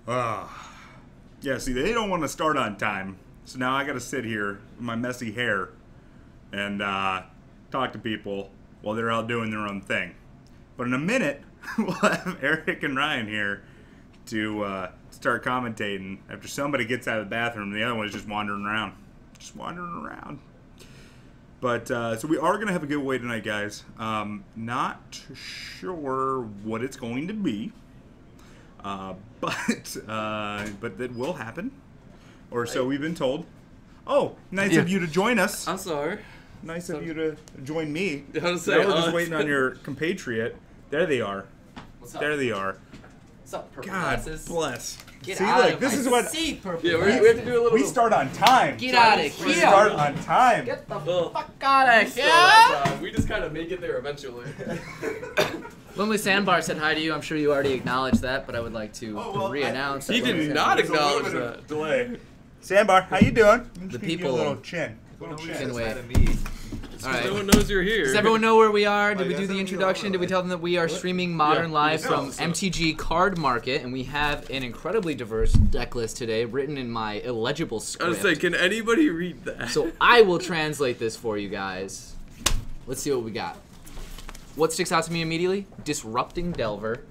Yeah, see, they don't want to start on time. So now I got to sit here with my messy hair and talk to people while they're out doing their own thing. But in a minute, we'll have Eric and Ryan here to start commentating after somebody gets out of the bathroom and the other one is just wandering around. But, so we are going to have a giveaway tonight, guys. Not sure what it's going to be. But that will happen. Or so we've been told. Oh, nice of you to join us. I'm sorry. Nice of you to join me. I was now we're just waiting on your compatriot. There they are. What's up? There they are. What's up, purple God glasses? bless. Get See, out look, of this my is what. seat, purple Yeah, glasses. we have to do a little. We start on time. Get out of We here. start on time. Get the fuck out of here. We just kind of make it there eventually. Lumley Sandbar said hi to you. I'm sure you already acknowledged that, but I would like to re-announce. He did not acknowledge that. Delay. Sandbar, how you doing? The people. A little chin. Can wait. All right. Everyone knows you're here. Does everyone know where we are? Did we do the introduction? Did we tell them that we are streaming Modern Live from MTG Card Market, and we have an incredibly diverse deck list today, written in my illegible script. I was saying, can anybody read that? So I will translate this for you guys. Let's see what we got. What sticks out to me immediately? Disrupting Delver,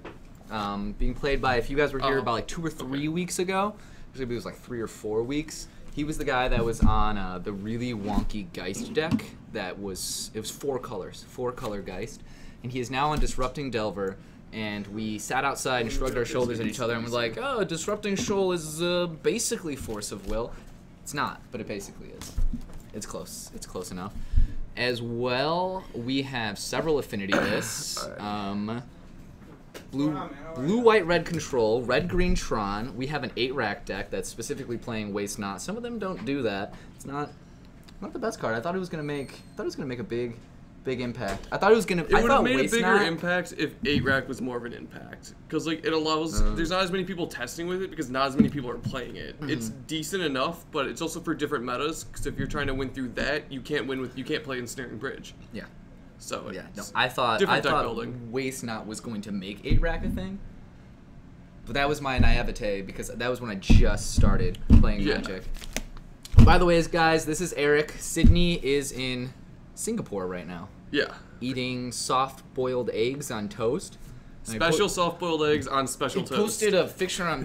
being played by, if you guys were here about like 2 or 3 weeks ago, it was like 3 or 4 weeks. He was the guy that was on the really wonky Geist deck. It was 4 colors, 4-color Geist, and he is now on Disrupting Delver. And we sat outside and shrugged our shoulders at each other and was like, "Oh, Disrupting Shoal is basically Force of Will." It's not, but it basically is. It's close. It's close enough. As well, we have several affinity lists. Blue, white, red control, red, green Tron. We have an 8-rack deck that's specifically playing Waste Not. Some of them don't do that. It's not the best card. I thought it was gonna make a big impact. I thought it was gonna. It would have made a bigger Not, impact if 8-rack was more of an impact, because like it allows. There's not as many people testing with it because not as many people are playing it. It's decent enough, but it's also for different metas. Because if you're trying to win through that, you can't play Ensnaring Bridge. Yeah. So yeah, no, I thought Waste Not was going to make 8-rack a thing, but that was my naivete because that was when I just started playing Magic. By the way, guys, this is Eric. Sydney is in Singapore right now. Yeah. Eating soft-boiled eggs on toast. Special soft-boiled eggs on special toast. He posted a picture on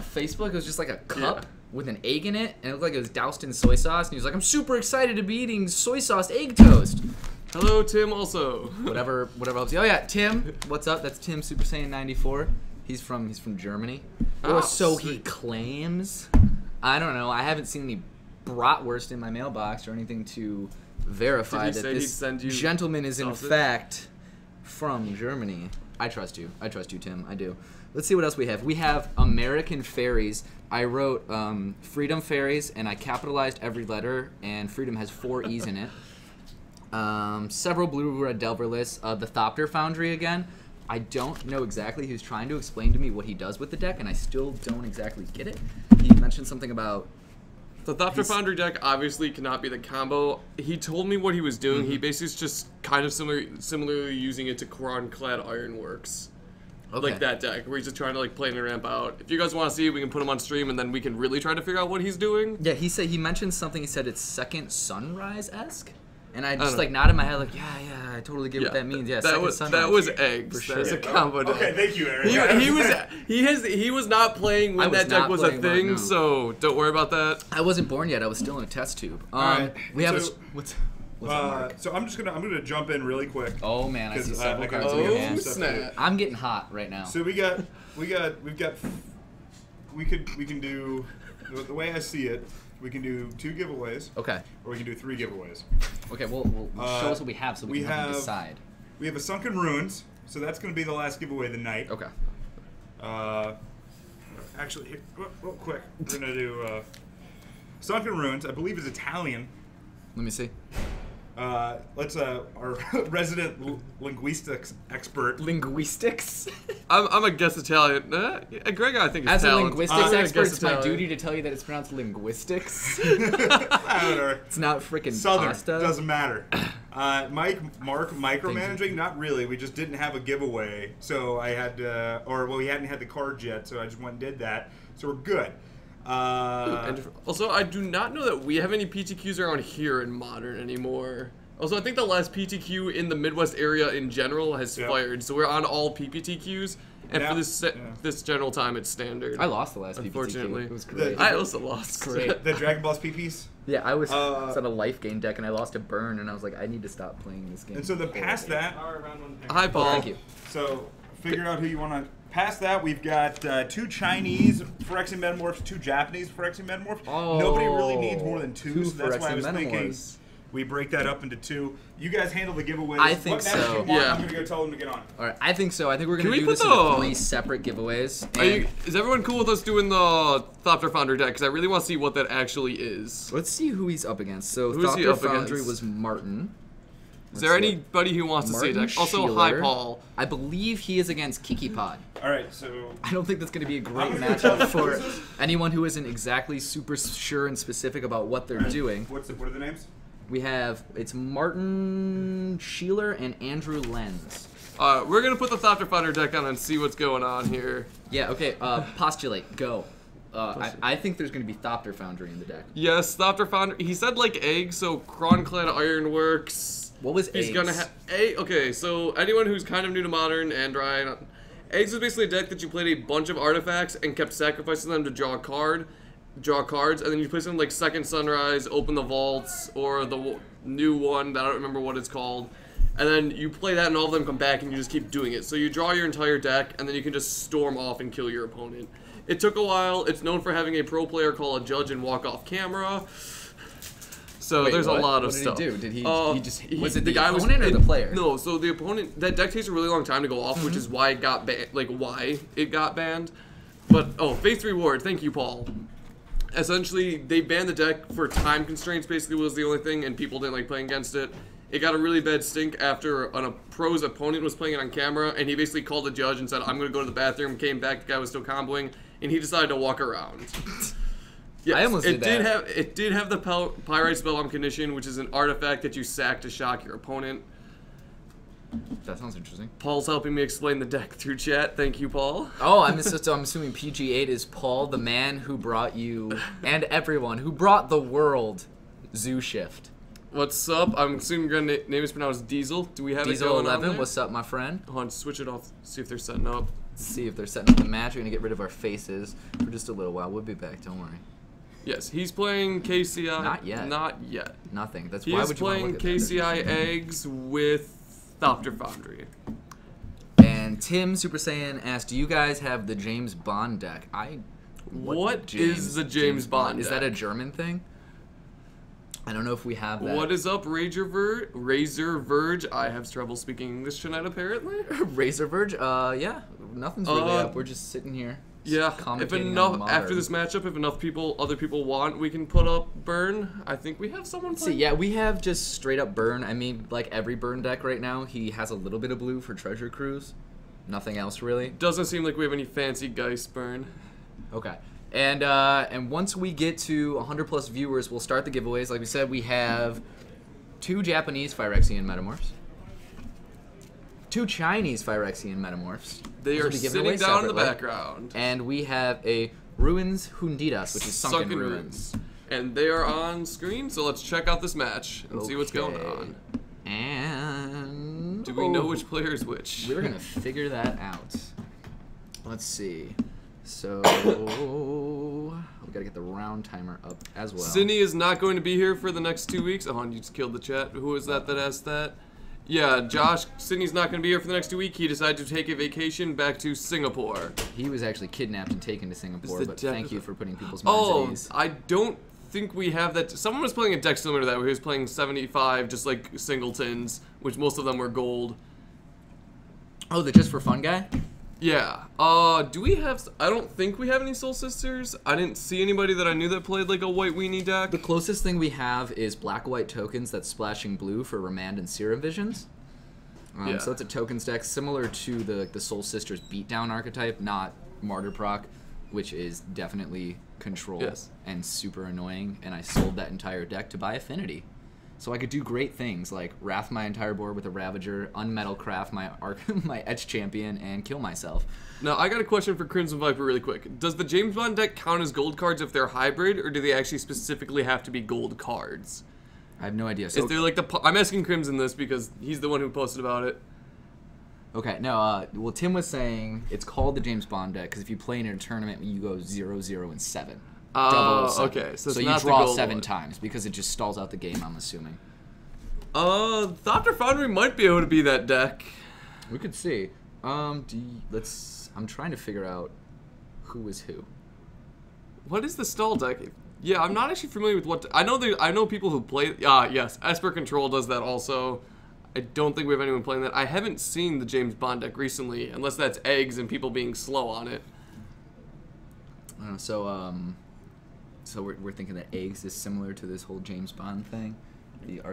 Facebook. It was just like a cup with an egg in it, and it looked like it was doused in soy sauce. And he was like, "I'm super excited to be eating soy sauce egg toast." Hello, Tim. Also. whatever helps you. Oh yeah, Tim. What's up? That's Tim Super Saiyan 94. He's from Germany. Or so he claims. I don't know. I haven't seen any bratwurst in my mailbox or anything to verify that this gentleman is in fact from Germany. I trust you. I trust you, Tim. I do. Let's see what else we have. We have American Faeries. I wrote Freedom Faeries, and I capitalized every letter, and Freedom has 4 E's in it. Several blue-red Delver lists. The Thopter Foundry again. I don't know exactly. He was trying to explain to me what he does with the deck, and I still don't exactly get it. He mentioned something about... The Thopter Foundry deck obviously cannot be the combo. He told me what he was doing. He basically is just kind of similarly using it to Quran-Clad Ironworks. Okay. Like that deck, where he's just trying to like play and ramp out. If you guys want to see it, we can put him on stream, and then we can really try to figure out what he's doing. Yeah, he mentioned something. He said it's Second Sunrise-esque. And I just like nodded my head like, yeah, I totally get what that means. Yeah, that was eggs. For That's a combo deck. Okay, thank you, Aaron. He was not playing when that deck was a thing, so don't worry about that. I wasn't born yet. I was still in a test tube. We have what's so I'm gonna jump in really quick. Oh man, I see several cards in your hand. Snap. I'm getting hot right now. So we can do the way I see it. We can do 2 giveaways. Okay. Or we can do 3 giveaways. Okay, we'll show us what we have so we can help you decide. We have a Sunken Ruins, so that's going to be the last giveaway of the night. Okay. Actually, here, real quick, we're going to do Sunken Ruins. I believe is Italian. Let me see. Let's our resident linguistics expert. Linguistics? I'm a guess Italian. Greg, I think is As talent. a linguistics expert, it's my duty to tell you that it's pronounced linguistics. It's not freaking Southern. pasta. Doesn't matter. Mark micromanaging? Not really. We just didn't have a giveaway, so I had to, we hadn't had the cards yet, so I just went and did that. So we're good. And also, I do not know that we have any PTQs around here in Modern anymore. Also, I think the last PTQ in the Midwest area in general has fired, so we're on all PPTQs. And for this general time, it's standard. I lost the last unfortunately. PPTQ. It was great. I also lost. Great. The Dragon Balls PPs? Yeah, I was on a life gain deck, and I lost a burn, and I was like, I need to stop playing this game. And so past that... Hi, Paul. Thank you. So, figure out who you want to... Past that, we've got 2 Chinese Phyrexian Metamorphs, 2 Japanese Phyrexian Metamorphs. Oh, Nobody really needs more than 2, so that's why I was thinking Metamorphs. we break that up into 2. You guys handle the giveaways. I think what match so. you want, I'm going to go tell them to get on. All right, I think so. I think we're going to do put this into 3 separate giveaways. Is everyone cool with us doing the Thopter Foundry deck? Because I really want to see what that actually is. Let's see who he's up against. So Who's he Thopter up Foundry against? was Martin. Is there anybody who wants to see a deck? Also, hi, Paul. I believe he is against Kiki Pod. All right, so... I don't think that's going to be a great matchup for anyone who isn't exactly super sure and specific about what they're doing. What are the names? We have, it's Martin Sheeler and Andrew Lenz. We're going to put the Thopter Foundry deck on and see what's going on here. Yeah, okay, postulate, go. I think there's going to be Thopter Foundry in the deck. Yes, Thopter Foundry. He said like eggs, so Cronclad Ironworks. What was He's eggs? gonna have okay, so anyone who's kind of new to Modern and Ryan, eggs is basically a deck that you played a bunch of artifacts and kept sacrificing them to draw cards, and then you place them like Second Sunrise, Open the Vaults, or the new one that I don't remember what it's called, and then you play that and all of them come back and you just keep doing it. So you draw your entire deck and then you can just storm off and kill your opponent. It took a while. It's known for having a pro player call a judge and walk off camera. So Wait, there's what? a lot of what stuff. Did he do? Was it the the guy opponent or the player? No, so the opponent. That deck takes a really long time to go off, which is why it got banned. But Faith Reward. Thank you, Paul. Essentially, they banned the deck for time constraints. Basically, was the only thing, and people didn't like playing against it. It got a really bad stink after a pro's opponent was playing it on camera, and he basically called the judge and said, "I'm going to go to the bathroom." Came back, the guy was still comboing, and he decided to walk around. Yes, I almost did that. It did have the Pyrite Spellbomb condition, which is an artifact that you sack to shock your opponent. That sounds interesting. Paul's helping me explain the deck through chat. Thank you, Paul. Oh, I'm assuming PG8 is Paul, the man who brought you and everyone who brought the world Zoo Shift. What's up? I'm assuming your name is pronounced Diesel. Do we have Diesel it going 11? on there? What's up, my friend? Hold on, switch it off. See if they're setting up. Let's see if they're setting up the match. We're gonna get rid of our faces for just a little while. We'll be back. Don't worry. Yes, he's playing KCI. Not yet. Not yet. Nothing. That's He why is would you want to playing look at that? KCI eggs with Thopter Foundry. And Tim Super Saiyan asked, "Do you guys have the James Bond deck?" What is the James Bond Is deck? that a German thing? I don't know if we have that. What is up, Razor Verge? I have trouble speaking English tonight, apparently. Razor Verge? Yeah. Nothing's really up. We're just sitting here. Yeah, if enough after this matchup, if enough other people want, we can put up Burn. I think we have someone playing. See, yeah, we have just straight up Burn. I mean, like every Burn deck right now, he has a little bit of blue for Treasure Cruise. Nothing else really. Doesn't seem like we have any fancy Geist Burn. Okay. And once we get to 100+ viewers, we'll start the giveaways. Like we said, we have 2 Japanese Phyrexian Metamorphs, 2 Chinese Phyrexian Metamorphs. They are sitting down in the background. And we have a Ruins Hundidas, which is Sunken Ruins. And they are on screen, so let's check out this match and see what's going on. And... Do we know which player is which? We're going to figure that out. Let's see. So, we gotta get the round timer up as well. Sydney is not going to be here for the next 2 weeks. Oh, you just killed the chat. Who was that asked that? Yeah, Josh, Sydney's not going to be here for the next 2 weeks. He decided to take a vacation back to Singapore. He was actually kidnapped and taken to Singapore, but thank you for putting people's minds at ease. I don't think we have that. Someone was playing a deck similar to that, where he was playing 75, just like singletons, which most of them were gold. Oh, the Just for Fun guy? Yeah. Do we have... I don't think we have any Soul Sisters. I didn't see anybody that I knew that played like a white weenie deck. The closest thing we have is black-white tokens that's splashing blue for Remand and Serum Visions. Yeah. So it's a tokens deck similar to the Soul Sisters beatdown archetype, not Martyr Proc, which is definitely control and super annoying, and I sold that entire deck to buy Affinity. So I could do great things like wrath my entire board with a Ravager, unmetal craft my my Etch Champion, and kill myself. Now, I got a question for Crimson Viper really quick. Does the James Bond deck count as gold cards if they're hybrid, or do they actually specifically have to be gold cards? I have no idea. So Is there like I'm asking Crimson this because he's the one who posted about it. okay, no, well, Tim was saying it's called the James Bond deck because if you play in a tournament, you go 0, 0, and 7. Oh, 007. okay. So, it's you not the draw gold 7 one. times because it just stalls out the game, I'm assuming. Thopter Foundry might be able to be that deck. We could see. I'm trying to figure out who is who. What is the stall deck? Yeah, I'm not actually familiar with what... I know people who play... yes, Esper Control does that also. I don't think we have anyone playing that. I haven't seen the James Bond deck recently, unless that's eggs and people being slow on it. So we're thinking that eggs is similar to this whole James Bond thing.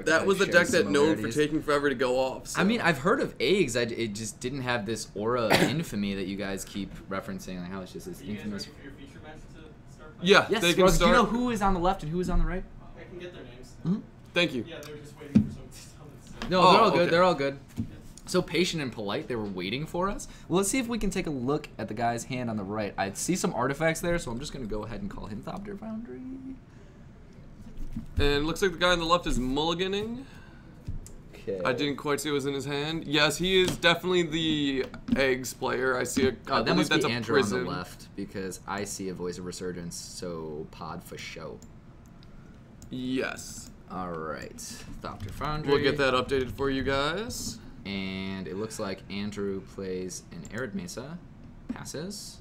That was the deck that known for taking forever to go off. So. I mean, I've heard of eggs. It just didn't have this aura of infamy that you guys keep referencing. Like how it's just this infamous. For your feature match to start Yeah, Yes, they can Rose, start. do you know who is on the left and who is on the right? I can get their names. Mm-hmm. Thank you. Yeah, they were just waiting for someone to tell them. No, Oh, they're all good. okay. They're all good. So patient and polite, they were waiting for us. Well, let's see if we can take a look at the guy's hand on the right. I see some artifacts there, so I'm just going to go ahead and call him Thopter Foundry. And looks like the guy on the left is mulliganing. Okay. I didn't quite see what was in his hand. Yes, he is definitely the eggs player. I see a. I That believe must that's be a Andrew prison. on the left because I see a Voice of Resurgence, so pod for show. Yes. All right, Thopter Foundry. We'll get that updated for you guys. And it looks like Andrew plays an Arid Mesa, passes,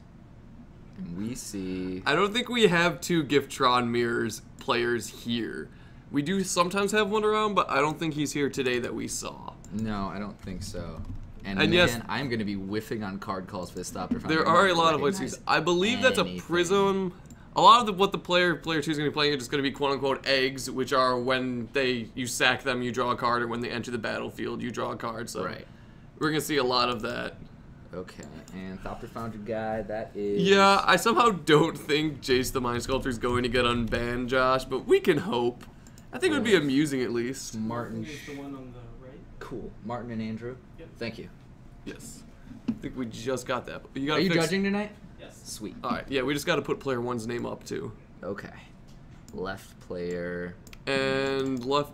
and we see. I don't think we have two Giftron Mirrors players here. We do sometimes have one around, but I don't think he's here today that we saw. No, I don't think so. And And man, yes- I'm going to be whiffing on card calls for this Thopter Foundry. There I'm are not a lot of recognize voices. I believe that's a anything. prism. A lot of what the player 2 is going to be playing are just going to be quote unquote eggs, which are when you sack them, you draw a card, or when they enter the battlefield, you draw a card. So Right. we're going to see a lot of that. Okay, and Thopter Foundry guy, that is. Yeah, I somehow don't think Jace the Mind Sculptor is going to get unbanned, Josh, but we can hope. I think it would be amusing at least. Martin. Is the one on the right? Cool. Martin and Andrew. Yep. Thank you. Yes. I think we just got that. You Are gotta you fix... judging tonight? Yes. Sweet. Alright, yeah, we just got to put player 1's name up too. Okay. Left player. And left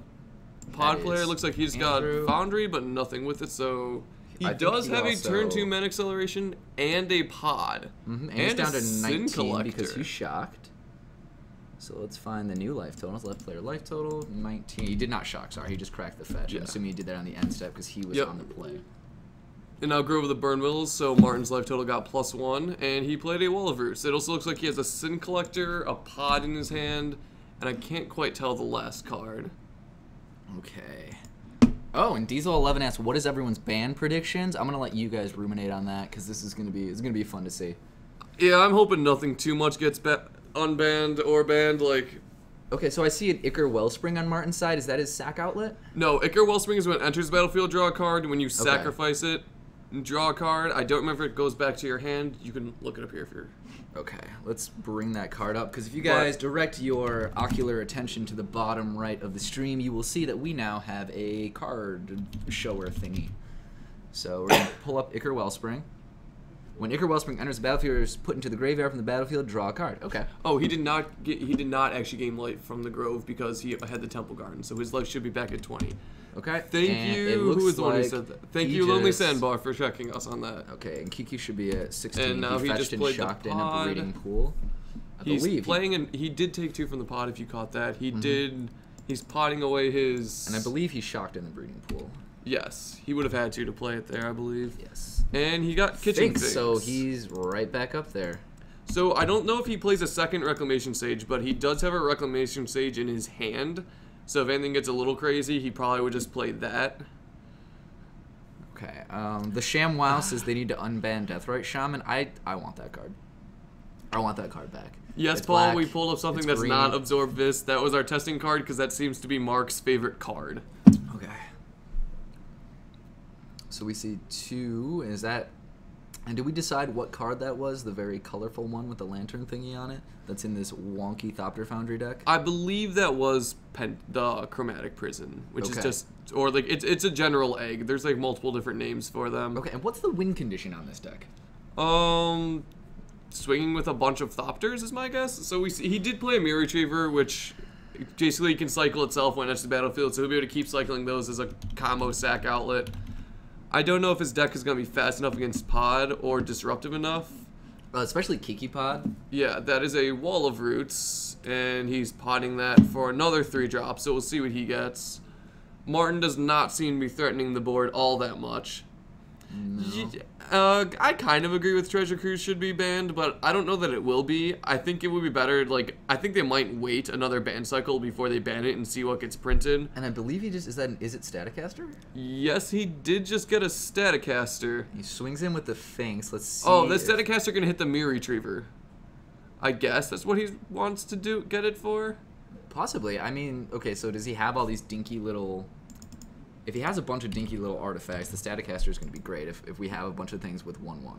pod That player is looks like he's Andrew. got Foundry, but nothing with it, so... He I think does he have a also- turn 2 man acceleration and a pod. And he's down a to Sin 19 because Collector. he's shocked. So let's find the new life totals. Left player life total, 19. He did not shock, sorry. He just cracked the fetch. Yeah. I'm assuming he did that on the end step because he was Yep. on the play. And now Grove of the Burn Willows, so Martin's life total got +1, and he played a Wall of Roots. It also looks like he has a Sin Collector, a pod in his hand, and I can't quite tell the last card. Okay. Oh, and Diesel11 asks, what is everyone's ban predictions? I'm going to let you guys ruminate on that because this is going to be fun to see. Yeah, I'm hoping nothing too much gets unbanned or banned, like... Okay, so I see an Icar Wellspring on Martin's side. Is that his sack outlet? No, Icar Wellspring is when it enters the battlefield, draw a card, and when you sacrifice it, draw a card. I don't remember if it goes back to your hand. You can look it up here if you're... Okay, let's bring that card up because if you guys direct your ocular attention to the bottom right of the stream, you will see that we now have a card shower thingy. So we're going to pull up Icar Wellspring. When Icar Wellspring enters the battlefield, is put into the graveyard from the battlefield, draw a card. Okay. Oh, he did not actually gain life from the Grove because he had the Temple Garden, so his life should be back at 20. Okay. Thank and you. It looks Who was the one who like said that? Thank he you, Lonely just- Sandbar, for checking us on that. Okay, and Kiki should be at 16. And now he fetched just and played the shocked in a pod. breeding pool. I He's believe. playing, and he did take 2 from the pod. If you caught that, he did. He's potting away his. And I believe he's shocked in the breeding pool. Yes, he would have had to play it there, I believe. Yes. And he got kitchen Thanks, things. so he's right back up there. So I don't know if he plays a second Reclamation Sage, but he does have a Reclamation Sage in his hand. So if anything gets a little crazy, he probably would just play that. Okay. The ShamWow says they need to unban Deathrite Shaman. I want that card. I want that card back. Yes, It's Paul, black, we pulled up something it's that's green. not Absorb This. That was our testing card because that seems to be Mark's favorite card. Okay. So we see 2. Is that... And did we decide what card that was? The very colorful one with the lantern thingy on it? That's in this wonky Thopter Foundry deck? I believe that was the Chromatic Prison, which is Okay. just, or like, it's a general egg. There's like multiple different names for them. Okay, and what's the win condition on this deck? Swinging with a bunch of Thopters is my guess. So he did play a Mirror Retriever, which basically can cycle itself when it's the battlefield, so he'll be able to keep cycling those as a combo sack outlet. I don't know if his deck is going to be fast enough against Pod or disruptive enough. Especially Kiki Pod. Yeah, that is a Wall of Roots, and he's potting that for another 3-drop, so we'll see what he gets. Martin does not seem to be threatening the board all that much. No. I kind of agree with Treasure Cruise should be banned, but I don't know that it will be. I think it would be better, like, I think they might wait another ban cycle before they ban it and see what gets printed. And I believe he just, is it Staticaster? Yes, he did just get a Staticaster. He swings in with the Finks. Let's see. Oh, the Staticaster can hit the Mirror Retriever. I guess that's what he wants to do, get it for? Possibly. I mean, okay, so does he have all these dinky little... If he has a bunch of dinky little artifacts, the Staticaster is going to be great if we have a bunch of things with 1/1.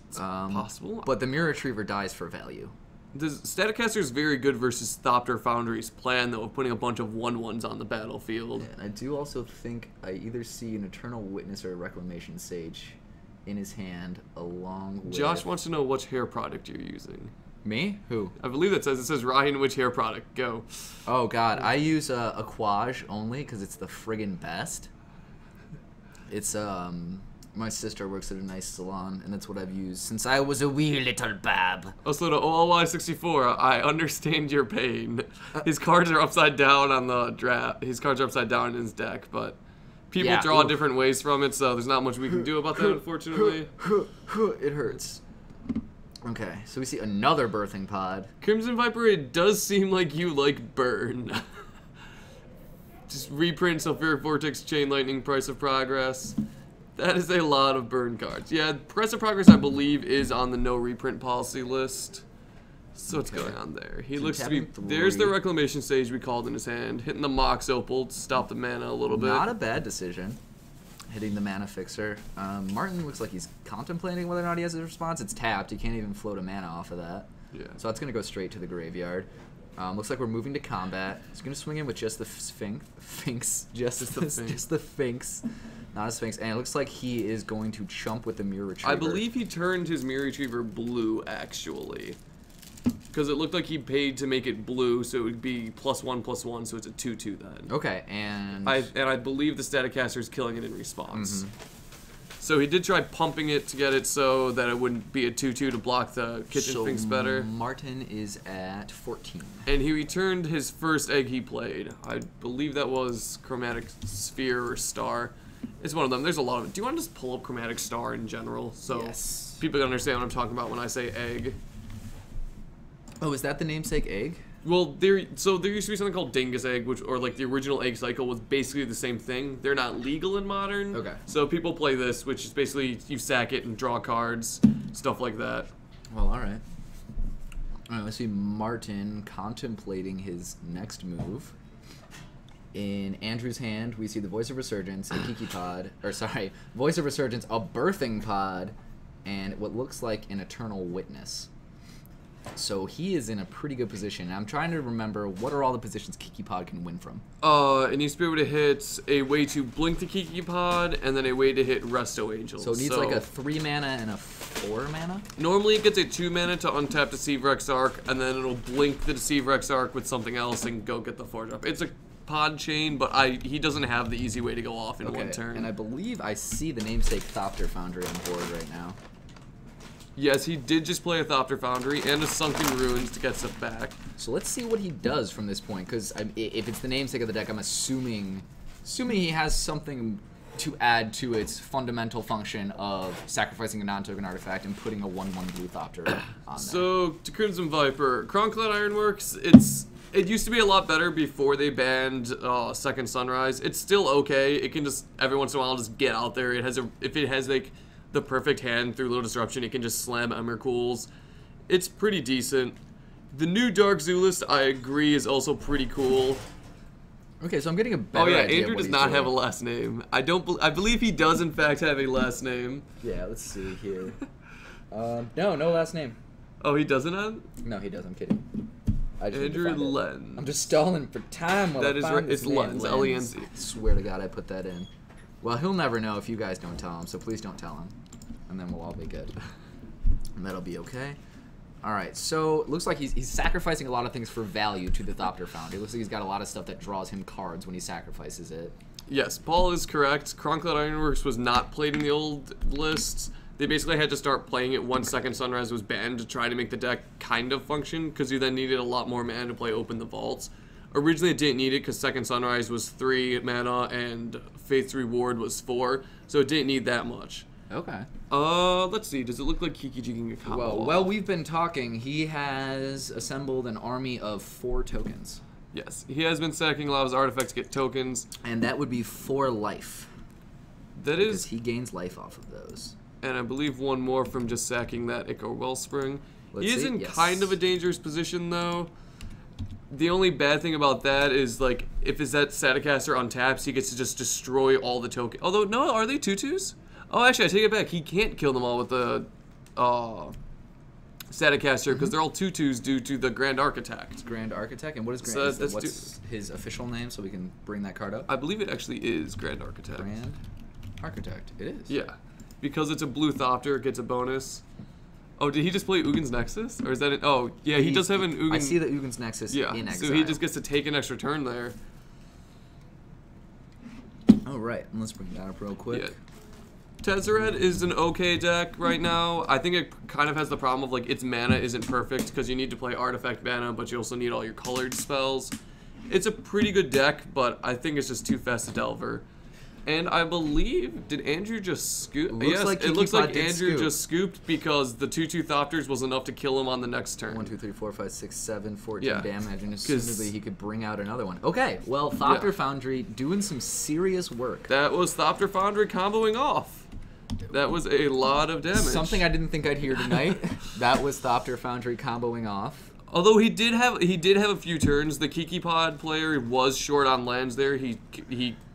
It's possible. But the Mirror Retriever dies for value. The Staticaster is very good versus Thopter Foundry's plan, though, of putting a bunch of 1/1s on the battlefield. And I do also think I either see an Eternal Witness or a Reclamation Sage in his hand along with... Josh wants to know which hair product you're using. Me? Who? I believe it says Ryan, which hair product? Go. Oh god, I use Aquage only because it's the friggin' best. It's my sister works at a nice salon, and that's what I've used since I was a wee little bab. Also to OLY64, I understand your pain. His cards are upside down on the draft. His cards are upside down in his deck, but people draw different ways from it, so there's not much we can do about that, unfortunately. It hurts. Okay, so we see another birthing pod. Crimson Viper, it does seem like you like burn. Just reprint Sulfuric Vortex, Chain Lightning, Price of Progress. That is a lot of burn cards. Yeah, Price of Progress, I believe, is on the no reprint policy list. So what's going on there? He looks to be... There's the Reclamation Sage we called in his hand. Hitting the Mox Opal to stop the mana a little bit. Not a bad decision. Hitting the mana fixer. Martin looks like he's contemplating whether or not he has a response. It's tapped. He can't even float a mana off of that. Yeah. So that's going to go straight to the graveyard. Looks like we're moving to combat. He's going to swing in with just the Sphinx. Just the Sphinx. Not a Sphinx. And it looks like he is going to chump with the Mirror Retriever. I believe he turned his Mirror Retriever blue, actually. Because it looked like he paid to make it blue, so it would be +1/+1, so it's a 2/2 then. Okay, and I believe the Staticaster is killing it in response. So he did try pumping it to get it so that it wouldn't be a 2/2 to block the Kitchen Sphinx better. Martin is at 14. And he returned his first egg he played. I believe that was Chromatic Sphere or Star. It's one of them. There's a lot of it. Do you want to just pull up Chromatic Star in general? So yes. People can understand what I'm talking about when I say egg. Oh, is that the namesake egg? Well, there used to be something called Dingus Egg, or like the original egg cycle was basically the same thing. They're not legal in Modern. Okay. So people play this, which is basically you sack it and draw cards, stuff like that. Well, alright. Alright, let's see Martin contemplating his next move. In Andrew's hand, we see the Voice of Resurgence, a Kiki pod, Voice of Resurgence, a Birthing pod, and what looks like an Eternal Witness. So he is in a pretty good position. I'm trying to remember what are all the positions Kiki Pod can win from. It needs to be able to hit a way to blink the Kiki Pod, and then a way to hit Resto Angel. So it needs like a 3 mana and a 4 mana? Normally it gets a 2 mana to untap Deceive Rexarch, and then it'll blink the Deceive Rexarch with something else and go get the 4-drop. It's a pod chain, but he doesn't have the easy way to go off in one turn. And I believe I see the namesake Thopter Foundry on board right now. Yes, he did just play a Thopter Foundry and a Sunken Ruins to get stuff back. So let's see what he does from this point, because if it's the namesake of the deck, I'm assuming he has something to add to its fundamental function of sacrificing a non-token artifact and putting a 1/1 blue Thopter on there. So, to Crimson Viper, Cronclad Ironworks, it used to be a lot better before they banned Second Sunrise. It's still okay. It can just, every once in a while, just get out there. If it has, like, the perfect hand through Little Disruption, it can just slam Emmercools. It's pretty decent. The new Dark Zulist, I agree, is also pretty cool. Okay, so I'm getting a better Oh yeah, idea of Andrew what does he's not doing. have a last name. I believe he does in fact have a last name. Yeah, let's see here. No last name. Oh, he doesn't have? No, he does. I'm kidding. I just need to Andrew find it. Lenz. I'm just stalling for time while That I is find right. this It's name. Lenz. Lenz. I swear to God, I put that in. Well, he'll never know if you guys don't tell him, so please don't tell him, and then we'll all be good. And that'll be okay. All right, so it looks like he's sacrificing a lot of things for value to the Thopter Foundry. It looks like he's got a lot of stuff that draws him cards when he sacrifices it. Yes, Paul is correct. Cronclad Ironworks was not played in the old lists. They basically had to start playing it once Second Sunrise was banned to try to make the deck kind of function, because you then needed a lot more mana to play Open the Vaults. Originally, it didn't need it because Second Sunrise was 3 mana and Faith's Reward was 4, so it didn't need that much. Okay. Let's see. Does it look like Kiki can combo? Well, we've been talking. He has assembled an army of 4 tokens. Yes, he has been sacking a lot of his artifacts to get tokens. And that would be 4 life. That Because is, he gains life off of those. and I believe one more from just sacking that Ichor Wellspring. Let's He is see. in Yes. kind of a dangerous position, though. The only bad thing about that is, like, if his that Staticaster untaps, he gets to just destroy all the tokens. Although, no, are they 2/2s? Oh, actually, I take it back. He can't kill them all with the Staticaster because they're all 2/2s due to the Grand Architect. Grand Architect, and what is Grand? So is that- that's what's his official name, so we can bring that card up? I believe it actually is Grand Architect. Grand Architect. It is. Yeah, because it's a blue Thopter, it gets a bonus. Oh, did he just play Ugin's Nexus? Or is that an... Oh, yeah, he does have an Ugin... I see the Ugin's Nexus Yeah, in exile. so he just gets to take an extra turn there. Oh, right. And let's bring that up real quick. Yeah. Tezzeret is an okay deck right now. I think it kind of has the problem of, like, its mana isn't perfect because you need to play artifact mana, but you also need all your colored spells. It's a pretty good deck, but I think it's just too fast to Delver. And I believe, did Andrew just scoop? Looks Yes, like it looks Kiki like Pod did Andrew scoop. just scooped because the 2/2 Thopters was enough to kill him on the next turn. 1, 2, 3, 4, 5, 6, 7, 14 Yeah. damage, and 'Cause- assumedly he could bring out another one. Okay, well, Thopter Yeah. Foundry doing some serious work. That was Thopter Foundry comboing off. That was a lot of damage. Something I didn't think I'd hear tonight. That was Thopter Foundry comboing off. Although he did have a few turns. The Kiki Pod player was short on lands there. He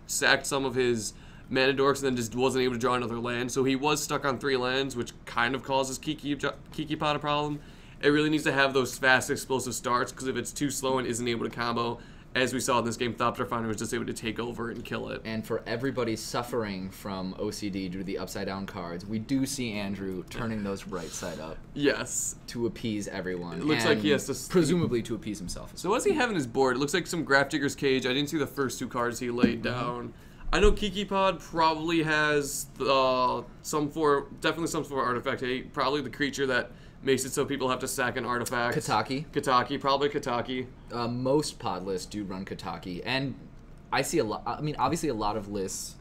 sacked some of his mana dorks and then just wasn't able to draw another land. So he was stuck on 3 lands, which kind of causes Kiki Pod a problem. It really needs to have those fast explosive starts because if it's too slow and isn't able to combo, as we saw in this game, Thopter Foundry was just able to take over and kill it. And for everybody suffering from OCD due to the upside down cards, we do see Andrew turning those right side up Yes. to appease everyone. It looks like he and has to presumably to appease himself. So what's he have in his board? It looks like some Grafdigger's Cage. I didn't see the first 2 cards he laid down. I know Kiki Pod probably has definitely some form of artifact hate. Probably the creature that makes it so people have to sack an artifact. Kataki. Probably Kataki. Most pod lists do run Kataki, and I see a lot. I mean, obviously, a lot of lists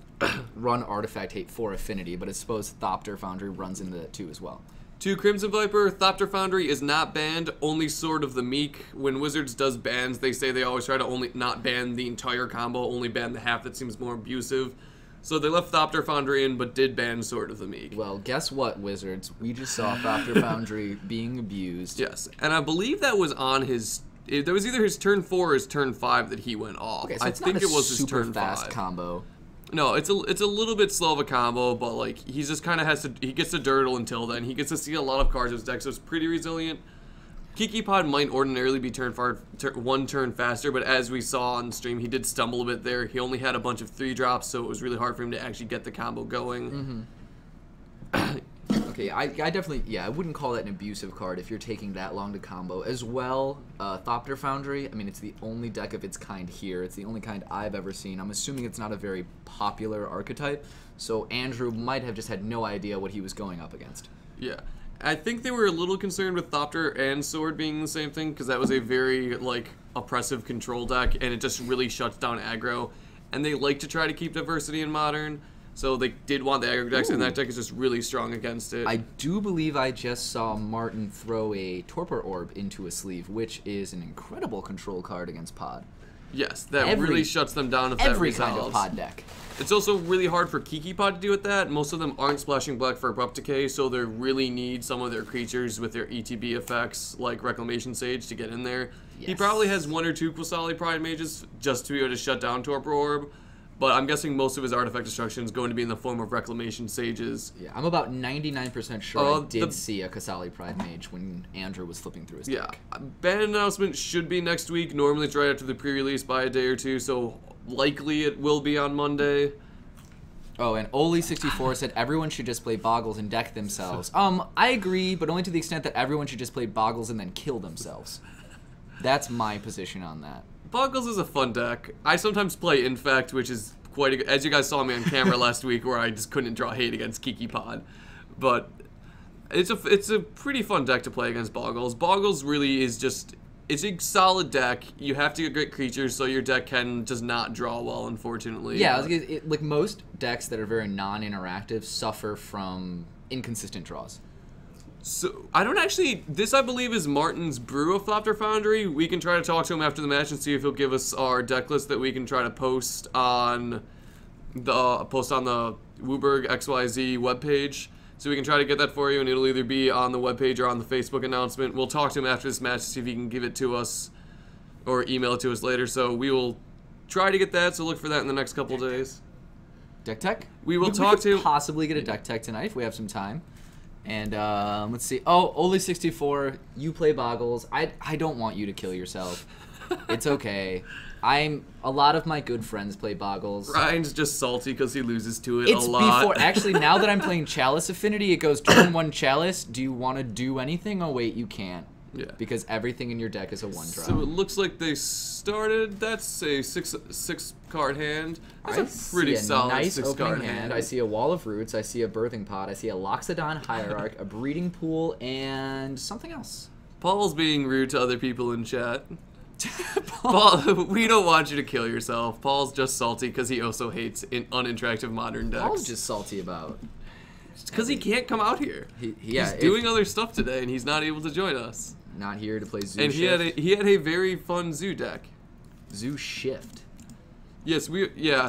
run Artifact Hate for Affinity, but I suppose Thopter Foundry runs into that too as well. 2 Crimson Viper. Thopter Foundry is not banned. Only Sword of the Meek. When Wizards does bans, they say they always try to only not ban the entire combo, only ban the half that seems more abusive. So they left Thopter Foundry in, but did ban Sword of the Meek. Well, guess what, Wizards? We just saw Thopter Foundry being abused. Yes, and I believe that was on his. That was either his turn 4 or his turn 5 that he went off. Okay, so I it's think not a it was his super turn fast 5. combo. No, it's a little bit slow of a combo, but like he just kind of has to. He gets to dirtle until then. He gets to see a lot of cards in his deck, so it's pretty resilient. Kiki Pod might ordinarily be one turn faster, but as we saw on stream, he did stumble a bit there. He only had a bunch of 3 drops, so it was really hard for him to actually get the combo going. Okay, I definitely, I wouldn't call that an abusive card if you're taking that long to combo. As well, Thopter Foundry, I mean, it's the only deck of its kind here. It's the only kind I've ever seen. I'm assuming it's not a very popular archetype, so Andrew might have just had no idea what he was going up against. Yeah. I think they were a little concerned with Thopter and Sword being the same thing, because that was a very, like, oppressive control deck, and it just really shuts down aggro. And they like to try to keep diversity in Modern, so they did want the aggro decks, and that deck is just really strong against it. I do believe I just saw Martin throw a Torpor Orb into a sleeve, which is an incredible control card against Pod. Yes, that really shuts them down if that Every resolves. kind of pod deck. It's also really hard for Kiki pod to deal with that. Most of them aren't splashing black for Abrupt Decay, so they really need some of their creatures with their ETB effects, like Reclamation Sage, to get in there. Yes. He probably has 1 or 2 Qasali Pride Mages just to be able to shut down Torpor Orb, but I'm guessing most of his artifact destruction is going to be in the form of Reclamation Sages. Yeah, I'm about 99% sure I did see a Qasali Pride Mage when Andrew was flipping through his deck. Ban announcement should be next week. Normally it's right after the pre-release by a day or two, so likely it will be on Monday. Oh, and Oli64 said everyone should just play Boggles and deck themselves. I agree, but only to the extent that everyone should just play Boggles and then kill themselves. That's my position on that. Boggles is a fun deck. I sometimes play Infect, which is quite a, as you guys saw me on camera last week, where I just couldn't draw hate against Kiki Pod. But it's a pretty fun deck to play against Boggles. Boggles really is just, it's a solid deck. You have to get great creatures, so your deck can just not draw well, unfortunately. Yeah, like most decks that are very non-interactive suffer from inconsistent draws. So, I don't actually, this I believe is Martin's brew of Thopter Foundry. We can try to talk to him after the match and see if he'll give us our deck list that we can try to post on the WUBRGxyz webpage. So we can try to get that for you, and it'll either be on the webpage or on the Facebook announcement. We'll talk to him after this match to see if he can give it to us or email it to us later. So we will try to get that, so look for that in the next couple days. Deck tech? We will talk to him. Possibly get a deck tech tonight if we have some time. And let's see. Oh, Oli64, you play Boggles. I don't want you to kill yourself. It's okay. A lot of my good friends play Boggles. Ryan's just salty because he loses to it a lot. Before, actually, now that I'm playing Chalice Affinity, it goes turn 1 Chalice. Do you want to do anything? Oh, wait, you can't. Yeah. Because everything in your deck is a 1-drop. So it looks like they started, that's a six card hand. That's a pretty solid nice 6-card opening hand. I see a Wall of Roots, I see a Birthing Pod, I see a Loxodon Hierarch, a Breeding Pool, and something else. Paul's being rude to other people in chat. Paul, we don't want you to kill yourself. Paul's just salty because he also hates uninteractive modern decks. Paul's just salty about... because he can't come out here. He's doing other stuff today, and he's not able to join us. Not here to play Zoo and Shift. he had a very fun Zoo deck. Zoo Shift. Yes,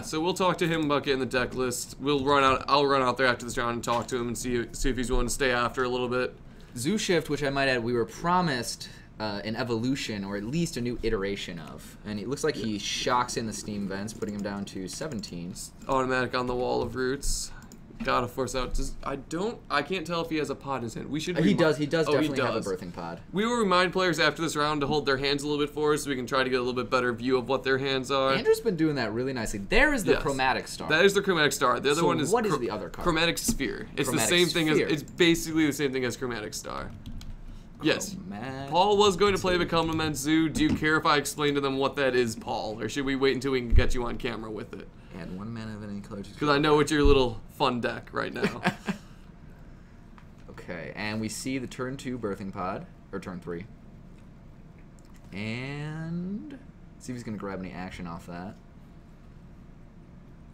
so we'll talk to him about getting the deck list. I'll run out there after this round and talk to him and see if he's willing to stay after a little bit. Zoo Shift, which I might add, we were promised an evolution or at least a new iteration of, and it looks like he shocks in the Steam vents, putting him down to 17. Automatic on the Wall of Roots. Gotta force out. I can't tell if he has a pod in his hand. We should. He does definitely have a Birthing Pod. We will remind players after this round to hold their hands a little bit for us, so we can try to get a little bit better view of what their hands are. Andrew's been doing that really nicely. There is the Chromatic Star. That is the Chromatic Star. The other one is what is the other card? Chromatic Sphere. It's Chromatic the same thing as. Sphere. It's basically the same thing as Chromatic Star. Yes. Chromatic Paul was going to play Become Immense Zoo. Do you care if I explain to them what that is, Paul, or should we wait until we can get you on camera with it? Add 1 mana of any color. Because I know it's your little fun deck right now. Okay, and we see the turn 2 Birthing Pod, or turn 3. And see if he's going to grab any action off that.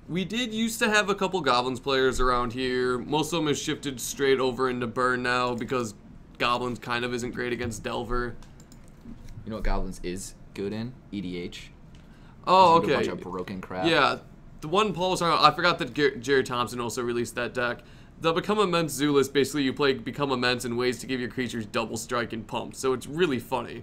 We did used to have a couple Goblins players around here. Most of them have shifted straight over into Burn now because Goblins kind of isn't great against Delver. You know what Goblins is good in? EDH. Oh, okay. A okay. bunch of broken crap. Yeah, the one Paul was talking about, I forgot that Jared Thompson also released that deck. The Become Immense Zoo list, basically you play Become Immense in ways to give your creatures double strike and pump, so it's really funny.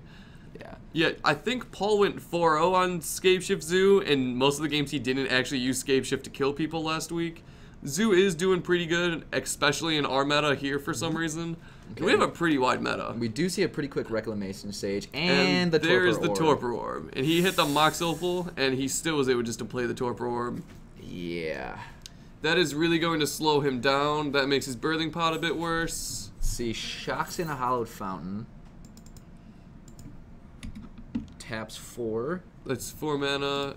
Yeah. Yeah, I think Paul went 4-0 on Scapeshift Zoo, and most of the games he didn't actually use Scapeshift to kill people last week. Zoo is doing pretty good, especially in our meta here for some reason. Okay. We have a pretty wide meta. We do see a pretty quick Reclamation Stage, and the Torpor Orb. There's the Torpor Orb. And he hit the Mox Opal, and he still was able just to play the Torpor Orb. Yeah. That is really going to slow him down. That makes his Birthing Pod a bit worse. Let's see, shocks in a Hallowed Fountain. Taps 4. That's 4 mana.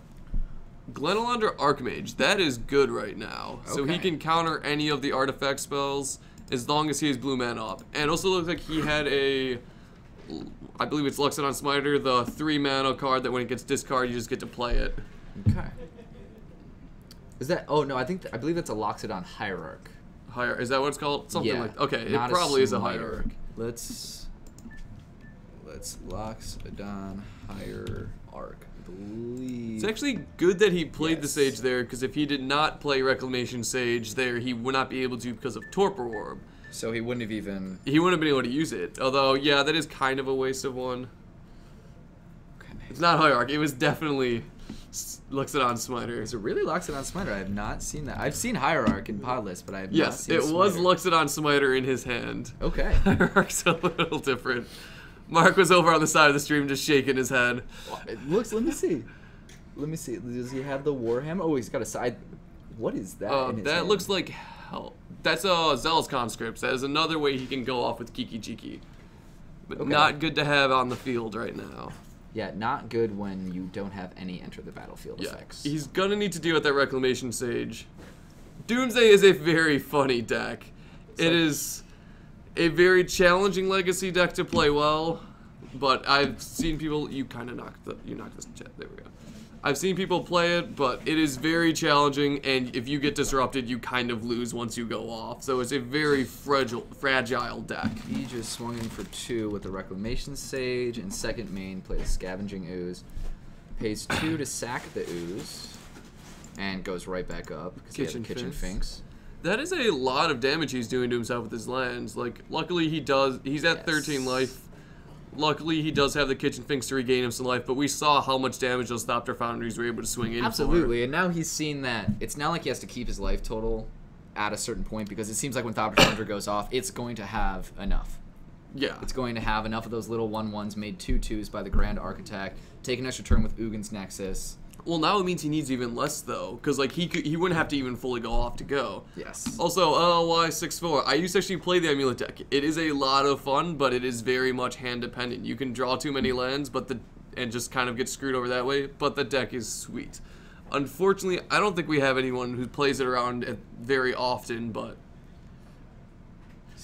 Glenelonder Archmage. That is good right now. Okay. So he can counter any of the artifact spells as long as he has blue mana up. And also looks like he had a, I believe it's Loxodon Smiter, the 3 mana card that when it gets discarded, you just get to play it. Okay. Is that, oh no, I believe that's a Loxodon Hierarch. Is that what it's called? Something like, okay, it probably is a Hierarch. Let's Loxodon Hierarch. believe. It's actually good that he played the Yes. Sage there, because if he did not play Reclamation Sage there, he would not be able to because of Torpor Orb. So he wouldn't have even. He wouldn't have been able to use it. Although, yeah, that is kind of a waste of one. Okay. It's not Hierarch. It was definitely Luxodon Smiter. Is it really Loxodon Smiter? I have not seen that. I've seen Hierarch in Podless, but I have not Yes, seen it was Smiter. Luxodon Smiter in his hand. Okay. Hierarch's a little different. Mark was over on the side of the stream just shaking his head. It looks. Let me see. Let me see. Does he have the Warhammer? Oh, he's got a side. What is that? In his That hand? looks like hell. That's a Zealous Conscripts. That is another way he can go off with Kiki. But Okay. not good to have on the field right now. Yeah, not good when you don't have any enter the battlefield Yeah, effects. he's gonna need to deal with that Reclamation Sage. Doomsday is a very funny deck. It is a very challenging legacy deck to play well, but I've seen people. You kind of knocked this chat. There we go. I've seen people play it, but it is very challenging, and if you get disrupted, you kind of lose once you go off. So it's a very fragile deck. He just swung in for 2 with the Reclamation Sage, and second main played a Scavenging Ooze. Pays 2 to sack the Ooze, and goes right back up because he has a Kitchen Finks. That is a lot of damage he's doing to himself with his lands. Like, luckily he's at 13 life. Luckily, he does have the Kitchen Finks to regain him some life, but we saw how much damage those Thopter Foundries were able to swing in Absolutely, and now he's seen that it's not like he has to keep his life total at a certain point, because it seems like when Thopter Foundry goes off, it's going to have enough. Yeah. It's going to have enough of those little 1/1s made 2/2s by the Grand Architect, take an extra turn with Ugin's Nexus. Well, now it means he needs even less, though, because like he wouldn't have to even fully go off to go. Yes. Also, LY64. I used to actually play the Amulet deck. It is a lot of fun, but it is very much hand dependent. You can draw too many lands, and just kind of get screwed over that way. But the deck is sweet. Unfortunately, I don't think we have anyone who plays it around very often. But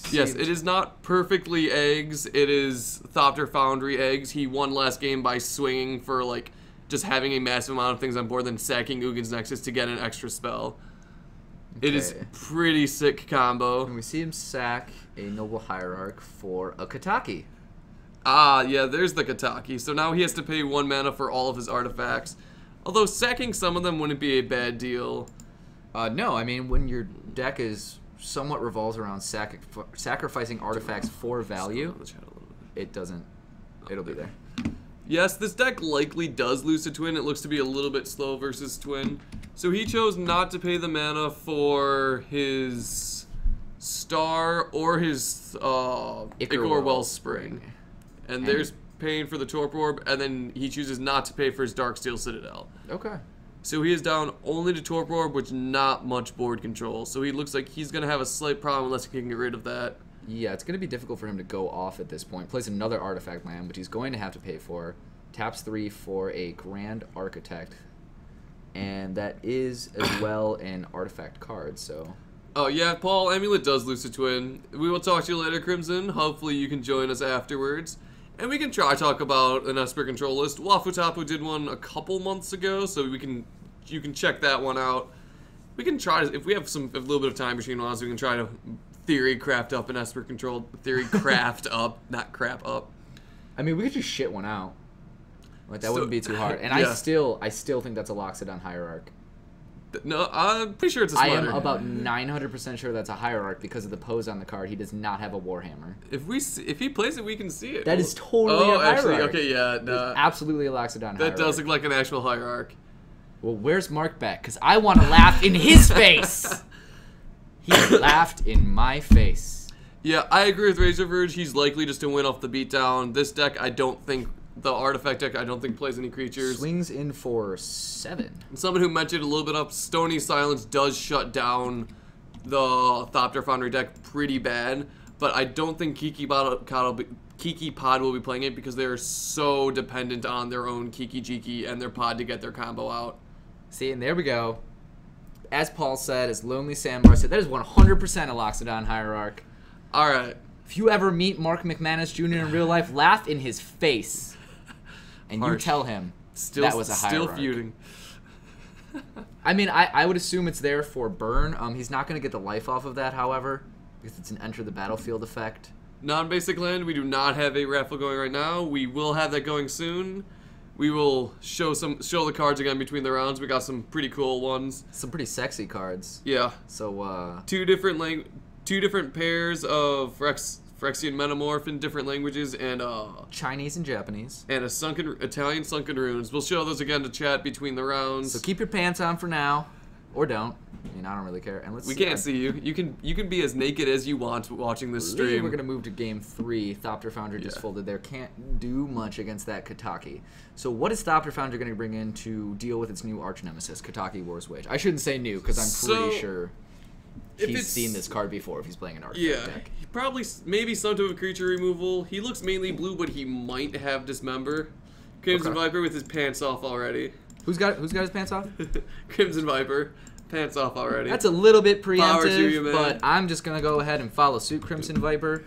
yes, it is not perfectly eggs. It is Thopter Foundry eggs. He won last game by swinging for like just having a massive amount of things on board, then sacking Ugin's Nexus to get an extra spell. It is Okay. pretty sick combo. And we see him sack a Noble Hierarch for a Kataki. Ah, yeah, there's the Kataki. So now he has to pay 1 mana for all of his artifacts. Although sacking some of them wouldn't be a bad deal. No, I mean, when your deck is somewhat revolves around sacrificing artifacts for value, it doesn't. It'll be there. Yes, this deck likely does lose to Twin. It looks to be a little bit slow versus Twin. So he chose not to pay the mana for his Star or his Ichor Wellspring. And there's paying for the Torpor Orb, and then he chooses not to pay for his Darksteel Citadel. Okay. So he is down only to Torpor Orb, which not much board control. So he looks like he's going to have a slight problem unless he can get rid of that. Yeah, it's going to be difficult for him to go off at this point. Plays another artifact land, which he's going to have to pay for. Taps 3 for a Grand Architect. And that is as well an artifact card, so... Oh yeah, Paul, Amulet does lose to Twin. We will talk to you later, Crimson. Hopefully you can join us afterwards. And we can try talk about an Esper control list. Wafutapu did one a couple months ago, so you can check that one out. We can try, if we have a little bit of time between ones, we can try to theory craft up an Esper control, not crap up. I mean, we could just shit one out. Like, that So- wouldn't be too hard. And yeah. I still think that's a Loxodon Hierarch. No, I'm pretty sure it's a I Smiter. am about 900% sure that's a Hierarch because of the pose on the card. He does not have a Warhammer. If he plays it, we can see it. That is totally a actually, Hierarch. okay, yeah, It's no. absolutely a Loxodon Hierarch. That does look like an actual Hierarch. Well, where's Mark back? Because I want to laugh in his face. He laughed in my face. Yeah, I agree with Razor Verge. He's likely just to win off the beatdown. This deck, I don't think, the artifact deck, I don't think plays any creatures. Swings in for 7. And someone who mentioned a little bit up, Stony Silence does shut down the Thopter Foundry deck pretty bad, but I don't think Kiki Pod will be playing it because they're so dependent on their own Kiki and their pod to get their combo out. See, and there we go. As Paul said, as Lonely Sandbar said, that is 100% a Loxodon Hierarch. All right. If you ever meet Mark McManus Jr. in real life, laugh in his face. And you Harsh. tell him that was a Hierarch. Still feuding. I mean, I would assume it's there for burn. He's not going to get the life off of that, however, because it's an enter the battlefield effect. Non-basic land, we do not have a raffle going right now. We will have that going soon. We will show the cards again between the rounds. We got some pretty cool ones. Some pretty sexy cards. Yeah. So two different pairs of Phyrexian Metamorph in different languages, and Chinese and Japanese. And Italian sunken runes. We'll show those again to chat between the rounds. So keep your pants on for now, or don't. I mean, I don't really care. And we can't see you. You can be as naked as you want watching this stream. We're gonna move to game 3. Thopter Foundry just folded there. Can't do much against that Kataki. So what is Thopter Foundry gonna bring in to deal with its new arch nemesis, Kataki War's Wage? I shouldn't say new because I'm pretty sure he's seen this card before if he's playing an arch deck. He probably maybe some type of creature removal. He looks mainly blue, but he might have Dismember. Crimson Viper with his pants off already. Who's got his pants off? Crimson Viper. Pants off already. That's a little bit preemptive, you, but I'm just going to go ahead and follow suit, Crimson Viper.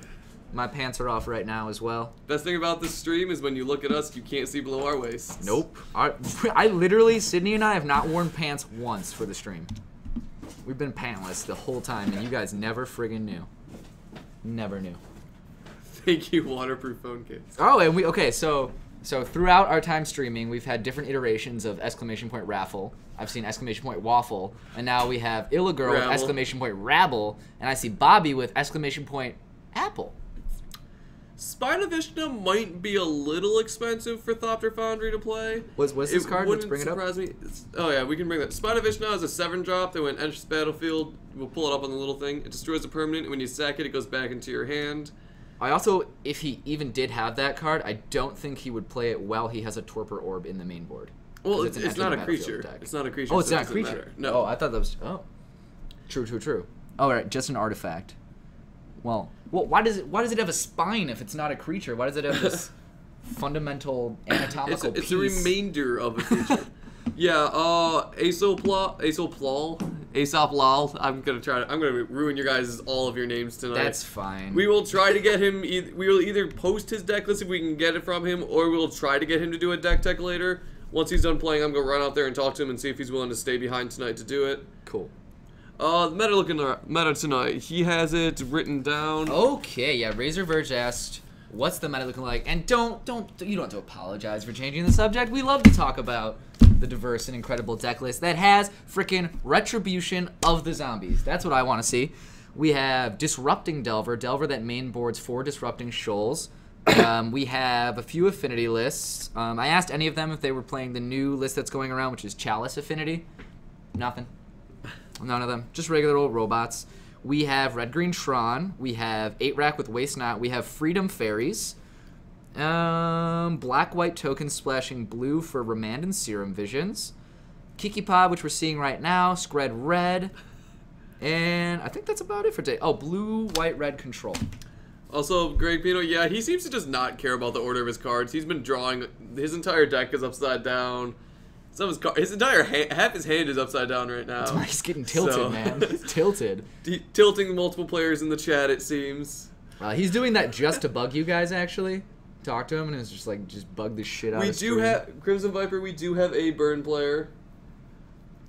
My pants are off right now as well. Best thing about this stream is when you look at us, you can't see below our waists. Nope. I literally, Sydney and I have not worn pants once for the stream. We've been pantless the whole time, and you guys never friggin' knew. Never knew. Thank you, waterproof phone case. Oh, and so throughout our time streaming, we've had different iterations of exclamation point raffle. I've seen exclamation point waffle, and now we have Illagirl with exclamation point rabble, and I see Bobby with exclamation point apple. Spina Vishna might be a little expensive for Thopter Foundry to play. What's this card? Let's bring it up. Me. Oh yeah, we can bring that. Spina Vishna is a 7-drop that when it enters the battlefield, we'll pull it up on the little thing. It destroys a permanent, and when you sack it, it goes back into your hand. I also, if he even did have that card, I don't think he would play it while he has a Torpor Orb in the main board. Well, it's not a creature. It's not a creature. Oh, it's not a creature. Matter. No. Oh, I thought that was. Oh. True. Oh, right, just an artifact. Well, why does it have a spine if it's not a creature? Why does it have this fundamental anatomical piece? It's a remainder of a creature. Yeah, Aesop Lal. I'm gonna ruin your guys' all of your names tonight. That's fine. We will try to get him. We will either post his deck list if we can get it from him, or we'll try to get him to do a deck tech later. Once he's done playing, I'm gonna run out there and talk to him and see if he's willing to stay behind tonight to do it. Cool. Meta tonight. He has it written down. Okay, yeah. Razor Verge asked, "What's the meta looking like?" And you don't have to apologize for changing the subject. We love to talk about the diverse and incredible deck list that has frickin' Retribution of the Zombies. That's what I want to see. We have Disrupting Delver that main boards 4 Disrupting Shoals. We have a few affinity lists. I asked any of them if they were playing the new list that's going around, which is Chalice Affinity. Nothing. None of them. Just regular old robots. We have Red-Green Tron. We have 8-Rack with Waste Not. We have Freedom Faeries. Black-White tokens splashing blue for Remand and Serum Visions. Kiki Pod, which we're seeing right now. Skred Red. And I think that's about it for today. Oh, Blue, White, Red Control. Also, Greg Pino, yeah, he seems to just not care about the order of his cards. He's been drawing, his entire deck is upside down. Some of his entire half his hand is upside down right now. He's getting tilted, man. He's tilted. Tilting multiple players in the chat, it seems. He's doing that just to bug you guys, actually. Talk to him, and it's just like, just bug the shit out of We do have, Crimson Viper, we do have a burn player.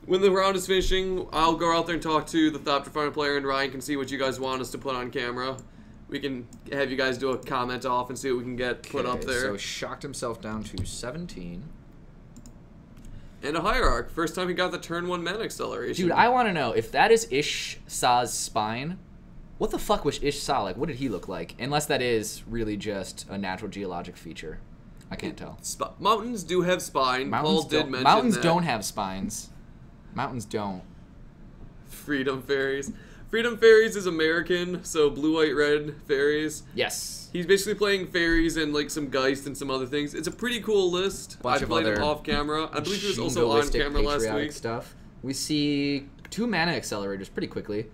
When the round is finishing, I'll go out there and talk to the Thopter Foundry player, and Ryan can see what you guys want us to put on camera. We can have you guys do a comment off and see what we can get put up there. So shocked himself down to 17. And a Hierarch. First time he got the turn 1 mana acceleration. Dude, I want to know, if that is Ish-Saw's spine, what the fuck was Ish-Saw like? What did he look like? Unless that is really just a natural geologic feature. I can't tell. Mountains do have spine. Paul did mention mountains that. don't have spines. Mountains don't. Freedom Fairies. Freedom Faeries is American, so blue, white, red Fairies. Yes. He's basically playing Fairies and like some Geist and some other things. It's a pretty cool list. I played him off camera. I believe he was also on camera last week. Stuff. We see 2 mana accelerators pretty quickly.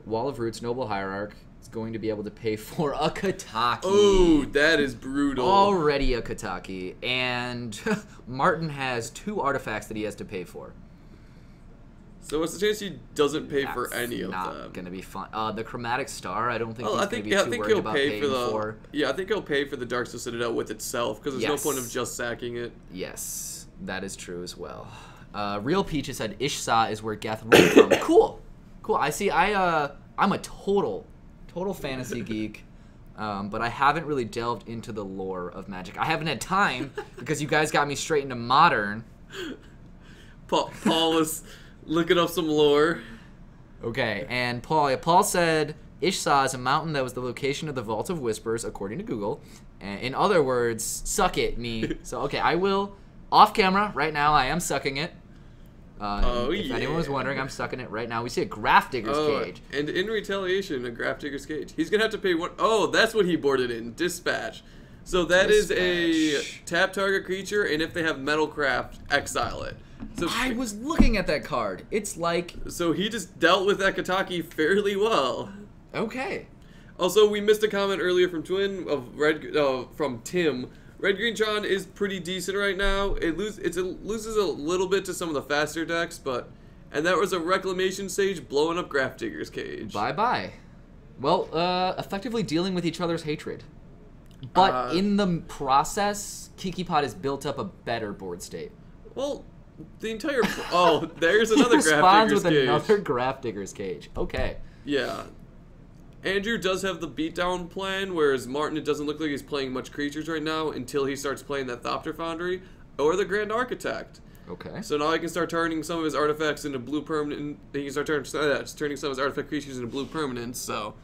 Wall of Roots, Noble Hierarch. Is going to be able to pay for a Kataki. Oh, that is brutal. Already a Kataki. And Martin has 2 artifacts that he has to pay for. So what's the chance he doesn't pay for any of them? Not going to be fun. The Chromatic Star, I don't think he's I going think to be too worried about paying for. Yeah, I think he'll pay for the Darkstone Citadel with itself, because there's no point of just sacking it. Yes, that is true as well. Real Peaches said Ish-Saw is where Geth ruled from. Cool. I see. I'm a total fantasy geek. but I haven't really delved into the lore of Magic. I haven't had time because you guys got me straight into Modern. Paul was looking up some lore. Okay, and Paul said Ishsa is a mountain that was the location of the Vault of Whispers, according to Google. In other words, suck it, me. So, okay, I will, off camera, right now, I am sucking it. If anyone was wondering, I'm sucking it right now. We see a Graph Digger's Cage. And in retaliation, a Graph Digger's Cage. He's going to have to pay one. Oh, that's what he boarded in. Dispatch. So that is a tap target creature, and if they have Metalcraft, exile it. So I was looking at that card. It's like... So he just dealt with Ekataki fairly well. Okay. Also, we missed a comment earlier from from Tim. Red Green Tron is pretty decent right now. It loses a little bit to some of the faster decks, and that was a Reclamation Sage blowing up Graph Digger's Cage. Bye-bye. Well, effectively dealing with each other's hatred. But in the process, Kiki Pot has built up a better board state. Well, the entire... Oh, there's another Graph Digger's Cage. Responds with another Graph Digger's Cage. Okay. Yeah. Andrew does have the beatdown plan, whereas Martin, it doesn't look like he's playing much creatures right now until he starts playing that Thopter Foundry or the Grand Architect. Okay. So now he can start turning some of his artifacts into blue permanent. He can start turning some of his artifact creatures into blue permanents. So,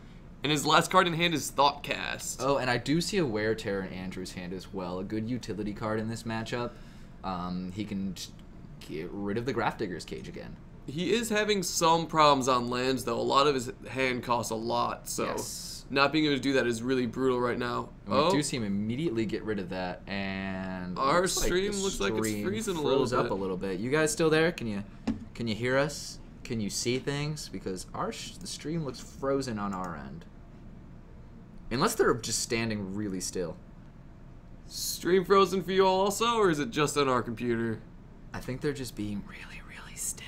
and his last card in hand is Thoughtcast. Oh, and I do see a Wear Tear in Andrew's hand as well. A good utility card in this matchup. He can get rid of the Graph Digger's Cage again. He is having some problems on lands, though. A lot of his hand costs a lot, so not being able to do that is really brutal right now. And we do see him immediately get rid of that, and our stream looks like it's freezing a little bit. Up a little bit. You guys still there? Can you hear us? Can you see things? Because the stream looks frozen on our end, unless they're just standing really still. Stream frozen for you all also, or is it just on our computer? I think they're just being really still.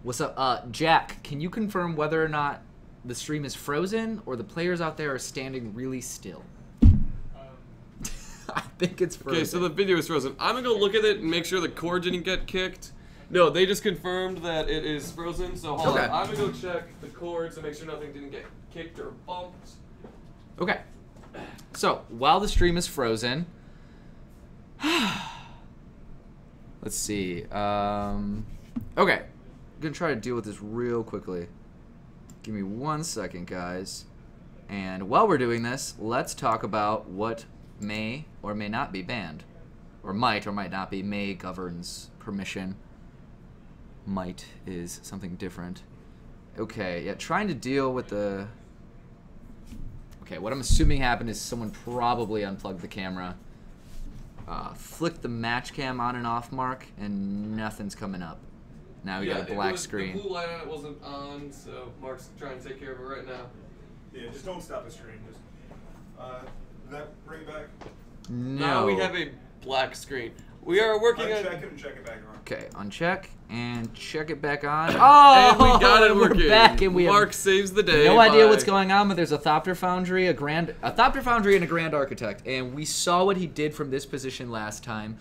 What's up? Jack, can you confirm whether or not the stream is frozen or the players out there are standing really still? I think it's frozen. Okay, so the video is frozen. I'm going to go look at it and make sure the cord didn't get kicked. No, they just confirmed that it is frozen, so hold on. I'm going to go check the cords to make sure nothing didn't get kicked or bumped. Okay. So, while the stream is frozen... Let's see. Okay. I'm going to try to deal with this real quickly. Give me 1 second, guys. And while we're doing this, let's talk about what may or may not be banned. Or might not be. May governs permission. Might is something different. Okay, yeah, trying to deal with the... Okay, what I'm assuming happened is someone probably unplugged the camera. Flick the match cam on and off, Mark, and nothing's coming up. Now we got a black screen. The blue light on it wasn't on, so Mark's trying to take care of it right now. Yeah, just don't stop the stream. Just, did that bring it back? No. Now we have a black screen. We are working on... Uncheck it and check it back on. Okay, uncheck and check it back on. Oh, and we got it working. We're back, and we Mark saves the day. No idea what's going on, but there's a Thopter Foundry, a Thopter Foundry, and a Grand Architect, and we saw what he did from this position last time.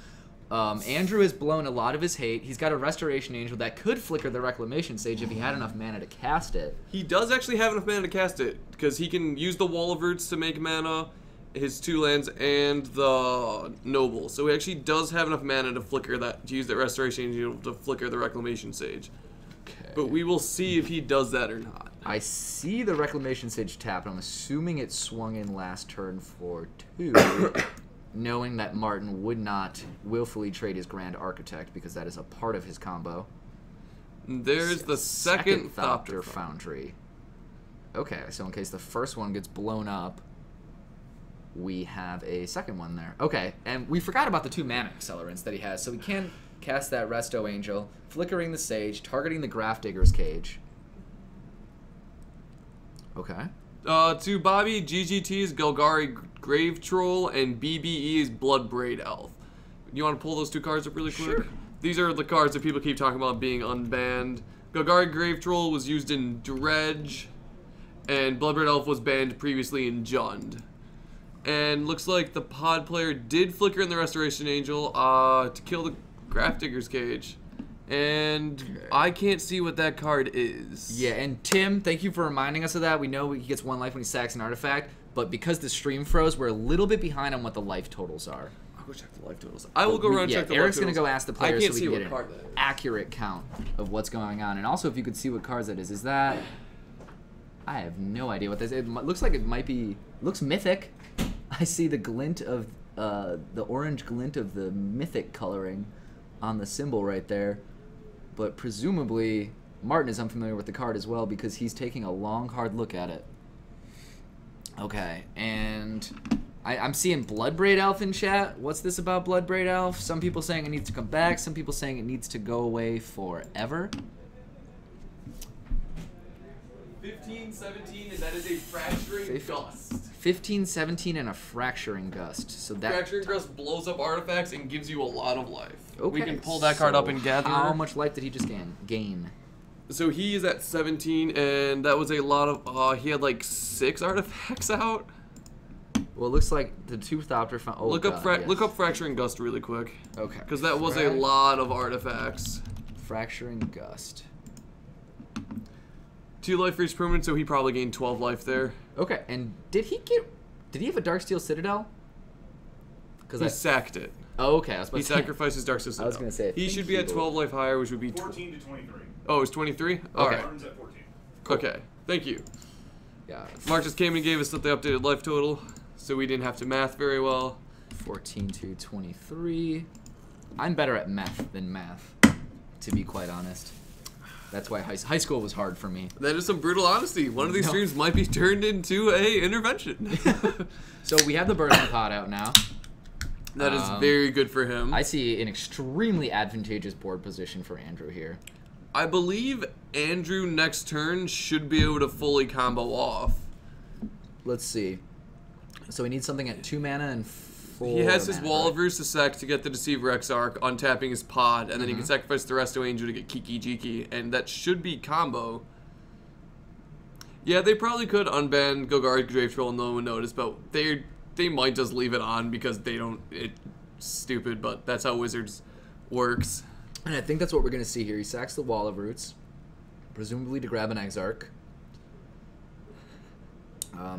Andrew has blown a lot of his hate. He's got a Restoration Angel that could flicker the Reclamation Sage if he had enough mana to cast it. He does actually have enough mana to cast it, because he can use the Wall of Roots to make mana, his 2 lands, and the Noble. So he actually does have enough mana to flicker that, to use that Restoration Angel to flicker the Reclamation Sage. Okay. But we will see if he does that or not. I see the Reclamation Sage tap, and I'm assuming it swung in last turn for 2. Knowing that Martin would not willfully trade his Grand Architect because that is a part of his combo. There's the second Thopter Foundry. Okay, so in case the first one gets blown up, we have a second one there. Okay, and we forgot about the 2 mana accelerants that he has, so we can cast that Resto Angel, flickering the Sage, targeting the Graph Digger's Cage. Okay. To Bobby, GGT is Golgari Grave Troll, and BBE is Bloodbraid Elf. You want to pull those 2 cards up really quick? Sure. These are the cards that people keep talking about being unbanned. Golgari Grave Troll was used in Dredge, and Bloodbraid Elf was banned previously in Jund. And looks like the pod player did flicker in the Restoration Angel to kill the Graph Digger's Cage. And I can't see what that card is. Yeah, and Tim, thank you for reminding us of that. We know he gets 1 life when he sacks an artifact, but because the stream froze, we're a little bit behind on what the life totals are. I'll go check the life totals. I will go around and check the life Eric's totals. going to go ask the players so we can get an card that is. accurate count of what's going on. And also, if you could see what cards that is that... I have no idea what this is. It looks like it might be... looks mythic. I see the glint of... the orange glint of the mythic coloring on the symbol right there. But presumably, Martin is unfamiliar with the card as well because he's taking a long, hard look at it. Okay, and I'm seeing Bloodbraid Elf in chat. What's this about Bloodbraid Elf? Some people saying it needs to come back. Some people saying it needs to go away forever. 15, 17, and that is a Fracturing Gust. 15, 17, and a Fracturing Gust. So that Fracturing Gust blows up artifacts and gives you a lot of life. Okay. We can pull that card up and gather. How much life did he just gain? So he is at 17, and that was a lot of... he had like 6 artifacts out. Well, it looks like the 2 Thopter found... Oh, look up Fracturing Gust really quick. Okay. Because that was a lot of artifacts. Fracturing Gust. 2 life for each permanent, so he probably gained 12 life there. Okay, and did he have a Darksteel Citadel? Because He sacked it. Oh, okay. I was about He to say. sacrificed his Dark Citadel. I was gonna say, I he think should be at 12 life higher, which would be 14 to 23. Oh, it's 23. All right. Martin's at 14. Okay. Thank you. Yeah. Mark just came and gave us the updated life total, so we didn't have to math very well. 14 to 23. I'm better at math than math, to be quite honest. That's why high school was hard for me. That is some brutal honesty. One of these streams might be turned into a intervention. So we have the Burning Pot out now. That is very good for him. I see an extremely advantageous board position for Andrew here. I believe Andrew next turn should be able to fully combo off. Let's see. So we need something at 2 mana and 4 He has his mana, Wall right? of Roost to sack to get the Deceiver Exarch, untapping his pod, and then he can sacrifice the Resto Angel to get Kiki, and that should be combo. Yeah, they probably could unban Golgari Grave Troll and no one would notice, but they might just leave it on because they don't... It's stupid, but that's how Wizards works. And I think that's what we're going to see here. He sacks the Wall of Roots, presumably to grab an Exarch.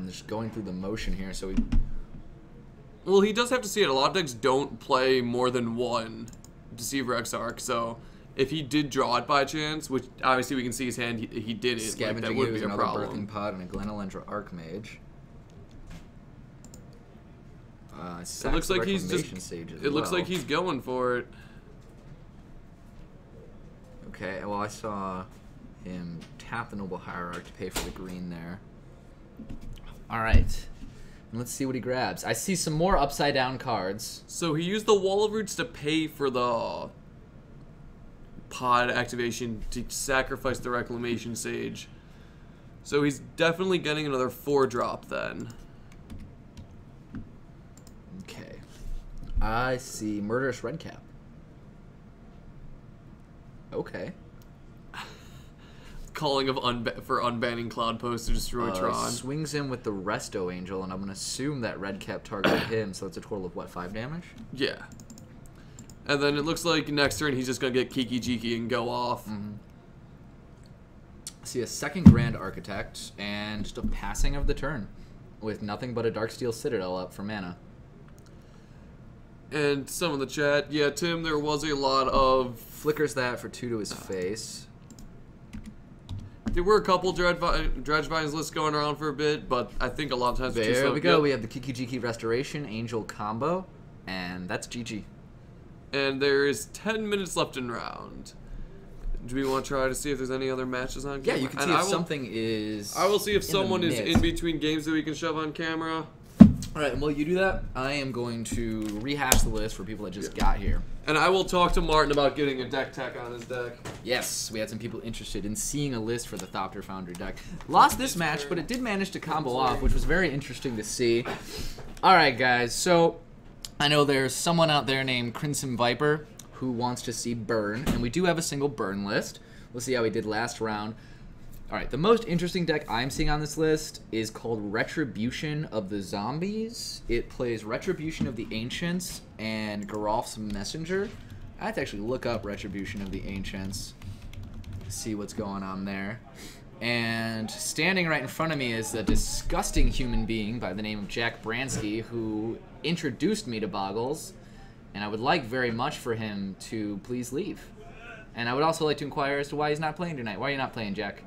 Just going through the motion here, so we... Well, he does have to see it. A lot of decks don't play more than 1 Deceiver Exarch, so if he did draw it by chance, which obviously we can see his hand, he did it. Scavenging that would be a another problem. Birthing Pod and a Glenelendra Archmage. It looks like he's just. It looks like he's going for it. Okay, well I saw him tap the Noble Hierarch to pay for the green there. All right. Let's see what he grabs. I see some more upside down cards. So he used the Wall of Roots to pay for the pod activation to sacrifice the Reclamation Sage. So he's definitely getting another 4-drop then. Okay. I see Murderous Redcap. Okay. Calling of for unbanning Cloud Post to destroy Tron. Swings him with the Resto Angel, and I'm going to assume that Redcap targeted him, so that's a total of, what, 5 damage? Yeah. And then it looks like next turn he's just going to get Kiki and go off. See a second Grand Architect, and just a passing of the turn, with nothing but a Darksteel Citadel up for mana. And some of the chat, yeah, Tim, there was a lot of... Flickers that for 2 to his face. There were a couple Dredgevines lists going around for a bit, but I think a lot of times... There we go. We have the Kiki Restoration Angel combo, and that's GG. And there is 10 minutes left in round. Do we want to try to see if there's any other matches on camera? Yeah, you can see if something is... I will see if in someone the is mix. in between games that we can shove on camera. All right, and while you do that, I am going to rehash the list for people that just got here. And I will talk to Martin about getting a deck tech on his deck. Yes, we had some people interested in seeing a list for the Thopter Foundry deck. Lost this match, but it did manage to combo off, which was very interesting to see. All right, guys, so I know there's someone out there named Crimson Viper who wants to see Burn, and we do have a single Burn list. We'll see how he did last round. All right, the most interesting deck I'm seeing on this list is called Retribution of the Zombies. It plays Retribution of the Ancients and Geralf's Messenger. I have to actually look up Retribution of the Ancients to see what's going on there. And standing right in front of me is a disgusting human being by the name of Jack Bransky, who introduced me to Boggles, and I would like very much for him to please leave. And I would also like to inquire as to why he's not playing tonight. Why are you not playing, Jack?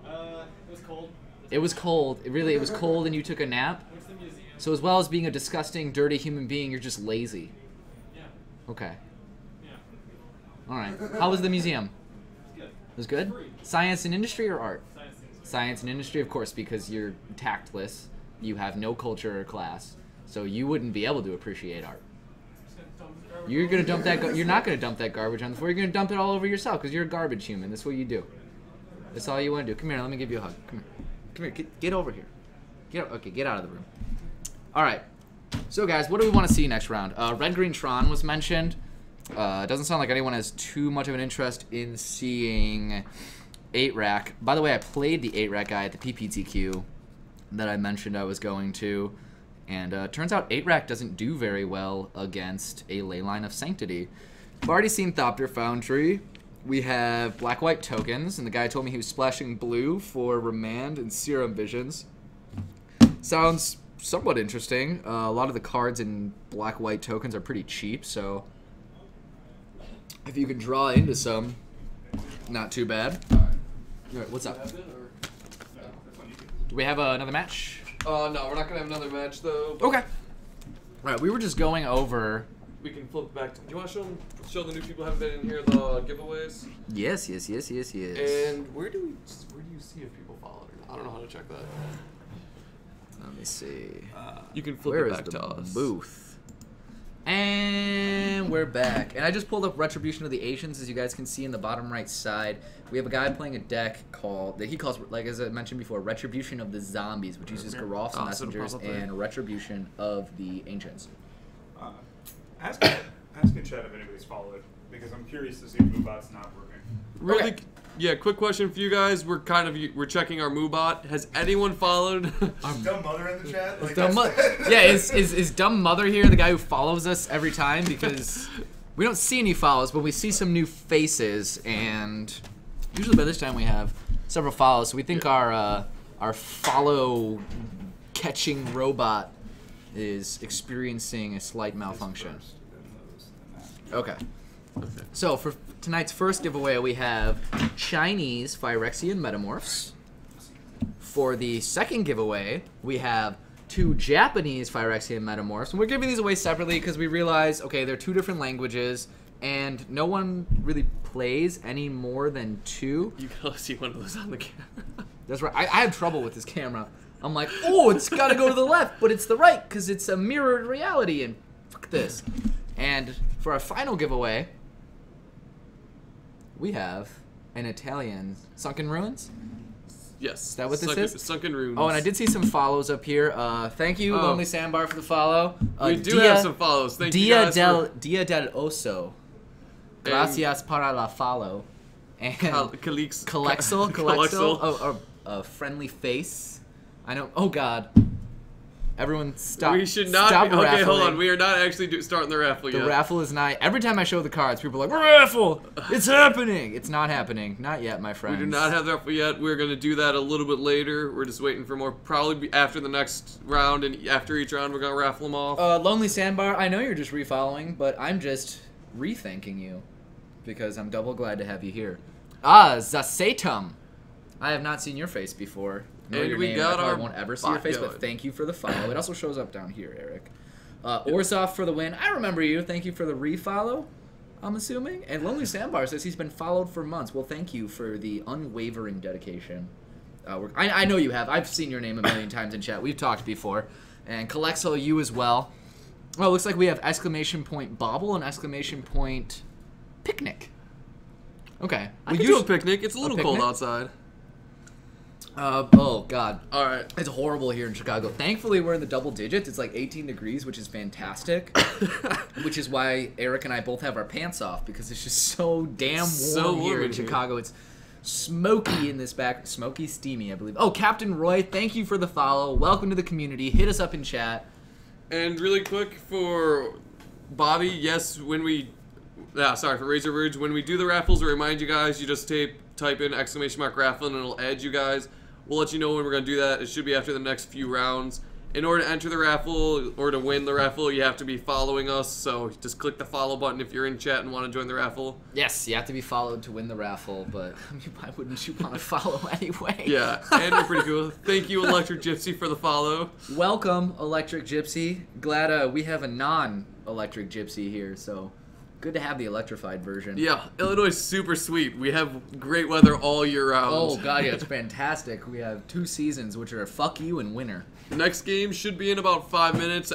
It was cold. It was cold. It was cold and you took a nap? What's the museum? So as well as being a disgusting, dirty human being, you're just lazy. Yeah. Okay. Yeah. Alright. How was the museum? It's good. It was good? Free. Science and industry or art? Science things. Science and industry, of course, because you're tactless. You have no culture or class. So you wouldn't be able to appreciate art. Just gonna dump the garbage. You're gonna dump that. You're not gonna dump that garbage on the floor. You're gonna dump it all over yourself because you're a garbage human. That's what you do. That's all you want to do. Come here. Let me give you a hug. Come here. Come here. Get over here. Okay. Get out of the room. All right. So guys, what do we want to see next round? Red Green Tron was mentioned. It doesn't sound like anyone has too much of an interest in seeing 8-rack. By the way, I played the 8-rack guy at the PPTQ that I mentioned I was going to. And turns out 8-rack doesn't do very well against a Leyline of Sanctity. I've already seen Thopter Foundry. We have black-white tokens, and the guy told me he was splashing blue for Remand and Serum Visions. Sounds somewhat interesting. A lot of the cards in black-white tokens are pretty cheap, so if you can draw into some, not too bad. All right, what's up? Do we have another match? No, we're not gonna have another match though. Okay. All right, we were just going over. We can flip back. Do you want to show the new people who haven't been in here the giveaways? Yes. And where do you see if people followed or not? I don't know how to check that. Let me see. You can flip Where it is back the to us. booth? And we're back. And I just pulled up Retribution of the Asians, as you guys can see in the bottom right side. We have a guy playing a deck that he calls, like as I mentioned before, Retribution of the Zombies, which uses Garroth's Messengers and Retribution of the Ancients. Ask in chat if anybody's followed, because I'm curious to see if Moobot's not working. Really? Okay. Yeah. Quick question for you guys. We're checking our Moobot. Has anyone followed? Is Dumb Mother in the chat? Like, Yeah, is Dumb Mother here the guy who follows us every time? Because we don't see any follows, but we see some new faces, and usually by this time we have several follows. So we think our follow catching robot is experiencing a slight malfunction. Okay. So for tonight's first giveaway, we have Chinese Phyrexian Metamorphs. For the second giveaway, we have 2 Japanese Phyrexian Metamorphs. And we're giving these away separately because we realize, okay, they're 2 different languages, and no one really plays any more than 2. You can only see one of those on the camera. That's right. I have trouble with this camera. I'm like, oh, it's got to go to the left, but it's the right because it's a mirrored reality, and fuck this. And for our final giveaway, we have an Italian Sunken Ruins. Yes. Is that what this is? Sunken Runes. Oh, and I did see some follows up here. Thank you, Lonely Sandbar, for the follow. We do have some follows. Thank you guys Dia del Oso. Gracias para la follow. And Calexel. A friendly face. I know. Oh, God. Everyone stop. We should not stop be. Okay, raffling. hold on. We are not actually starting the raffle yet. The raffle is not. Every time I show the cards, people are like, raffle! It's happening! It's not happening. Not yet, my friends. We do not have the raffle yet. We're going to do that a little bit later. We're just waiting for more. Probably after the next round, and after each round, we're going to raffle them off. Lonely Sandbar, I know you're just refollowing, but I'm just rethanking you because I'm double glad to have you here. Zasetum. I have not seen your face before. And we got I our won't ever see your face, going. but thank you for the follow. It also shows up down here, Eric. Orzov for the win. I remember you. Thank you for the refollow, I'm assuming. And Lonely Sandbar says he's been followed for months. Well, thank you for the unwavering dedication. I know you have. I've seen your name a million times in chat. We've talked before. And Calexo, you as well. Oh, it looks like we have exclamation point Bobble and exclamation point Picnic. Okay. I can do a picnic. It's a little cold outside. Oh, God. All right. It's horrible here in Chicago. Thankfully, we're in the double digits. It's like 18 degrees, which is fantastic. Which is why Eric and I both have our pants off, because it's just so damn warm here in Chicago. It's smoky in this back. Smoky, steamy, I believe. Oh, Captain Roy, thank you for the follow. Welcome to the community. Hit us up in chat. And really quick for Bobby, yes, when we sorry, for Razor Verge. When we do the raffles, we remind you guys, you just type in !raffle and it'll add you guys. We'll let you know when we're going to do that. It should be after the next few rounds. In order to enter the raffle or to win the raffle, you have to be following us. So just click the follow button if you're in chat and want to join the raffle. Yes, you have to be followed to win the raffle, but I mean, why wouldn't you want to follow anyway? Yeah, and we're pretty cool. Thank you, Electric Gypsy, for the follow. Welcome, Electric Gypsy. Glad we have a non-Electric Gypsy here, so good to have the electrified version. Yeah, Illinois is super sweet. We have great weather all year round. Oh, God, yeah, it's fantastic. We have 2 seasons, which are fuck you and winter. Next game should be in about 5 minutes.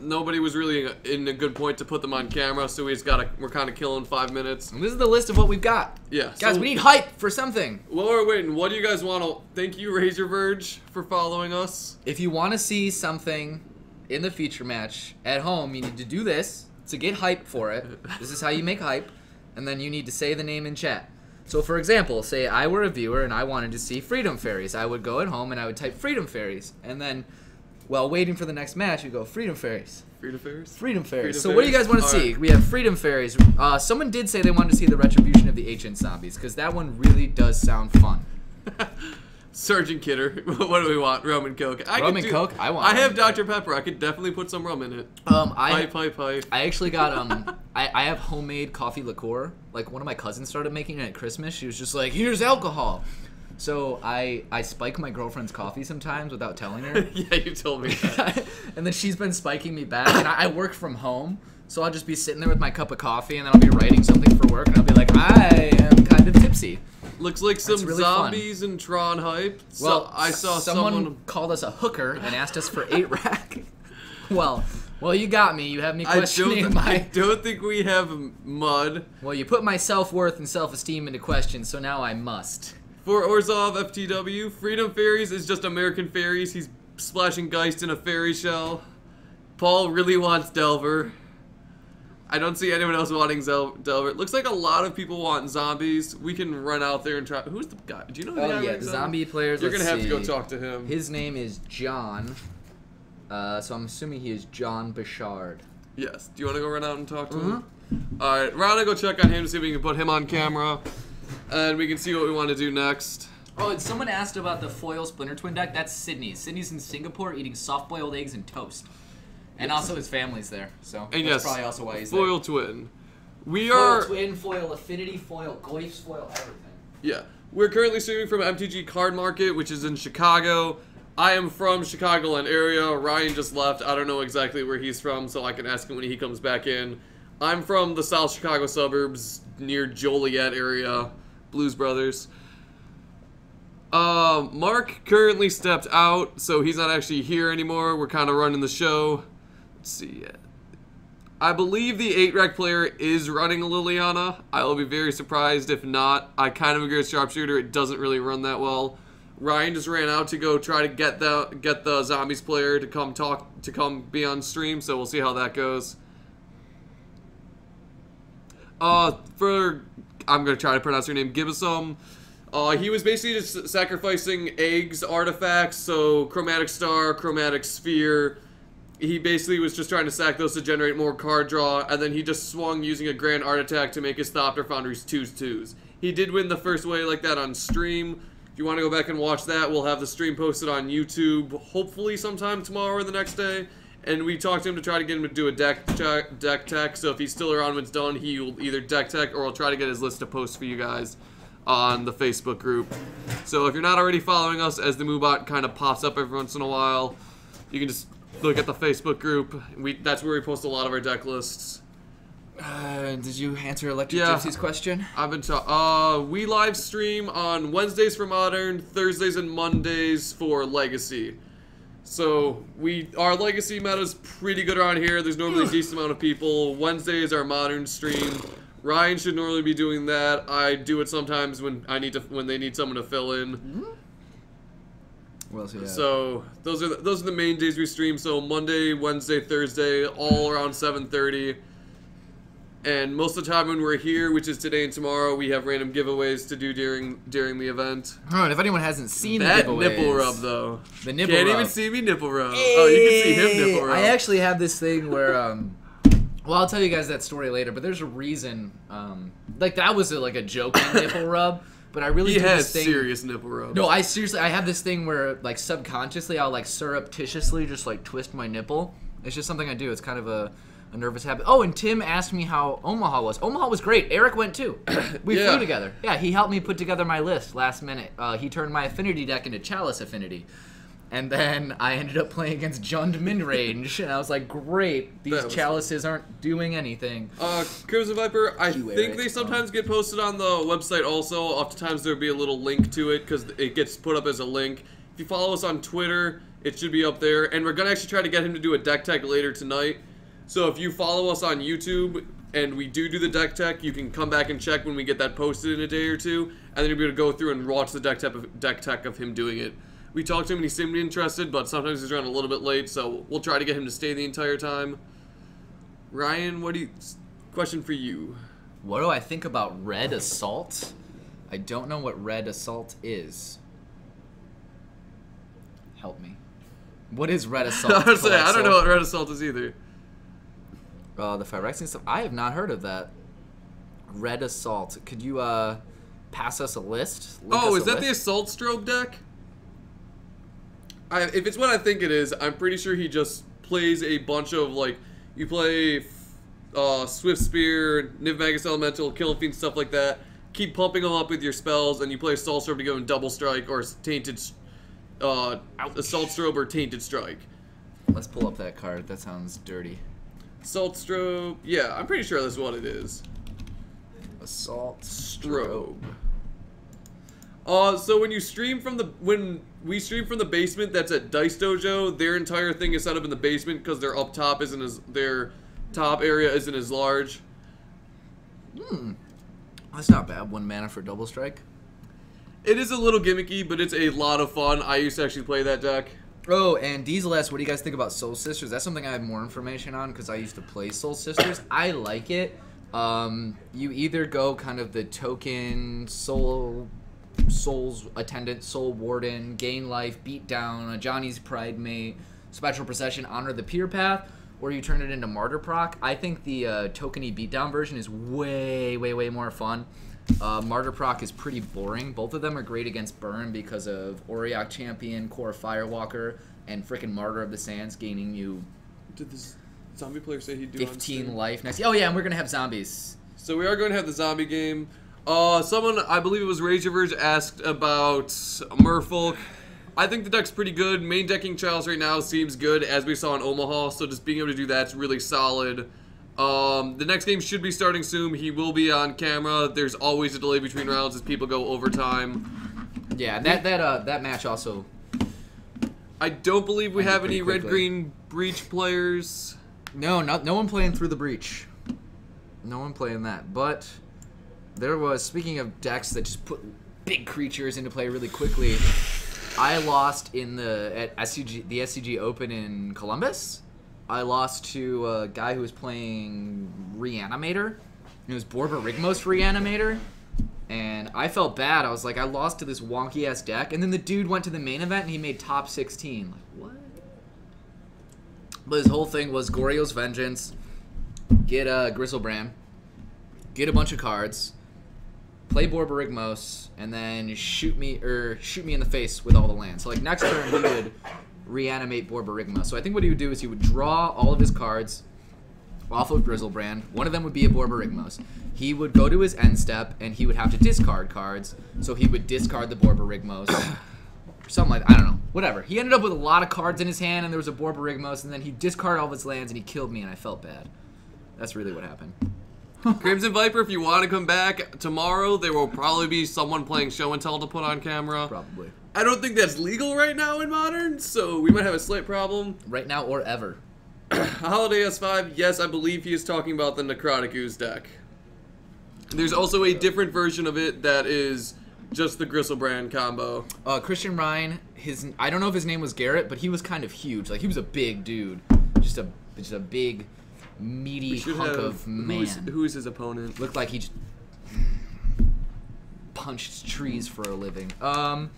Nobody was really in a good point to put them on camera, so we're kind of killing 5 minutes. And this is the list of what we've got. Yeah. Guys, we need hype for something. While we're waiting, what do you guys want to... Thank you, Razor Verge, for following us. If you want to see something in the feature match at home, you need to do this to get hype for it. This is how you make hype. And then you need to say the name in chat. So, for example, say I were a viewer and I wanted to see Freedom Faeries. I would go at home and I would type Freedom Faeries. And then, while waiting for the next match, you go Freedom Faeries. Freedom Faeries? Freedom Faeries. Freedom So, what do you guys want to see? Right. We have Freedom Faeries. Someone did say they wanted to see the Retribution of the Ancient Zombies, because that one really does sound fun. Sergeant Kidder. What do we want? Rum and Coke. Rum and Coke? I want I have rum and Dr. Pepper. I could definitely put some rum in it. Pipe. Pipe. I actually got I have homemade coffee liqueur. Like, one of my cousins started making it at Christmas. She was just like, here's alcohol. So I spike my girlfriend's coffee sometimes without telling her. Yeah, you told me that. And then she's been spiking me back. And I work from home, so I'll just be sitting there with my cup of coffee, and then I'll be writing something for work, and I'll be like, I am kind of tipsy. Looks like some really zombies and Tron hype. Well, I saw someone called us a hooker and asked us for 8-rack. Well, you got me. You have me questioning I don't think we have mud. Well, you put my self-worth and self-esteem into question, so now I must. For Orzov FTW, Freedom Faeries is just American fairies. He's splashing Geist in a fairy shell. Paul really wants Delver. I don't see anyone else wanting Delver. It looks like a lot of people want zombies. We can run out there and try. Who's the guy? Do you know who the guy yeah, the zombie players. You're going to have to go talk to him. His name is John. So I'm assuming he is John Bouchard. Yes. Do you want to go run out and talk to him? Alright, we're going to go check on him to see if we can put him on camera. And we can see what we want to do next. Oh, and someone asked about the foil Splinter Twin deck. That's Sydney's. Sydney's in Singapore eating soft-boiled eggs and toast. And also his family's there, so and that's probably also why he's foil there. Twin. Foil Twin, foil Affinity, foil Goifs, foil everything. Yeah. We're currently streaming from MTG Card Market, which is in Chicago. I am from Chicagoland area. Ryan just left. I don't know exactly where he's from, so I can ask him when he comes back in. I'm from the South Chicago suburbs near Joliet area. Blues Brothers. Mark currently stepped out, so he's not actually here anymore. We're kind of running the show. Let's see. I believe the 8-rack player is running a Liliana. I will be very surprised if not. I kind of agree with Sharpshooter. It doesn't really run that well. Ryan just ran out to go try to get the Zombies player to come be on stream, so we'll see how that goes. I'm gonna try to pronounce your name, Gibasum. He was basically just sacrificing eggs, artifacts, so Chromatic Star, Chromatic Sphere. He basically was just trying to sack those to generate more card draw, and then he just swung using a Grand Art Attack to make his Thopter Foundries 2/2s. He did win the first way like that on stream. If you want to go back and watch that, we'll have the stream posted on YouTube, hopefully sometime tomorrow or the next day. And we talked to him to try to get him to do a deck tech, so if he's still around when it's done, he will either deck tech or I'll try to get his list to post for you guys on the Facebook group. So if you're not already following us, as the Moobot kind of pops up every once in a while, you can just look at the Facebook group. That's where we post a lot of our deck lists. Did you answer Electric Gypsy's question? I've been we live stream on Wednesdays for Modern, Thursdays and Mondays for Legacy. So our Legacy meta is pretty good around here. There's normally a decent amount of people. Wednesday is our Modern stream. Ryan should normally be doing that. I do it sometimes when they need someone to fill in. What else you have? So those are the main days we stream. So Monday, Wednesday, Thursday, all around 7:30. And most of the time when we're here, which is today and tomorrow, we have random giveaways to do during the event. Alright, if anyone hasn't seen that the giveaways, nipple rub though. The nipple Can't rub. even see me nipple rub. Hey, oh, you can see him nipple rub. I actually have this thing where Well, I'll tell you guys that story later, but there's a reason. Like, that was like a joking nipple rub, but I really He do has this thing. serious nipple rubs. No, I have this thing where, like, subconsciously I'll, like, surreptitiously just, like, twist my nipple. It's just something I do. It's kind of a nervous habit. Oh, and Tim asked me how Omaha was. Omaha was great. Eric went, too. We flew together. Yeah, he helped me put together my list last minute. He turned my affinity deck into Chalice Affinity. And then I ended up playing against Jund mid-range, and I was like, great, these chalices aren't doing anything. Crimson Viper, I think they sometimes get posted on the website also. Oftentimes there'll be a little link to it because it gets put up as a link. If you follow us on Twitter, it should be up there. And we're going to actually try to get him to do a deck tech later tonight. So if you follow us on YouTube and we do the deck tech, you can come back and check when we get that posted in a day or two. And then you'll be able to go through and watch the deck tech of him doing it. We talked to him and he seemed interested, but sometimes he's running a little bit late, so we'll try to get him to stay the entire time. Ryan, question for you. What do I think about Red Assault? I don't know what Red Assault is. Help me. What is Red Assault? Honestly, I don't know what Red Assault is either. The Phyrexian stuff. I have not heard of that. Red Assault. Could you pass us a list? Is that the Assault Strobe deck? If it's what I think it is, I'm pretty sure he just plays a bunch of, like, you play Swift Spear, Niv Magus Elemental, Killing Fiend, stuff like that. Keep pumping them up with your spells, and you play Assault Strobe to go in Double Strike or Tainted Assault Strobe or Tainted Strike. Let's pull up that card. That sounds dirty. Assault Strobe, yeah, I'm pretty sure that's what it is. Assault Strobe. So when we stream from the basement that's at Dice Dojo, their entire thing is set up in the basement because their their top area isn't as large. That's not bad. 1 mana for Double Strike. It is a little gimmicky, but it's a lot of fun. I used to actually play that deck. Oh, and Diesel S, what do you guys think about Soul Sisters? That's something I have more information on because I used to play Soul Sisters. I like it. You either go kind of the token Soul's Attendant, Soul Warden, Gain Life, Beat Down, a Johnny's Pride Mate, Spectral Procession, Honor the Peer Path, or you turn it into Martyr Proc. I think the tokeny beatdown version is way more fun. Martyr Proc is pretty boring. Both of them are great against burn because of Auriok Champion, Core Firewalker, and frickin' Martyr of the Sands gaining you... Did this zombie player say he'd do 15 life next... Oh yeah, and we're gonna have zombies. So we are going to have the zombie game. Someone, I believe it was Rageverge, asked about Merfolk. I think the deck's pretty good. Main decking Trials right now seems good, as we saw in Omaha, so just being able to do that's really solid. The next game should be starting soon. He will be on camera. There's always a delay between rounds as people go overtime. Yeah, that match also... I don't believe we have any red-green Breach players. No one playing through the Breach. No one playing that, but... There was, speaking of decks that just put big creatures into play really quickly, I lost at the SCG Open in Columbus. I lost to a guy who was playing Reanimator. It was WUBRGxyz Reanimator. And I felt bad. I was like, I lost to this wonky-ass deck. And then the dude went to the main event and he made top 16. Like, what? But his whole thing was Goryo's Vengeance, get Grizzlebrand, get a bunch of cards, play WUBRGxyz, and then shoot me in the face with all the lands. So like next turn he would reanimate WUBRGxyz. So I think what he would do is he would draw all of his cards off of Grizzlebrand. One of them would be a WUBRGxyz. He would go to his end step and he would have to discard cards. So he would discard the WUBRGxyz. Or something like that. I don't know. Whatever. He ended up with a lot of cards in his hand and there was a WUBRGxyz and then he discarded all of his lands and he killed me and I felt bad. That's really what happened. Crimson Viper, if you want to come back tomorrow, there will probably be someone playing Show and Tell to put on camera. Probably. I don't think that's legal right now in Modern, so we might have a slight problem. Right now or ever. Holiday S5, yes, I believe he is talking about the Necrotic Ooze deck. There's also a different version of it that is just the Grizzlebrand combo. Christian Ryan, I don't know if his name was Garrett, but he was kind of huge. Like, he was a big dude. Just a big... meaty hunk of man. Who is his opponent? Looked like he just punched trees for a living.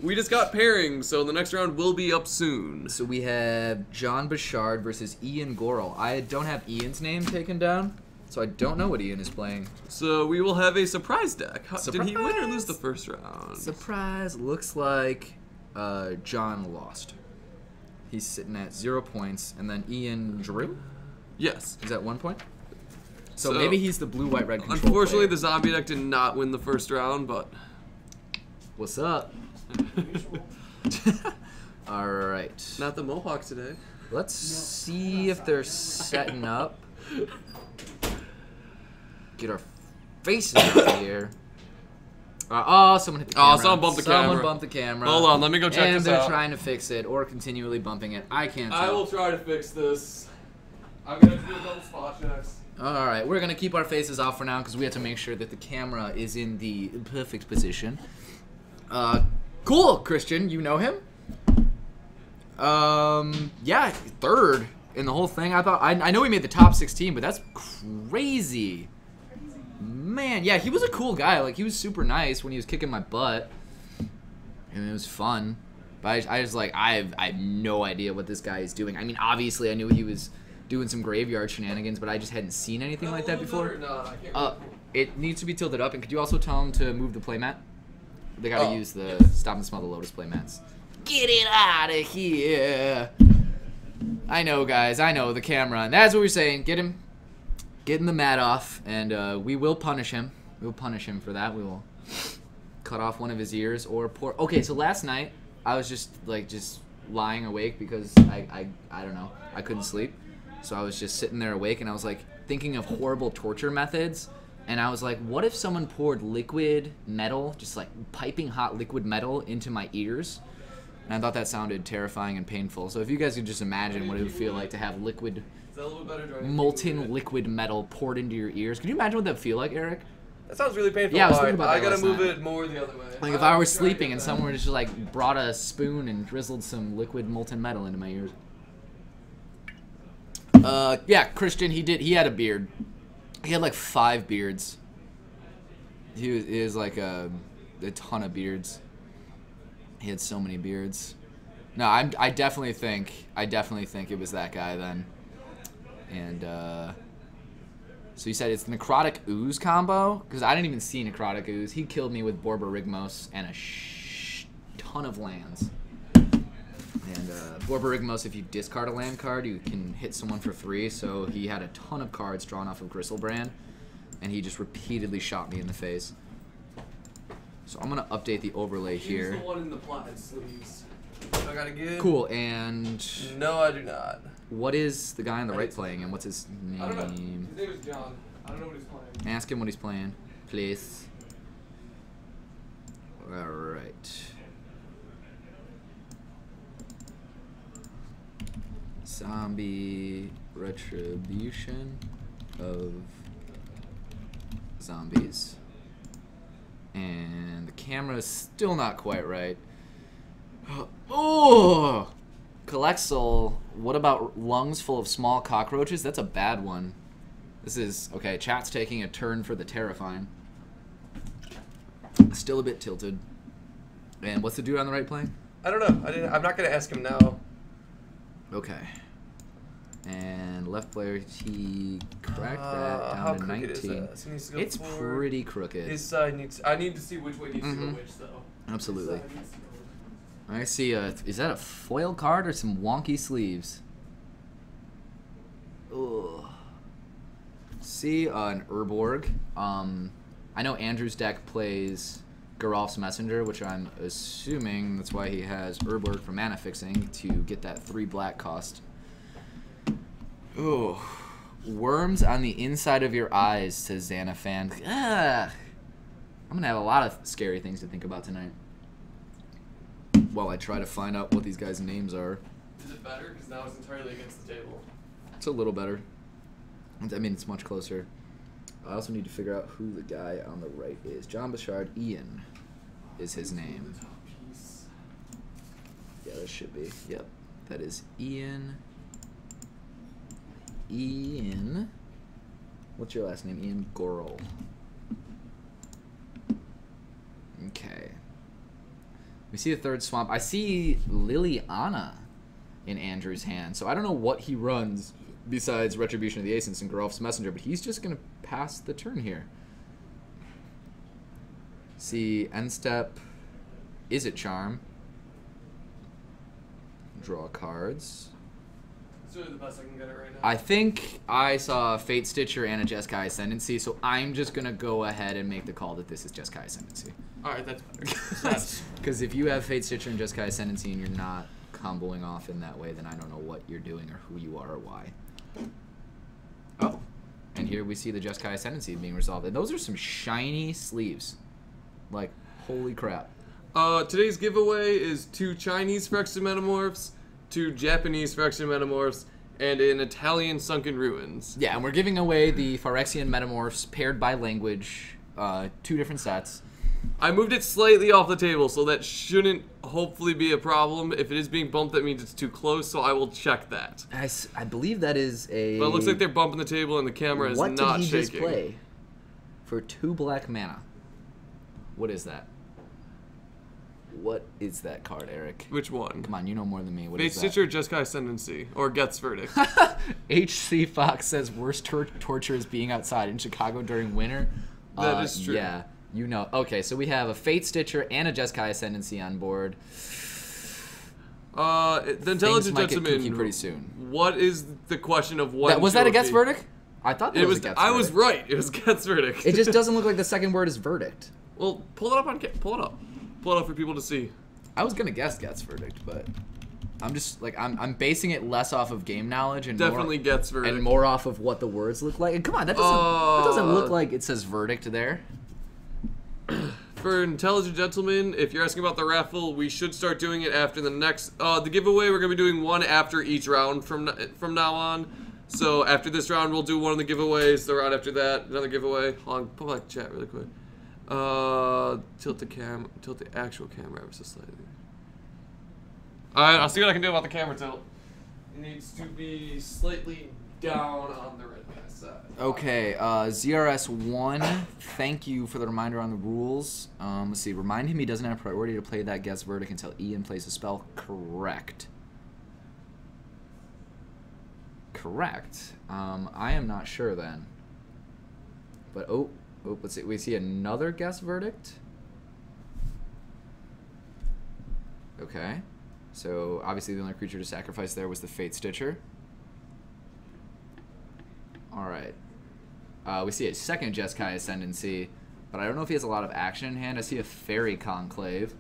We just got pairings, so the next round will be up soon. So we have John Bouchard versus Ian Gorel. I don't have Ian's name taken down, so I don't know what Ian is playing. So we will have a surprise deck. Did he win or Surprise! lose the first round? Surprise! Looks like John lost. He's sitting at 0 points, and then Ian drew. Yes. Is that 1 point? So maybe he's the blue-white-red control Unfortunately, player. the zombie deck did not win the first round, but... What's up? All right. Not the Mohawk today. Let's see if they're setting up. Get our faces out here. Oh, someone hit the camera. Oh, someone bumped the camera. Someone bumped the camera. Hold on, let me go check and this they're out. trying to fix it or continually bumping it. I can't tell. I will try to fix this. I'm going to do a couple spot checks. All right, we're going to keep our faces off for now because we have to make sure that the camera is in the perfect position. Cool, Christian. You know him? Yeah, third in the whole thing. I know he made the top 16, but that's crazy. Man, yeah, he was a cool guy. Like, he was super nice when he was kicking my butt. And it was fun. But I was like, I have no idea what this guy is doing. I mean, obviously, I knew he was doing some graveyard shenanigans, but I just hadn't seen anything like that before. It needs to be tilted up. And could you also tell him to move the playmat? They gotta use the Stop and Smell the Lotus playmats. Get it out of here! I know, guys. I know, the camera. And that's what we're saying. Getting the mat off, and we will punish him. We will punish him for that. We will cut off one of his ears or pour. Okay, so last night I was just lying awake because I don't know, I couldn't sleep. So I was just sitting there awake, and I was like thinking of horrible torture methods. And I was like, what if someone poured liquid metal, just like piping hot liquid metal into my ears? And I thought that sounded terrifying and painful. So if you guys could just imagine what it would feel like to have liquid, molten liquid metal poured into your ears. Can you imagine what that would feel like, Eric? That sounds really painful. Yeah, I was thinking about that I gotta last move night. it more the other way. Like if I were sleeping and someone just like brought a spoon and drizzled some liquid molten metal into my ears. Yeah, Christian, he had a beard. He had like 5 beards. He was like a ton of beards. He had so many beards. No, I definitely think it was that guy then. And so you said it's Necrotic Ooze combo? Because I didn't even see Necrotic Ooze. He killed me with WUBRGxyz and a ton of lands. And WUBRGxyz, if you discard a land card, you can hit someone for free. So he had a ton of cards drawn off of Gristlebrand, and he just repeatedly shot me in the face. So I'm gonna update the overlay here. He's the one in the plaid sleeves. I gotta get. Cool. And No, I do not. what is the guy on the right playing, and what's his name? I don't know. His name is John. I don't know what he's playing. Ask him what he's playing, please. All right. Zombie retribution of zombies. And the camera is still not quite right. Oh! Collect soul. What about lungs full of small cockroaches? That's a bad one. This is... Okay, chat's taking a turn for the terrifying. Still a bit tilted. And what's the dude on the right playing? I don't know. I'm not gonna ask him now. Okay. And left player, he cracked that How down to crooked 19. is that? So he needs to go It's forward. pretty crooked. His side needs. I need to see which way needs to go which though. Absolutely. His side needs to go. I see is that a foil card or some wonky sleeves? Ugh. See, an Urborg. I know Andrew's deck plays Geralf's Messenger, which I'm assuming that's why he has Urborg for mana fixing to get that 3 black cost. Ooh. Worms on the inside of your eyes, says Xanafan. Ugh. I'm gonna have a lot of scary things to think about tonight. While I try to find out what these guys' names are. Is it better? Because now it's entirely against the table. It's a little better. I mean, it's much closer. I also need to figure out who the guy on the right is. John Bouchard, Ian is his name. The top piece. Yeah, that should be. Yep. That is Ian. Ian. What's your last name? Ian Gorel. Okay. We see a third swamp. I see Liliana in Andrew's hand. So I don't know what he runs besides Retribution of the Ascents and Geralf's Messenger, but he's just going to pass the turn here. See, end step. Is it Charm? Draw cards. It's really the best I can get it right now. I think I saw Fate Stitcher and a Jeskai Ascendancy, so I'm just going to go ahead and make the call that this is Jeskai Ascendancy. Alright, that's better. Because if you have Fate Stitcher and Jeskai Ascendancy and you're not comboing off in that way, then I don't know what you're doing or who you are or why. Oh, and here we see the Jeskai Ascendancy being resolved. And those are some shiny sleeves. Like, holy crap. Today's giveaway is 2 Chinese Phyrexian Metamorphs, 2 Japanese Phyrexian Metamorphs, and an Italian Sunken Ruins. Yeah, and we're giving away the Phyrexian Metamorphs paired by language, 2 different sets. I moved it slightly off the table, so that shouldn't hopefully be a problem. If it is being bumped, that means it's too close, so I will check that. I believe that is a... But it looks like they're bumping the table and the camera is not shaking. What did he just play? For 2 black mana. What is that? What is that card, Eric? Which one? Come on, you know more than me. What Fate is that? Stitcher, Jeskai Ascendancy, or Geth's Verdict. HC Fox says worst torture is being outside in Chicago during winter. That is true. Yeah, you know. Okay, so we have a Fate Stitcher and a Jeskai Ascendancy on board. The Things Intelligent might get Gentleman. kooky pretty soon. What is the question of what? Was that a Geth's Verdict? I thought that was a Geth's I Verdict. was right. It was Geth's Verdict. It just doesn't look like the second word is verdict. Well, pull it up on. Pull it up. Pull it up for people to see. I was gonna guess Geth's Verdict, but I'm just like I'm basing it less off of game knowledge and Definitely Geth's Verdict. and more off of what the words look like. And come on, that doesn't look like it says verdict there. For Intelligent Gentleman, if you're asking about the raffle, we should start doing it after the next. The giveaway, we're gonna be doing one after each round from now on. So after this round, we'll do one of the giveaways. The round after that, another giveaway. Hold on, pull back the chat really quick. Tilt the actual camera ever so slightly. Alright, I'll see what I can do about the camera tilt. It needs to be slightly down on the red guy's side. Okay, ZRS1, thank you for the reminder on the rules. Let's see, remind him he doesn't have priority to play that Geth's Verdict until Ian plays a spell. Correct. Correct. I am not sure then. But, oh, let's see. We see another Geth's Verdict. Okay. So, obviously the only creature to sacrifice there was the Fate Stitcher. Alright. We see a second Jeskai Ascendancy, but I don't know if he has a lot of action in hand. I see a Fairy Conclave.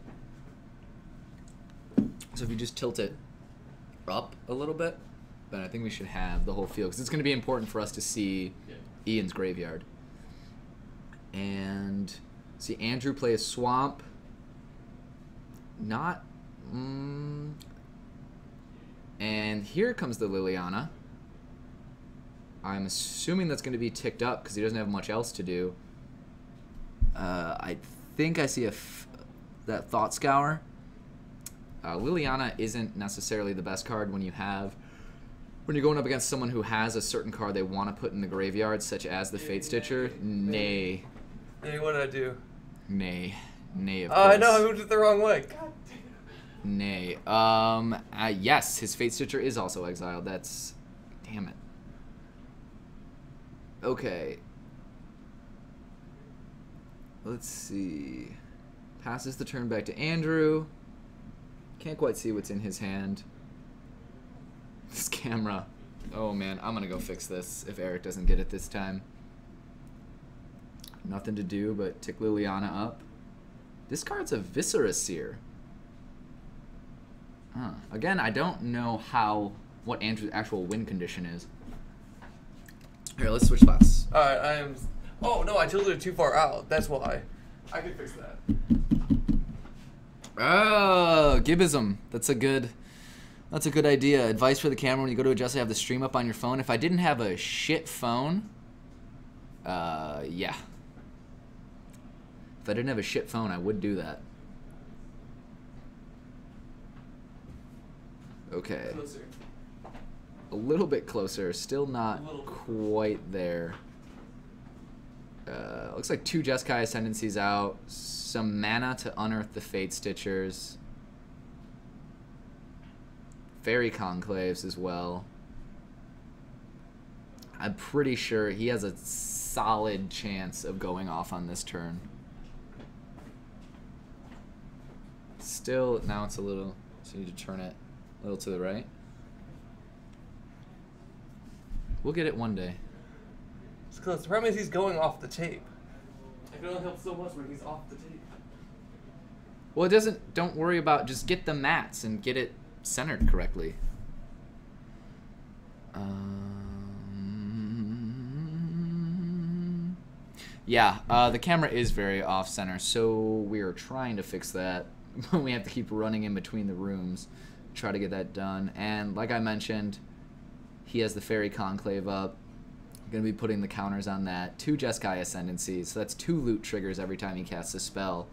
So if you just tilt it up a little bit, then I think we should have the whole field, because it's going to be important for us to see Ian's graveyard. And see Andrew play a Swamp. Not... And here comes the Liliana. I'm assuming that's going to be ticked up because he doesn't have much else to do. I think I see that Thought Scour. Liliana isn't necessarily the best card when you're going up against someone who has a certain card they want to put in the graveyard, such as the Fate Stitcher. Nay. Hey, what did I do? Nay, of course. I know, I moved it the wrong way. God damn. Nay. Yes, his Fate Stitcher is also exiled. That's... Damn it. Okay. Let's see. Passes the turn back to Andrew. Can't quite see what's in his hand. This camera. Oh man, I'm gonna go fix this if Eric doesn't get it this time. Nothing to do but tick Liliana up. This card's a Viscera Seer. Again, I don't know what Andrew's actual win condition is. Here, let's switch spots. Alright, I am... Oh, no, I tilted it too far out. That's why. I can fix that. Oh, Gibbism. That's a good idea. Advice for the camera when you go to adjust it, have the stream up on your phone. If I didn't have a shit phone, yeah. If I didn't have a shit phone, I would do that. Okay. Closer. A little bit closer. Still not quite there. Looks like 2 Jeskai Ascendancies out. Some mana to unearth the Fate Stitchers. Fairy Conclaves as well. I'm pretty sure he has a solid chance of going off on this turn. Still, now it's a little, so you need to turn it a little to the right. We'll get it one day. It's close. The problem is he's going off the tape. I can only help so much when he's off the tape. Well, it doesn't, don't worry about, just get the mats and get it centered correctly. Yeah, the camera is very off-center, so we are trying to fix that. We have to keep running in between the rooms, try to get that done. And like I mentioned, he has the Fairy Conclave up. Going to be putting the counters on that. 2 Jeskai Ascendancies, so that's 2 loot triggers every time he casts a spell.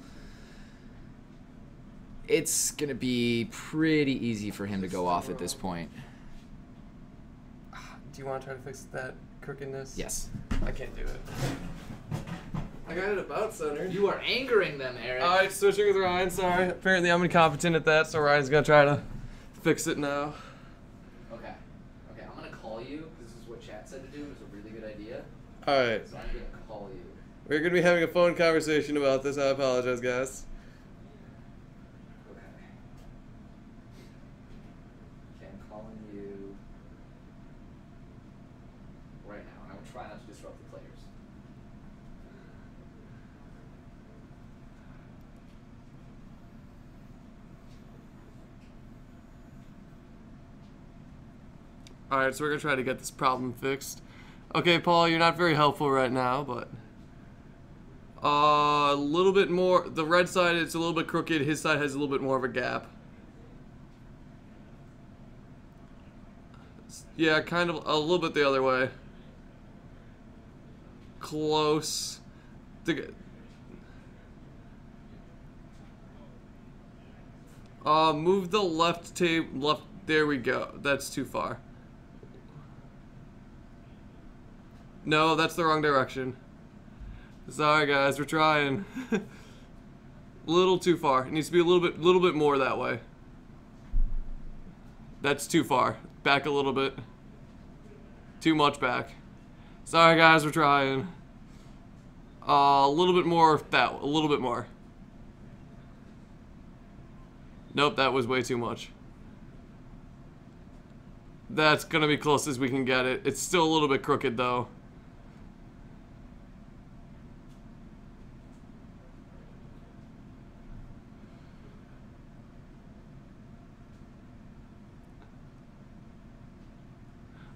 It's going to be pretty easy for him to go off at this point. Do you want to try to fix that crookedness? Yes. I can't do it. I got it about centered. You are angering them, Eric. Alright, switching with Ryan, sorry. Apparently I'm incompetent at that, so Ryan's gonna try to fix it now. Okay. Okay, I'm gonna call you. This is what chat said to do. It's a really good idea. Alright. So I'm gonna call you. We're gonna be having a phone conversation about this. I apologize, guys. Okay. Okay, I'm calling you right now, and I will try not to disrupt the players. Alright, so we're gonna try to get this problem fixed. Okay, Paul, you're not very helpful right now, but a little bit more. The red side, it's a little bit crooked. His side has a little bit more of a gap. Yeah, kind of a little bit the other way. Close. Move the left tape. Left. There we go. That's too far. No, that's the wrong direction. Sorry, guys. We're trying. A little too far. It needs to be a little bit more that way. That's too far. Back a little bit. Too much back. Sorry, guys. We're trying. A little bit more. A little bit more. Nope, that was way too much. That's gonna be close as we can get it. It's still a little bit crooked, though.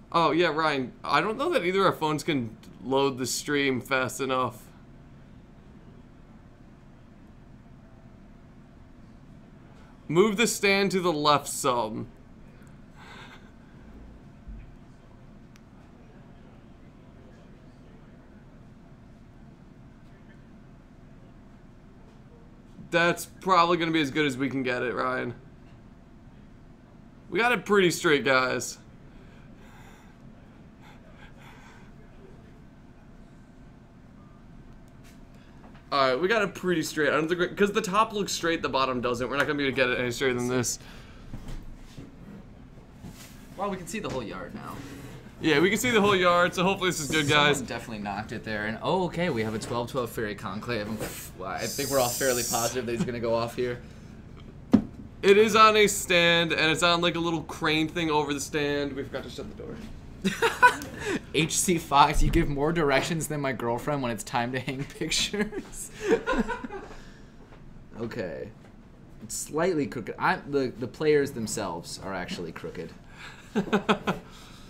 Oh, yeah, Ryan, I don't know that either our phones can load the stream fast enough. Move the stand to the left some. That's probably going to be as good as we can get it, Ryan. We got it pretty straight, guys. Alright, we got it pretty straight. I don't think because the top looks straight, the bottom doesn't. We're not going to be able to get it any straighter than this. Well, we can see the whole yard now. Yeah, we can see the whole yard, so hopefully this is good, guys. Someone definitely knocked it there. And oh, okay, we have a 12-12 Fairy Conclave. Well, I think we're all fairly positive that he's going to go off here. It is on a stand, and it's on like a little crane thing over the stand. We forgot to shut the door. HC Fox, you give more directions than my girlfriend when it's time to hang pictures. Okay. It's slightly crooked. The players themselves are actually crooked.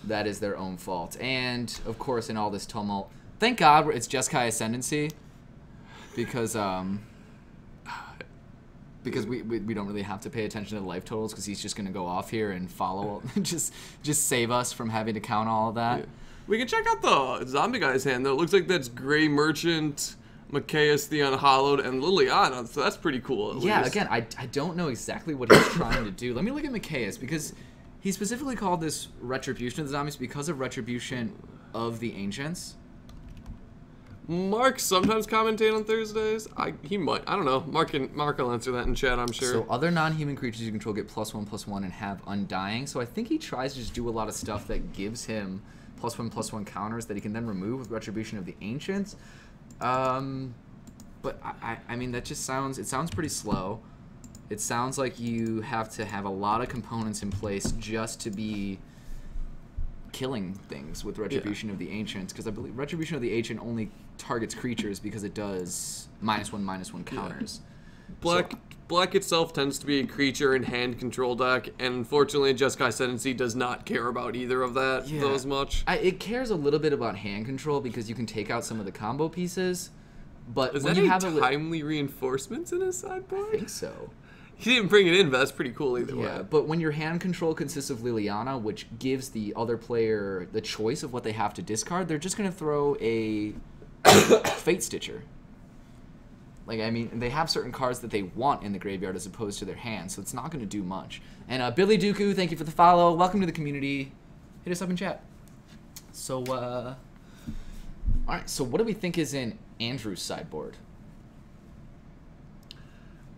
That is their own fault. And, of course, in all this tumult, thank God it's Jeskai Ascendancy. Because we don't really have to pay attention to the life totals because he's just going to go off here and follow, just save us from having to count all of that. Yeah. We can check out the zombie guy's hand, though. It looks like that's Grey Merchant, Macias, the Unhallowed, and Liliana, so that's pretty cool, at Yeah, least. again, I don't know exactly what he's trying to do. Let me look at Macias, because he specifically called this Retribution of the Zombies because of Retribution of the Ancients. Mark sometimes commentate on Thursdays. He might. I don't know. Mark will answer that in chat, I'm sure. So other non-human creatures you control get +1/+1 and have Undying. So I think he tries to just do a lot of stuff that gives him +1/+1 counters that he can then remove with Retribution of the Ancients. But I mean, that just sounds pretty slow. It sounds like you have to have a lot of components in place just to be killing things with Retribution of the Ancients, because I believe Retribution of the Ancient only targets creatures because it does -1/-1 counters. Black itself tends to be a creature and hand control deck, and unfortunately Jeskai Ascendancy does not care about either of that as much. It cares a little bit about hand control because you can take out some of the combo pieces, but Is when that you have timely reinforcements in his sideboard? I think so. He didn't bring it in, but that's pretty cool either way. Yeah, but when your hand control consists of Liliana, which gives the other player the choice of what they have to discard, they're just going to throw a Fate Stitcher. Like, I mean, they have certain cards that they want in the graveyard as opposed to their hand, so it's not going to do much. And Billy Dooku, thank you for the follow. Welcome to the community. Hit us up in chat. So, all right, so what do we think is in Andrew's sideboard?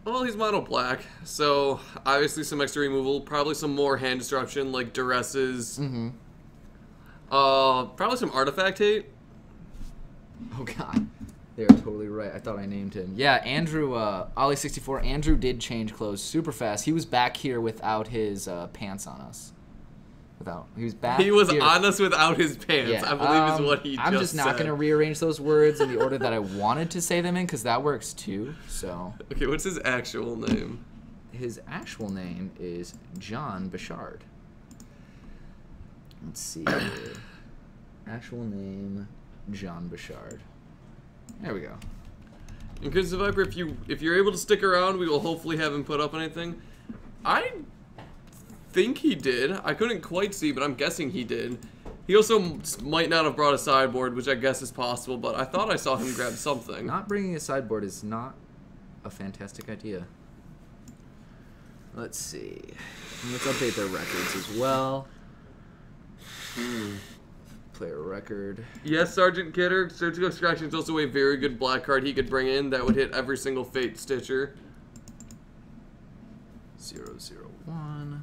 Well, he's mono black, so obviously some extra removal, probably some more hand disruption like duresses. Probably some artifact hate. Oh god, they're totally right. I thought I named him. Yeah, Andrew, Ollie64. Andrew did change clothes super fast. He was back here without his pants on us. He was back. He was here. on us without his pants. Yeah. I believe is what he I'm just not said. going to rearrange those words in the order that I wanted to say them in, because that works too. So. Okay, what's his actual name? His actual name is John Bouchard. Let's see here. Actual name, John Bouchard. There we go. And Crimson Viper, if you're able to stick around, we will hopefully have him put up anything. I think he did. I couldn't quite see, but I'm guessing he did. He also might not have brought a sideboard, which I guess is possible, but I thought I saw him grab something. Not bringing a sideboard is not a fantastic idea. Let's see. Let's update their records as well. Player record. Yes, Sergeant Kidder. Surgical Extraction is also a very good black card he could bring in that would hit every single Fate Stitcher. 001.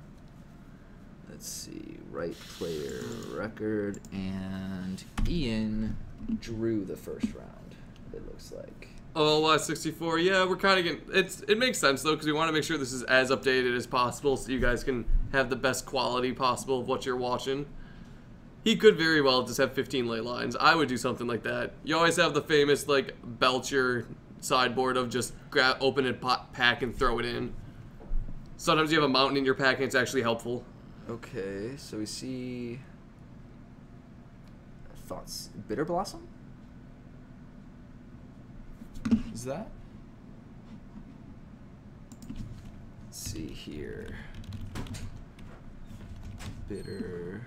Let's see. Right player record. And Ian drew the first round, it looks like. Oh, last 64. Yeah, we're kind of getting... It makes sense, though, because we want to make sure this is as updated as possible so you guys can have the best quality possible of what you're watching. He could very well just have 15 ley lines. I would do something like that. You always have the famous, like, Belcher sideboard of just open a pack and throw it in. Sometimes you have a mountain in your pack and it's actually helpful. Okay, so we see... Thoughts. Bitter Blossom? Is that? Let's see here. Bitter...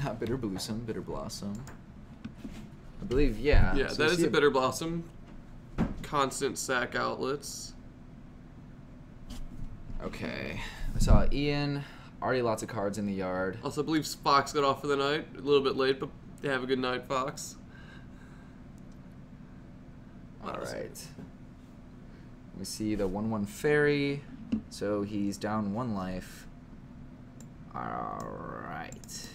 Not Bitter Blossom, Bitter Blossom. I believe, yeah. Yeah, So that we is see a Bitter Blossom. Constant sack outlets. Okay. I saw Ian. Already lots of cards in the yard. Also, I believe Fox got off for the night. A little bit late, but have a good night, Fox. Alright. We see the 1/1 Fairy. So he's down 1 life. Alright.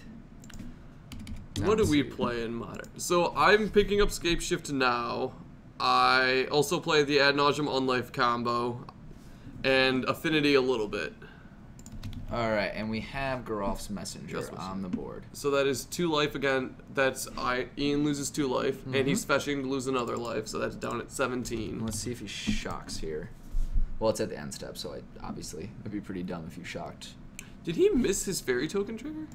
What do we play in Modern? So I'm picking up Scape Shift now. I also play the Ad Nauseam Unlife combo. And Affinity a little bit. Alright, and we have Geralf's Messenger on the board. So that is 2 life again. That's Ian loses 2 life, and he's fetching to lose another life, so that's down at 17. Let's see if he shocks here. Well, it's at the end step, so obviously it'd be pretty dumb if you shocked. Did he miss his fairy token trigger?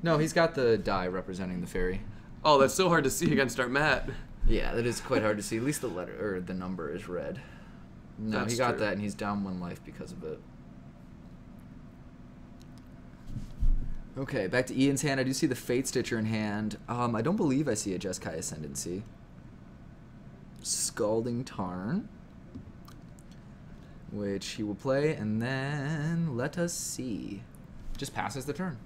No, he's got the die representing the fairy. Oh, that's so hard to see against our mat. Yeah, that is quite hard to see. At least the letter or the number is red. No, That's he got true. that, and he's down 1 life because of it. Okay, back to Ian's hand. I do see the Fate Stitcher in hand. I don't believe I see a Jeskai Ascendancy. Scalding Tarn, which he will play, and then let us see. Just passes the turn.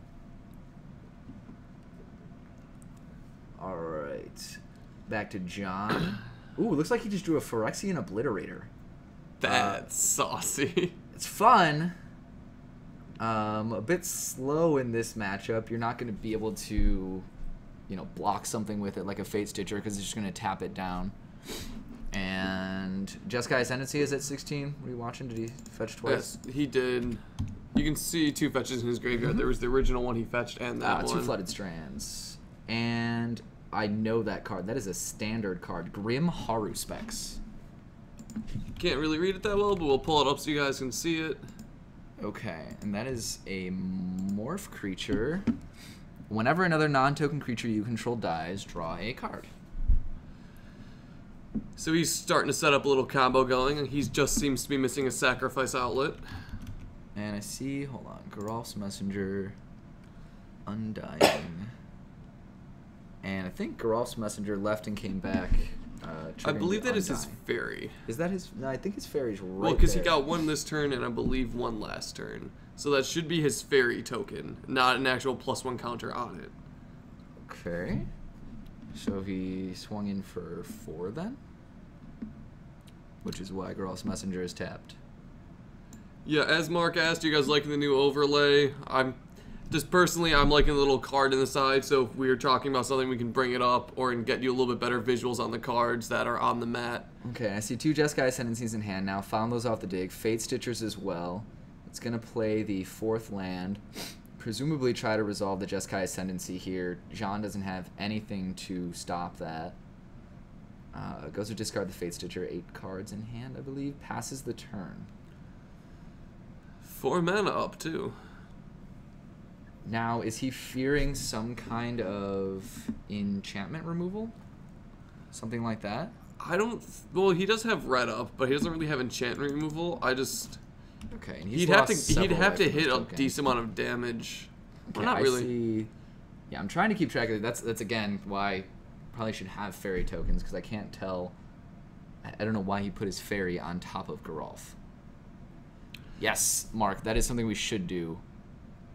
Alright. back to John. Ooh, looks like he just drew a Phyrexian Obliterator. That's saucy. It's fun. A bit slow in this matchup. You're not going to be able to, block something with it like a Fate Stitcher because it's just going to tap it down. And Jeskai Ascendancy is at 16. What are you watching? Did he fetch twice? Yes, he did. You can see 2 fetches in his graveyard. There was the original one he fetched and that one. 2 Flooded Strands. And I know that card. That is a standard card. Grim Haruspex. Can't really read it that well, but we'll pull it up so you guys can see it. Okay, and that is a morph creature. Whenever another non-token creature you control dies, draw a card. So he's starting to set up a little combo going, and he just seems to be missing a sacrifice outlet. And I see, hold on, Geralf's Messenger, Undying. And I think Geralf's Messenger left and came back. I believe that is his fairy. Is that his? No, I think his fairy's right Well, because he there. got 1 this turn and I believe 1 last turn. So that should be his fairy token, not an actual +1 counter on it. Okay. So he swung in for 4 then? Which is why Geralf's Messenger is tapped. Yeah, as Mark asked, you guys liking the new overlay? I'm liking the little card in the side, so if we're talking about something, we can bring it up or get you a little bit better visuals on the cards that are on the mat. Okay, I see 2 Jeskai Ascendancies in hand now. Found those off the dig. Fate Stitchers as well. It's going to play the 4th land. Presumably try to resolve the Jeskai Ascendancy here. John doesn't have anything to stop that. Goes to discard the Fate Stitcher. 8 cards in hand, I believe. Passes the turn. 4 mana up, too. Now, is he fearing some kind of enchantment removal? Something like that? Well, he does have red up, but he doesn't really have enchantment removal. Okay, and he'd have to hit a decent amount of damage. Okay, Well, not really. I see. Yeah, I'm trying to keep track of it. That's again why I probably should have fairy tokens because I can't tell. I don't know why he put his fairy on top of Geralf. Yes, Mark, that is something we should do.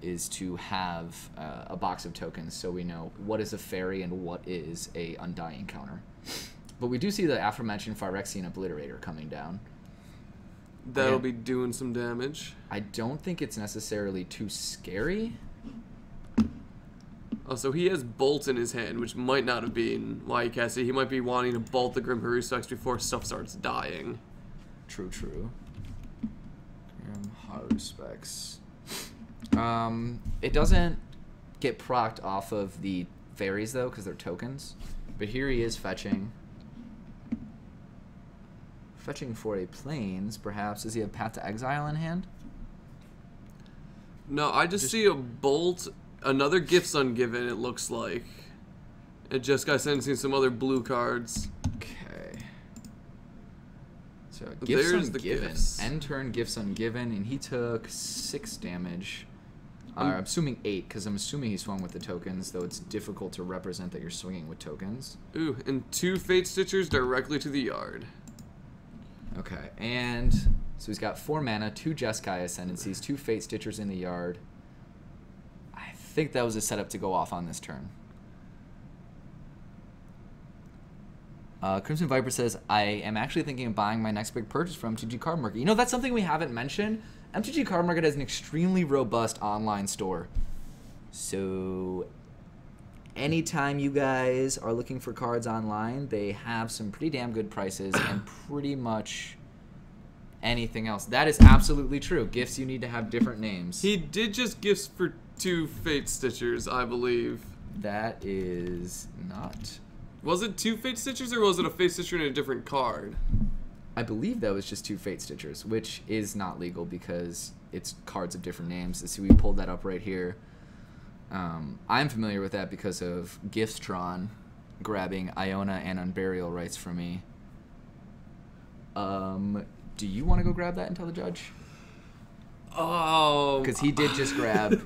Is to have a box of tokens so we know what is a fairy and what is a Undying counter. But we do see the aforementioned Phyrexian Obliterator coming down. That'll be doing some damage. I don't think it's necessarily too scary. Oh, so he has Bolt in his hand, which might not have been why he cast it. He might be wanting to bolt the Grim Haruspex before stuff starts dying. True. Grim Haruspex. It doesn't get procced off of the fairies though, because they're tokens. But here he is fetching for a plains, perhaps. Does he have Path to Exile in hand? No, I just see a Bolt, another Gifts Ungiven, it looks like. And Jeskai sending some other blue cards. Okay. So Gifts There's the Ungiven. gifts. End turn Gifts Ungiven, and he took 6 damage. I'm assuming 8, because I'm assuming he swung with the tokens, though it's difficult to represent that you're swinging with tokens. Ooh, and 2 Fate Stitchers directly to the yard. Okay, and so he's got 4 mana, 2 Jeskai Ascendancies, 2 Fate Stitchers in the yard. I think that was a setup to go off on this turn. Crimson Viper says, I am actually thinking of buying my next big purchase from MTG Card Market. You know, that's something we haven't mentioned. MTG Card Market has an extremely robust online store. So anytime you guys are looking for cards online, they have some pretty damn good prices and pretty much anything else. That is absolutely true. Gifts, you need to have different names. He did just gifts for 2 Fate Stitchers, I believe. That is not... Was it 2 Fate Stitchers or was it a Fate Stitcher and a different card? I believe that was just 2 Fate Stitchers, which is not legal because it's cards of different names. See, we pulled that up right here. I'm familiar with that because of Giftstron grabbing Iona and Unburial rights from me. Do you want to go grab that and tell the judge? Oh, Because he did just grab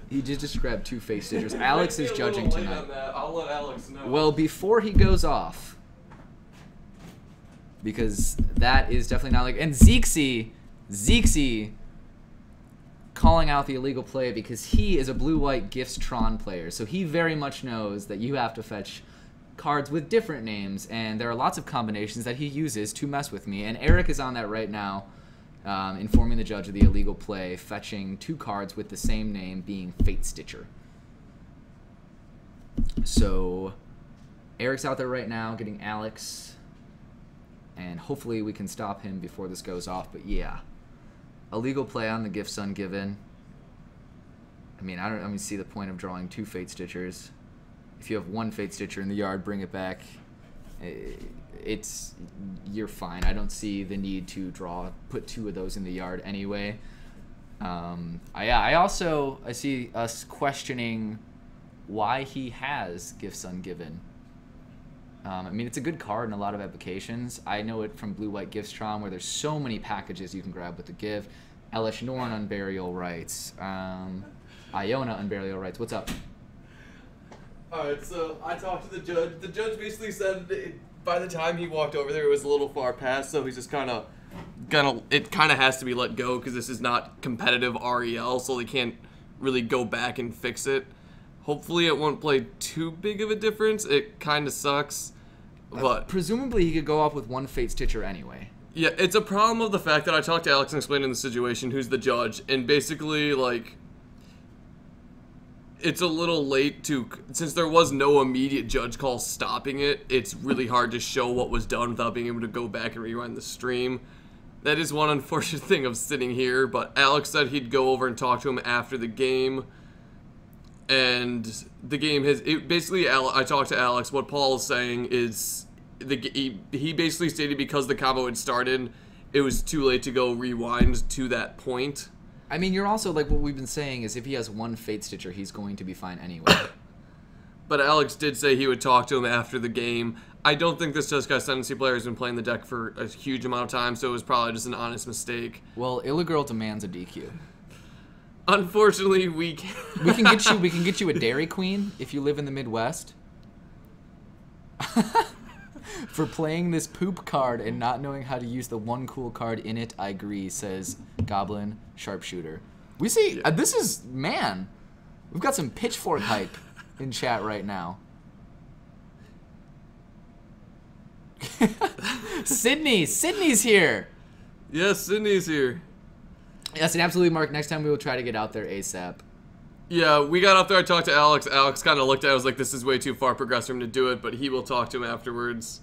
2 Fate Stitchers. Alex is judging tonight. I'll let Alex know. Well, before he goes off, because that is definitely not like... And Zexy calling out the illegal play because he is a blue-white Gifts Tron player, so he very much knows that you have to fetch cards with different names, and there are lots of combinations that he uses to mess with me. And Eric is on that right now, informing the judge of the illegal play, fetching 2 cards with the same name, being Fate Stitcher. So Eric's out there right now getting Alex, and hopefully we can stop him before this goes off. But yeah, illegal play on the gifts ungiven. I mean, I don't even see the point of drawing 2 Fate Stitchers. If you have 1 Fate Stitcher in the yard, bring it back. You're fine. I don't see the need to put 2 of those in the yard anyway. I see us questioning why he has gifts ungiven. I mean, it's a good card in a lot of applications. I know it from Blue-White Gifts Tron, where there's so many packages you can grab with the gift. Elish Norn Unburial Rites. Iona Unburial Rites. What's up? Alright, so I talked to the judge. The judge basically said by the time he walked over there, it was a little far past, so he's just it kind of has to be let go because this is not competitive REL, so they can't really go back and fix it. Hopefully it won't play too big of a difference. It kind of sucks, but... presumably he could go off with 1 Fate Stitcher anyway. Yeah, it's a problem of the fact that I talked to Alex and explained in the situation who's the judge, and basically, like... It's a little late to, since there was no immediate judge call stopping it, it's really hard to show what was done without being able to go back and rewind the stream. That is one unfortunate thing of sitting here, but Alex said he'd go over and talk to him after the game. And the game basically, I talked to Alex, what Paul is saying is, he basically stated because the combo had started, it was too late to go rewind to that point. I mean, you're also, like, what we've been saying is if he has 1 Fate Stitcher, he's going to be fine anyway. But Alex did say he would talk to him after the game. I don't think this Jeskai Ascendancy player has been playing the deck for a huge amount of time, so it was probably just an honest mistake. Well, Illigirl demands a DQ. Unfortunately, we can get you a Dairy Queen if you live in the Midwest. For playing this poop card and not knowing how to use the 1 cool card in it, I agree, says Goblin Sharpshooter. We see, this is, man, we've got some pitchfork hype in chat right now. Sydney's here. Yes, Sydney's here. Yes, and absolutely, Mark. Next time we will try to get out there ASAP. Yeah, we got up there, I talked to Alex. Alex kind of looked at it, was like, this is way too far progressed for him to do it, but he will talk to him afterwards.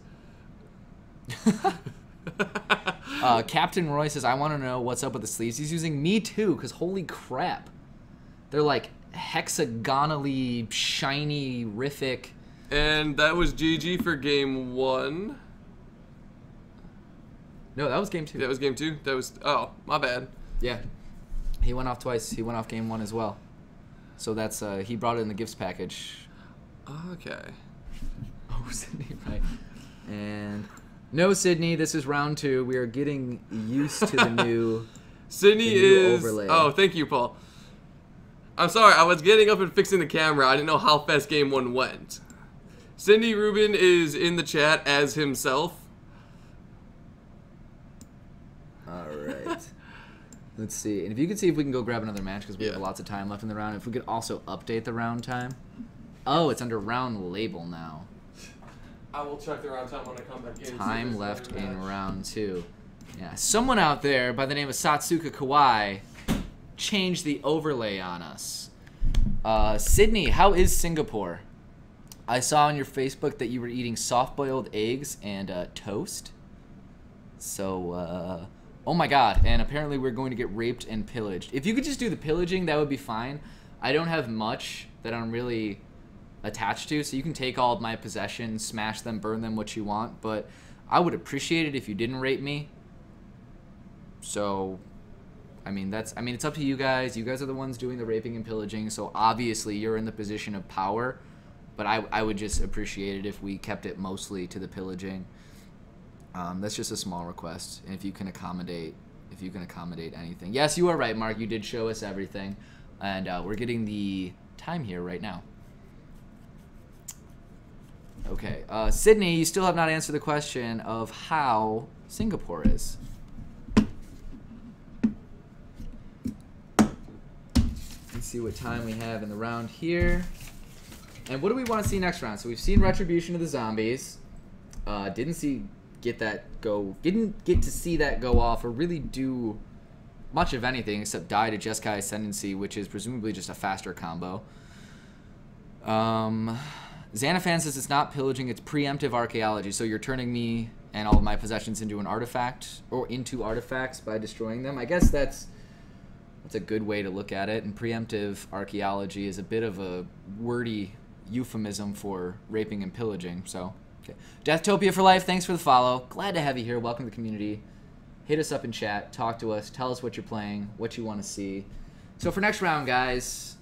Captain Roy says, I want to know what's up with the sleeves he's using. Me too, because holy crap. They're like hexagonally, shiny, rific. And that was GG for game 1. No, that was game 2. That was game 2? That was, oh, my bad. Yeah. He went off twice. He went off game 1 as well. So that's, he brought it in the gifts package. Okay. Oh, Sydney, right. And no, Sydney, this is round 2. We are getting used to the new, Sydney the new is, overlay. Oh, thank you, Paul. I'm sorry, I was getting up and fixing the camera. I didn't know how fast game 1 went. Cindy Rubin is in the chat as himself. All right. Let's see. And if you could see if we can go grab another match, because we have lots of time left in the round. If we could also update the round time. Oh, it's under round label now. I will check the round time when I come back in. Time left in round 2. Yeah. Someone out there by the name of Satsuka Kawai changed the overlay on us. Sydney, how is Singapore? I saw on your Facebook that you were eating soft-boiled eggs and toast. So, oh my god, and apparently we're going to get raped and pillaged. If you could just do the pillaging, that would be fine. I don't have much that I'm really attached to, so you can take all of my possessions, smash them, burn them, what you want, but I would appreciate it if you didn't rape me. So, I mean, it's up to you guys. You guys are the ones doing the raping and pillaging, so obviously you're in the position of power, but I would just appreciate it if we kept it mostly to the pillaging. That's just a small request, and if you can accommodate anything. Yes, you are right, Mark. You did show us everything, and we're getting the time here right now. Okay, Sydney, you still have not answered the question of how Singapore is. Let's see what time we have in the round here. And what do we want to see next round? So we've seen Retribution of the Zombies. Didn't get to see that go off or really do much of anything except die to Jeskai Ascendancy, which is presumably just a faster combo. Xanafan says it's not pillaging, it's preemptive archaeology. So you're turning me and all of my possessions into an artifact or into artifacts by destroying them. I guess that's a good way to look at it. And preemptive archaeology is a bit of a wordy euphemism for raping and pillaging. So, okay. Deathtopia for life, thanks for the follow. Glad to have you here. Welcome to the community. Hit us up in chat. Talk to us. Tell us what you're playing, what you want to see. So for next round, guys,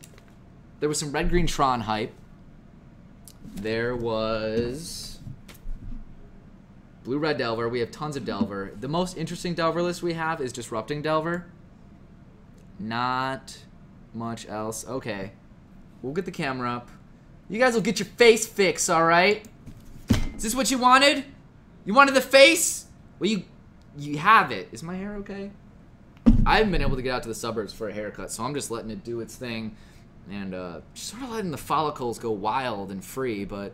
there was some red-green Tron hype. There was blue-red Delver. We have tons of Delver. The most interesting Delver list we have is Disrupting Delver. Not much else. Okay. We'll get the camera up. You guys will get your face fixed, all right? Is this what you wanted? You wanted the face? Well, you have it. Is my hair okay? I haven't been able to get out to the suburbs for a haircut, so I'm just letting it do its thing. And just sort of letting the follicles go wild and free, but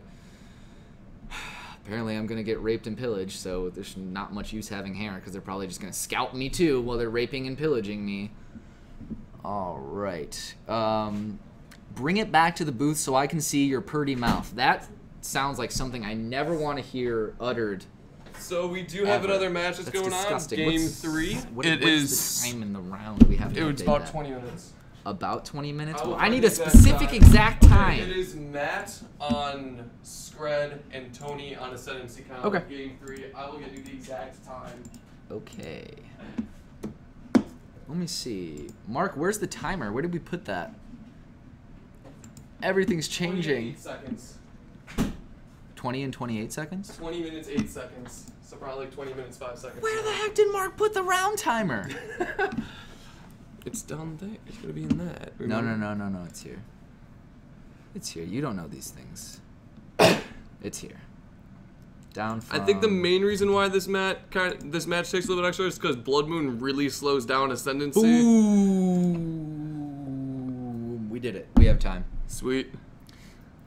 apparently I'm going to get raped and pillaged, so there's not much use having hair because they're probably just going to scalp me too while they're raping and pillaging me. All right. Bring it back to the booth so I can see your purty mouth. That sounds like something I never want to hear uttered. So we do have another match that's going disgusting. on. Game 3. What's the time in the round? We have to It was update about that. 20 minutes. About 20 minutes? I will Well, I need a update that specific time. exact time. It is Matt on Skred and Tony on Ascendancy combo. Okay. Game 3. I will get you the exact time. Okay. Let me see. Mark, where's the timer? Where did we put that? Everything's 20 changing. 8 seconds. 20 and 28 seconds? 20 minutes, 8 seconds. So probably like 20 minutes, 5 seconds. Where the heck did Mark put the round timer? It's down there. It's gonna be in that. No, it's here. It's here. You don't know these things. It's here. Down from... I think the main reason why this match takes a little bit extra is because Blood Moon really slows down Ascendancy. Ooh. We did it. We have time. Sweet.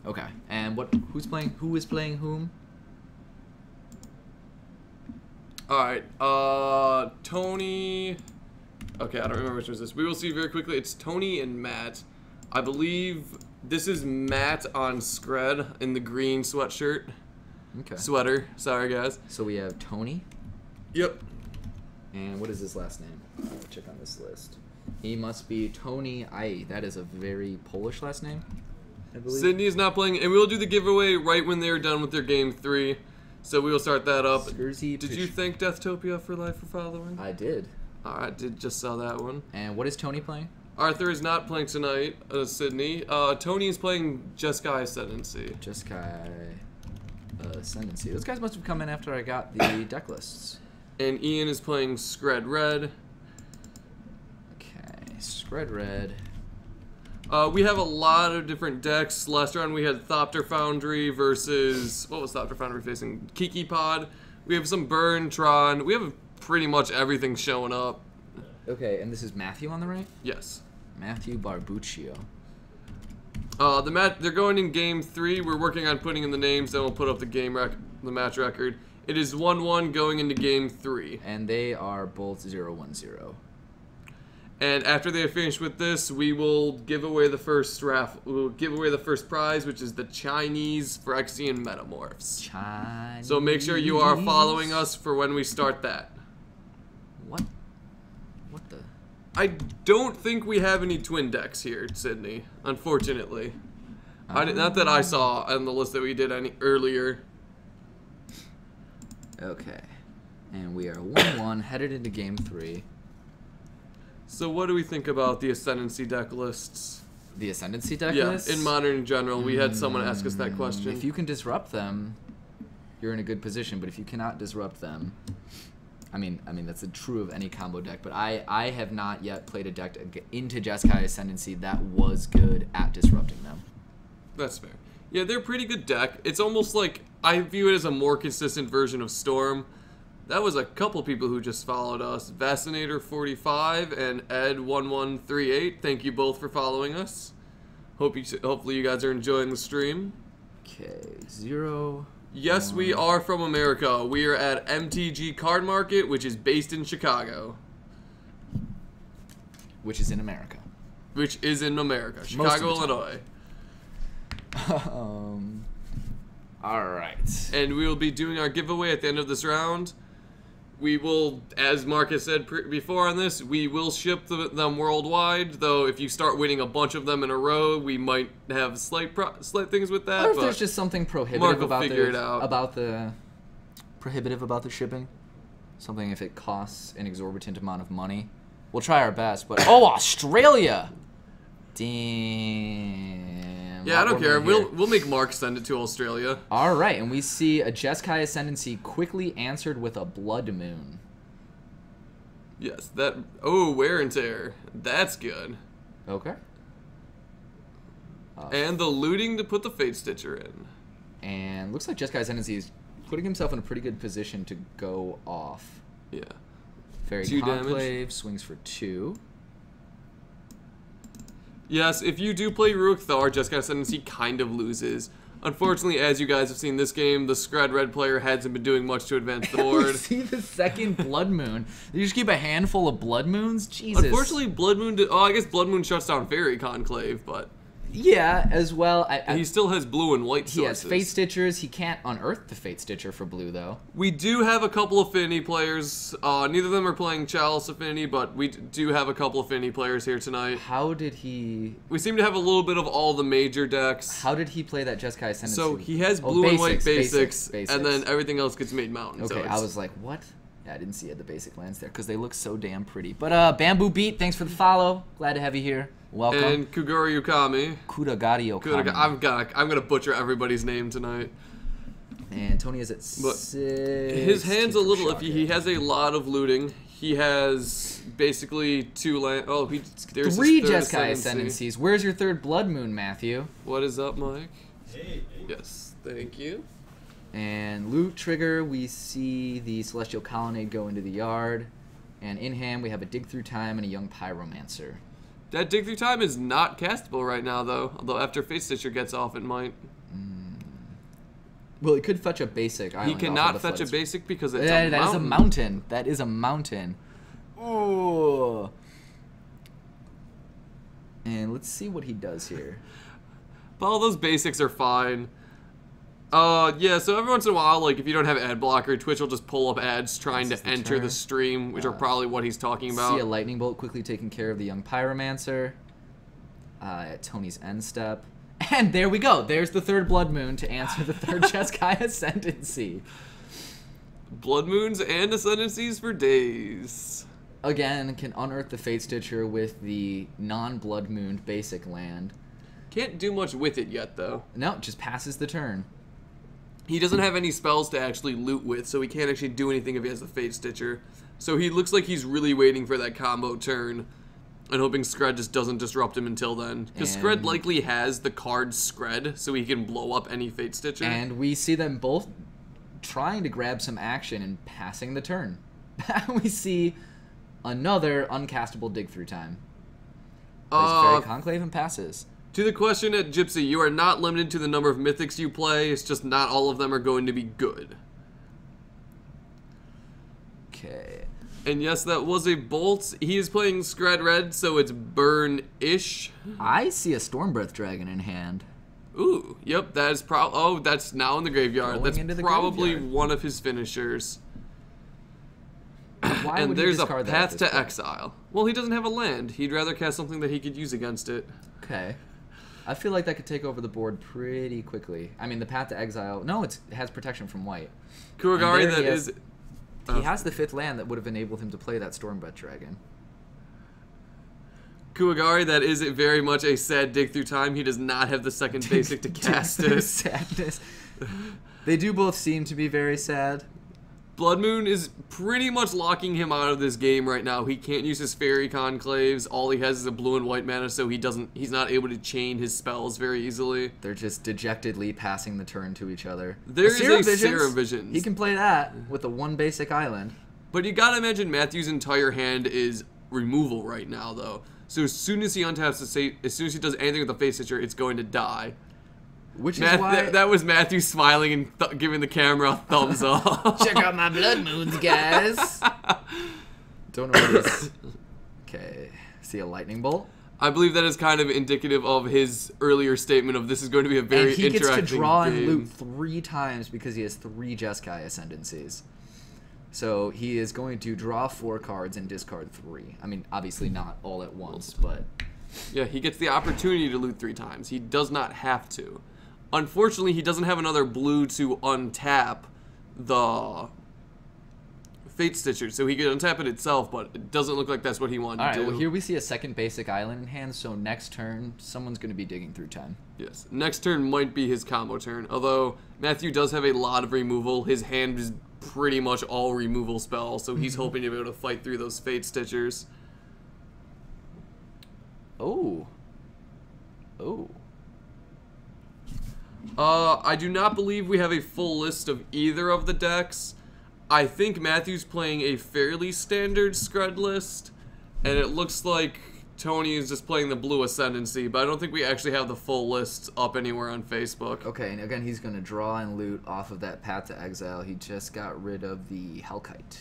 Okay. And who's playing? Who is playing whom? Alright, Tony... Okay, I don't remember which was this. We will see very quickly. It's Tony and Matt. I believe this is Matt on Skred in the green sweatshirt. Okay. Sweater. Sorry, guys. So we have Tony. Yep. And what is his last name? I'll check on this list. He must be Tony I. That is a very Polish last name, I believe. Sydney is not playing, and we will do the giveaway right when they're done with their game 3. So we will start that up. Did you thank Deathtopia for life for following? I did. I just saw that one. And what is Tony playing? Arthur is not playing tonight, Sydney. Tony is playing Jeskai Ascendancy. Jeskai Ascendancy. Those guys must have come in after I got the deck lists. And Ian is playing Skred Red. Okay, Skred Red. We have a lot of different decks. Last round we had Thopter Foundry versus... What was Thopter Foundry facing? Kiki Pod. We have some Burn, Tron. We have pretty much everything showing up. Okay, and this is Matthew on the right? Yes. Matthew Barbuccio. They're going in game 3. We're working on putting in the names, then we'll put up the match record. It is 1-1 going into game 3. And they are both 0-1-0. And after they are finished with this, we will give away the first draft. We'll give away the first prize, which is the Chinese Phyrexian Metamorphs. Chinese. So make sure you are following us for when we start that. What? What the? I don't think we have any twin decks here, Sydney. Unfortunately, not that I saw on the list that we did any earlier. Okay, and we are 1-1 headed into game 3. So what do we think about the Ascendancy deck lists? The Ascendancy deck Yeah, lists? in Modern in general, we had someone ask us that question. If you can disrupt them, you're in a good position. But if you cannot disrupt them, I mean that's true of any combo deck. But I have not yet played a deck into Jeskai Ascendancy that was good at disrupting them. That's fair. Yeah, they're a pretty good deck. It's almost like I view it as a more consistent version of Storm. That was a couple people who just followed us. Vaccinator45 and Ed1138. Thank you both for following us. Hopefully you guys are enjoying the stream. Okay, 0. Yes, we are from America. We are at MTG Card Market, which is based in Chicago. Which is in America. Which is in America. Most Chicago, of the Illinois. Alright. And we will be doing our giveaway at the end of this round. We will, as Marcus said before on this, we will ship them worldwide. Though if you start winning a bunch of them in a row, we might have slight things with that. Or if there's just something prohibitive about the shipping. Something if it costs an exorbitant amount of money. We'll try our best, but Australia! Damn. Yeah, I don't care. We'll make Mark send it to Australia. All right, and we see a Jeskai Ascendancy quickly answered with a Blood Moon. Yes, that. Oh, wear and tear. That's good. Okay. And the looting to put the Fate Stitcher in. And looks like Jeskai Ascendancy is putting himself in a pretty good position to go off. Yeah. Fairy 2 Conclave damage. swings for 2. Yes, if you do play Rurik Thar, Jeskai Ascendancy kind of loses. Unfortunately, as you guys have seen this game, the Skred red player hasn't been doing much to advance the We board. see the second Blood Moon. You just keep a handful of Blood Moons? Jesus. Unfortunately, Blood Moon. I guess Blood Moon shuts down Fairy Conclave, but Yeah, as well. he still has blue and white He has sources. Fate Stitchers. He can't unearth the Fate Stitcher for blue, though. We do have a couple of Affinity players. Neither of them are playing Chalice Affinity, but we do have a couple of Affinity players here tonight. How did he... We seem to have a little bit of all the major decks. How did he play that Jeskai Ascendancy? So he has blue and white basics, basics. and then everything else gets made mountain. Okay, so I was like, what? Yeah, I didn't see the basic lands there, because they look so damn pretty. But Bamboo Beat, thanks for the follow. Glad to have you here. Welcome. And Kuguri Ukami. Kudagari Okami. I'm gonna butcher everybody's name tonight. And Tony is at But 6. his hand's a little iffy. He has a lot of looting. He has basically 2 land. Oh, there's 3 his third Jeskai Ascendancy. Ascendancies. Where's your 3rd Blood Moon, Matthew? What is up, Mike? Hey. Yes, thank you. And loot trigger, we see the Celestial Colonnade go into the yard. And in hand, we have a Dig Through Time and a Young Pyromancer. That Dig Through Time is not castable right now, though. Although after Fate Stitcher gets off, it might. Well, it could fetch a basic island. He cannot fetch a basic because it's a That mountain. is a mountain. That is a mountain. Ooh. And let's see what he does here. But all those basics are fine. Yeah, so every once in a while, like, if you don't have ad blocker, Twitch will just pull up ads trying This to is the enter turn. the stream, which are probably what he's talking about. See a Lightning Bolt quickly taking care of the Young Pyromancer. At Tony's end step. And there we go. There's the 3rd Blood Moon to answer the 3rd Jeskai Ascendancy. Blood Moons and Ascendancies for days. Again, can unearth the Fate Stitcher with the non-Blood Moon basic land. Can't do much with it yet, though. No, just passes the turn. He doesn't have any spells to actually loot with, so he can't actually do anything if he has the Fate Stitcher. So he looks like he's really waiting for that combo turn and hoping Skred just doesn't disrupt him until then. Because Skred And- likely has the card Skred, so he can blow up any Fate Stitcher. And we see them both trying to grab some action and passing the turn. We see another uncastable Dig Through Time. Plays Fairy Conclave and passes. To the question at Gypsy, you are not limited to the number of mythics you play, it's just not all of them are going to be good. Okay. And yes, that was a bolt. He is playing Skred Red, so it's burn-ish. I see a Stormbreath Dragon in hand. Ooh, yep, that is that's now in the graveyard. Going That's into the probably graveyard. one of his finishers. Why And would he there's a discard that at path this to point? exile. Well, he doesn't have a land. He'd rather cast something that he could use against it. Okay. I feel like that could take over the board pretty quickly. I mean, the path to exile... No, it has protection from white. Kuragari, And there that he is... He has the 5th land that would have enabled him to play that Stormbreath Dragon. Kuwagari, that is very much a sad dig through time. He does not have the second basic to cast it. Sadness. They do both seem to be very sad. Blood Moon is pretty much locking him out of this game right now. He can't use his Fairy Conclaves. All he has is a blue and white mana, so he's not able to chain his spells very easily. They're just dejectedly passing the turn to each other. There's Serum a Visions. Serum Visions. He can play that with the 1 basic island. But you gotta imagine Matthew's entire hand is removal right now, though. So as soon as he untaps as soon as he does anything with the Fate Stitcher, it's going to die. Which is why... That was Matthew smiling and giving the camera a thumbs up. Check out my blood moons, guys. Don't know what it is. Okay. See a lightning bolt? I believe that is kind of indicative of his earlier statement of this is going to be a very interactive game. And he gets to draw and loot 3 times because he has 3 Jeskai Ascendancies. So he is going to draw 4 cards and discard 3. I mean, obviously not all at once, but... Yeah, he gets the opportunity to loot 3 times. He does not have to. Unfortunately, he doesn't have another blue to untap the Fate Stitcher, so he could untap it itself, but it doesn't look like that's what he wanted to do. Alright, well here we see a second basic island in hand, so next turn, someone's going to be digging through 10. Yes, next turn might be his combo turn, although Matthew does have a lot of removal. His hand is pretty much all removal spells, so he's hoping to be able to fight through those Fate Stitchers. Oh. Oh. I do not believe we have a full list of either of the decks. I think Matthew's playing a fairly standard Skred list, and it looks like Tony is just playing the blue Ascendancy, but I don't think we actually have the full list up anywhere on Facebook. Okay, and again, he's going to draw and loot off of that Path to Exile. He just got rid of the Hellkite.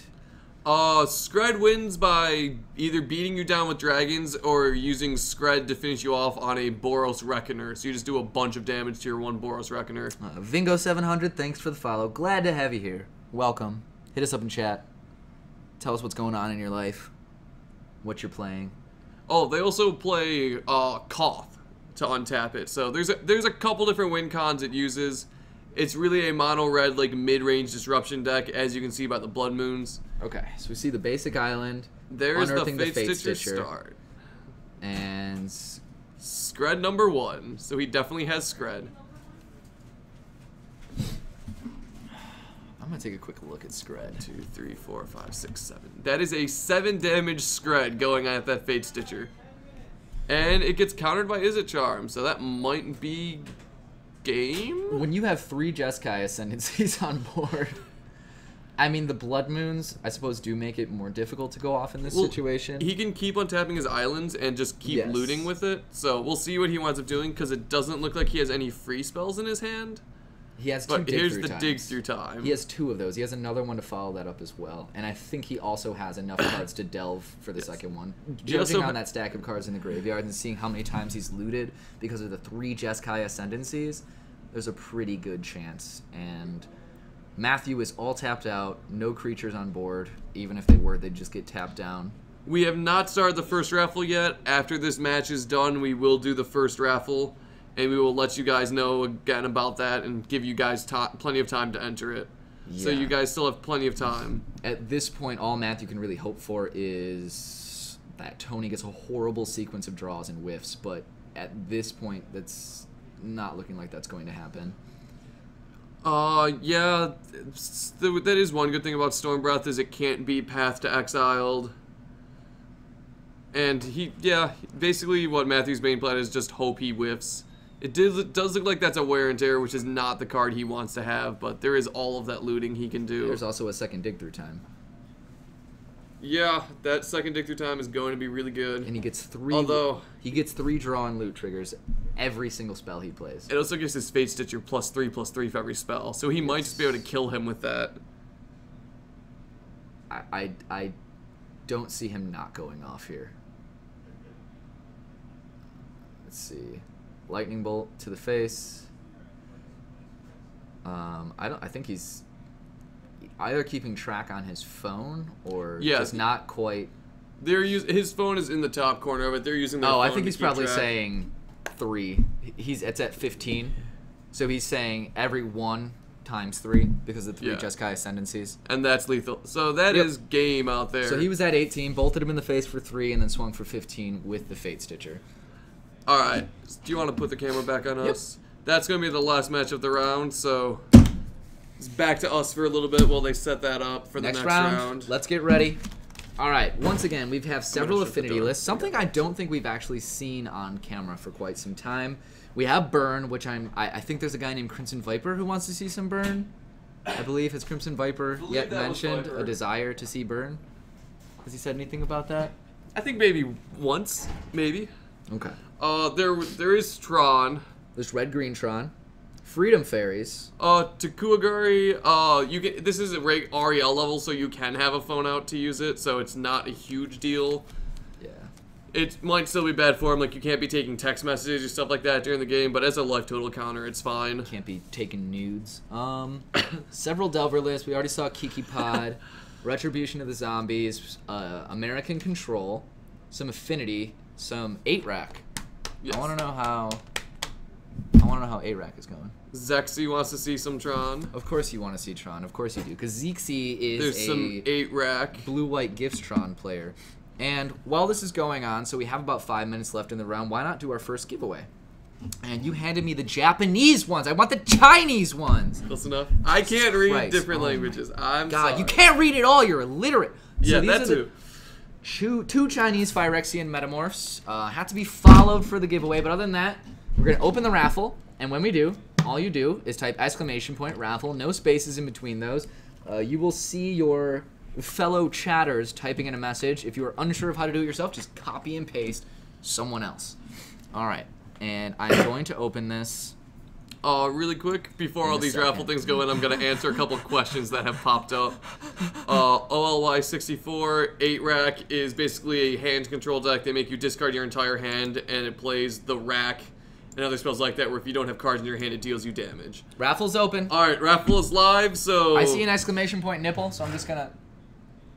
Skred wins by either beating you down with dragons or using Skred to finish you off on a Boros Reckoner. So you just do a bunch of damage to your 1 Boros Reckoner. Vingo700, thanks for the follow. Glad to have you here. Welcome. Hit us up in chat. Tell us what's going on in your life. What you're playing. Oh, they also play Koth to untap it. So there's a couple different win cons it uses. It's really a mono-red, like, mid-range disruption deck, as you can see by the Blood Moons. Okay, so we see the basic island. There's the unearthing Fate Stitcher start. And... Skred number 1. So he definitely has Skred. I'm going to take a quick look at Skred. 2, 3, 4, 5, 6, 7. That is a 7 damage Skred going at that Fate Stitcher. And it gets countered by Izzet Charm, so that might be game? When you have 3 Jeskai Ascendancies on board, I mean, the Blood Moons, I suppose, do make it more difficult to go off in this situation. He can keep on tapping his islands and just keep looting with it, so we'll see what he winds up doing, because it doesn't look like he has any free spells in his hand. He has 2 but dig here's through the times. dig through time. He has 2 of those. He has another one to follow that up as well. And I think he also has enough cards to delve for the second one. Judging on that stack of cards in the graveyard and seeing how many times he's looted because of the 3 Jeskai Ascendancies, there's a pretty good chance. And Matthew is all tapped out, no creatures on board. Even if they were, they'd just get tapped down. We have not started the first raffle yet. After this match is done, we will do the first raffle. And we will let you guys know again about that and give you guys plenty of time to enter it. Yeah. So you guys still have plenty of time. At this point, all Matthew can really hope for is that Tony gets a horrible sequence of draws and whiffs. But at this point, that's not looking like that's going to happen. Yeah, that is one good thing about Stormbreath is it can't be Path to Exiled. And basically what Matthew's main plan is just hope he whiffs. It does look like that's a wear and tear, which is not the card he wants to have, but there is all of that looting he can do. There's also a second dig through time. Yeah, that second dig through time is going to be really good. And he gets 3. Although he gets 3 draw and loot triggers every single spell he plays. It also gives his Fate Stitcher +3/+3 for every spell, so he might just be able to kill him with that. I don't see him not going off here. Let's see. Lightning bolt to the face. I think he's either keeping track on his phone or just not quite. His phone is in the top corner, but they're using their phone I think he's to keep probably track. saying 3. It's at 15, so he's saying every 1 times 3 because of the 3 Jeskai Ascendancies. And that's lethal. So that is game out there. So he was at 18, bolted him in the face for 3, and then swung for 15 with the Fate Stitcher. All right. Do you want to put the camera back on us? That's going to be the last match of the round, so it's back to us for a little bit while they set that up for the next round. Let's get ready. All right. Once again, we have several affinity lists, something I don't think we've actually seen on camera for quite some time. We have Burn, which I think there's a guy named Crimson Viper who wants to see some Burn. I believe has Crimson Viper yet mentioned a desire to see Burn? Has he said anything about that? I think maybe once, maybe. Okay. There is Tron. There's Red Green Tron. Freedom Faeries. Takuagari, you can. This is a REL level, so you can have a phone out to use it, so it's not a huge deal. Yeah. It might still be bad for him, like you can't be taking text messages or stuff like that during the game, but as a life total counter, it's fine. Can't be taking nudes. Several Delver lists. We already saw Kiki Pod, Retribution of the Zombies, American Control, some Affinity, some 8-Rack. Yes. I want to know how 8-Rack is going. Zexy wants to see some Tron. Of course you want to see Tron. Of course you do. Because Zexy is There's some 8-Rack. blue-white gifts Tron player. And while this is going on, so we have about 5 minutes left in the round, why not do our first giveaway? And you handed me the Japanese ones. I want the Chinese ones. Close enough. I can't read Christ. different Oh my languages. I'm God, sorry. you can't read it all. You're illiterate. Yeah, these that are the too. two Chinese Phyrexian Metamorphs. Have to be followed for the giveaway, but other than that, we're going to open the raffle, and when we do, all you do is type !raffle, no spaces in between those. You will see your fellow chatters typing in a message. If you are unsure of how to do it yourself, just copy and paste someone else. All right, and I'm going to open this. Really quick, before In all a these second. raffle things go in, I'm going to answer a couple questions that have popped up. OLY64, 8-Rack is basically a hand control deck. They make you discard your entire hand, and it plays the rack and other spells like that, where if you don't have cards in your hand, it deals you damage. Raffle's open. Alright, raffle is live, so... I see an exclamation point nipple, so I'm just going to...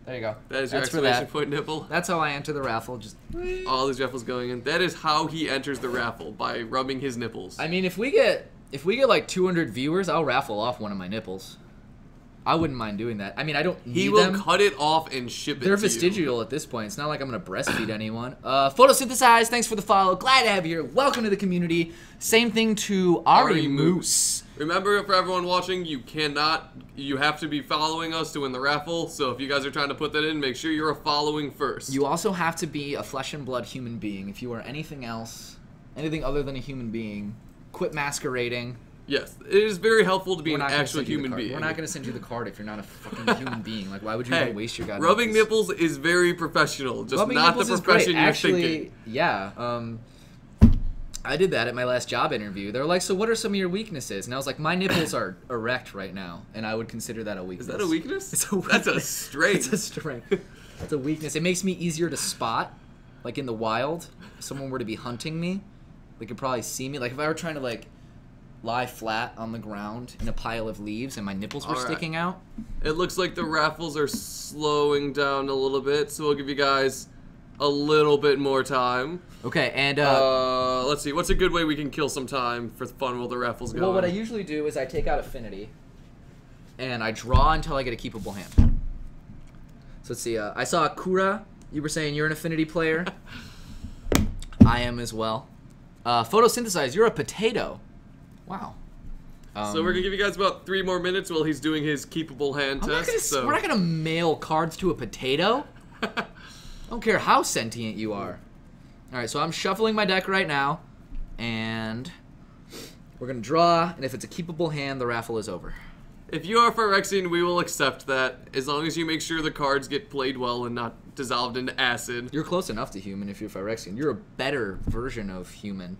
There you go. That is your That's for exclamation that. point nipple. That's how I enter the raffle. Just... All these raffles going in. That is how he enters the raffle, by rubbing his nipples. I mean, if we get like 200 viewers, I'll raffle off one of my nipples. I wouldn't mind doing that. I mean, I don't need He will them. cut it off and ship it They're to you. vestigial at this point. It's not like I'm going to breastfeed anyone. Photosynthesize, thanks for the follow. Glad to have you here. Welcome to the community. Same thing to Ari Moose. Remember, for everyone watching, you have to be following us to win the raffle. So if you guys are trying to put that in, make sure you're following first. You also have to be a flesh and blood human being. If you are anything else, anything other than a human being, quit masquerading. Yes, it is very helpful to be We're an not gonna actual send you the human card. being. We're not going to send you the card if you're not a fucking human being. Like, why would you even waste your goddamn rubbing nipples is very professional, just Rubbing not the nipples is profession great. you're Actually, thinking. yeah. I did that at my last job interview. They were like, so what are some of your weaknesses? And I was like, my nipples are erect right now, and I would consider that a weakness. Is that a weakness? It's a weakness. That's a strength. It's a strength. That's a weakness. It makes me easier to spot, like in the wild. If someone were to be hunting me, they could probably see me. Like if I were trying to like lie flat on the ground in a pile of leaves and my nipples were All right. sticking out. It looks like the raffles are slowing down a little bit, so we'll give you guys a little bit more time. Okay, and Let's see. What's a good way we can kill some time for fun while the raffles go? well, what I usually do is I take out Affinity, and I draw until I get a keepable hand. So let's see. I saw Kura. You were saying you're an Affinity player. I am as well. Photosynthesize. You're a potato. Wow. So we're gonna give you guys about 3 more minutes while he's doing his keepable hand test. We're not gonna mail cards to a potato. I don't care how sentient you are. All right, so I'm shuffling my deck right now, and we're gonna draw. And if it's a keepable hand, the raffle is over. If you are Phyrexian, we will accept that, as long as you make sure the cards get played well and not dissolved into acid. You're close enough to human if you're Phyrexian. You're a better version of human.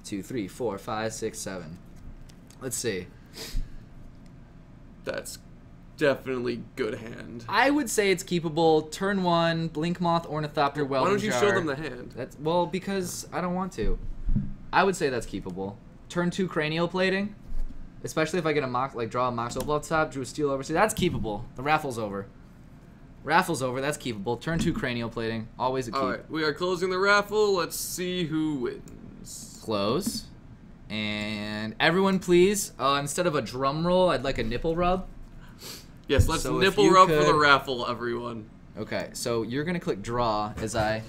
2, 3, 4, 5, 6, 7. Let's see. That's definitely good hand. I would say it's keepable. Turn 1, Blinkmoth, Ornithopter, Why don't you show them the hand? That's well, because I don't want to. I would say that's keepable. Turn 2, Cranial Plating. Especially if I get a mock, like draw a Mox Opal up top, drew a Steel Overseer. That's keepable. The raffle's over. Raffle's over. That's keepable. Turn 2, Cranial Plating. Always a keep. Alright, we are closing the raffle. Let's see who wins. Close. And everyone, please, instead of a drum roll, I'd like a nipple rub. Yes, let's So if nipple you rub for could- the raffle, everyone. Okay, so you're gonna click draw as I.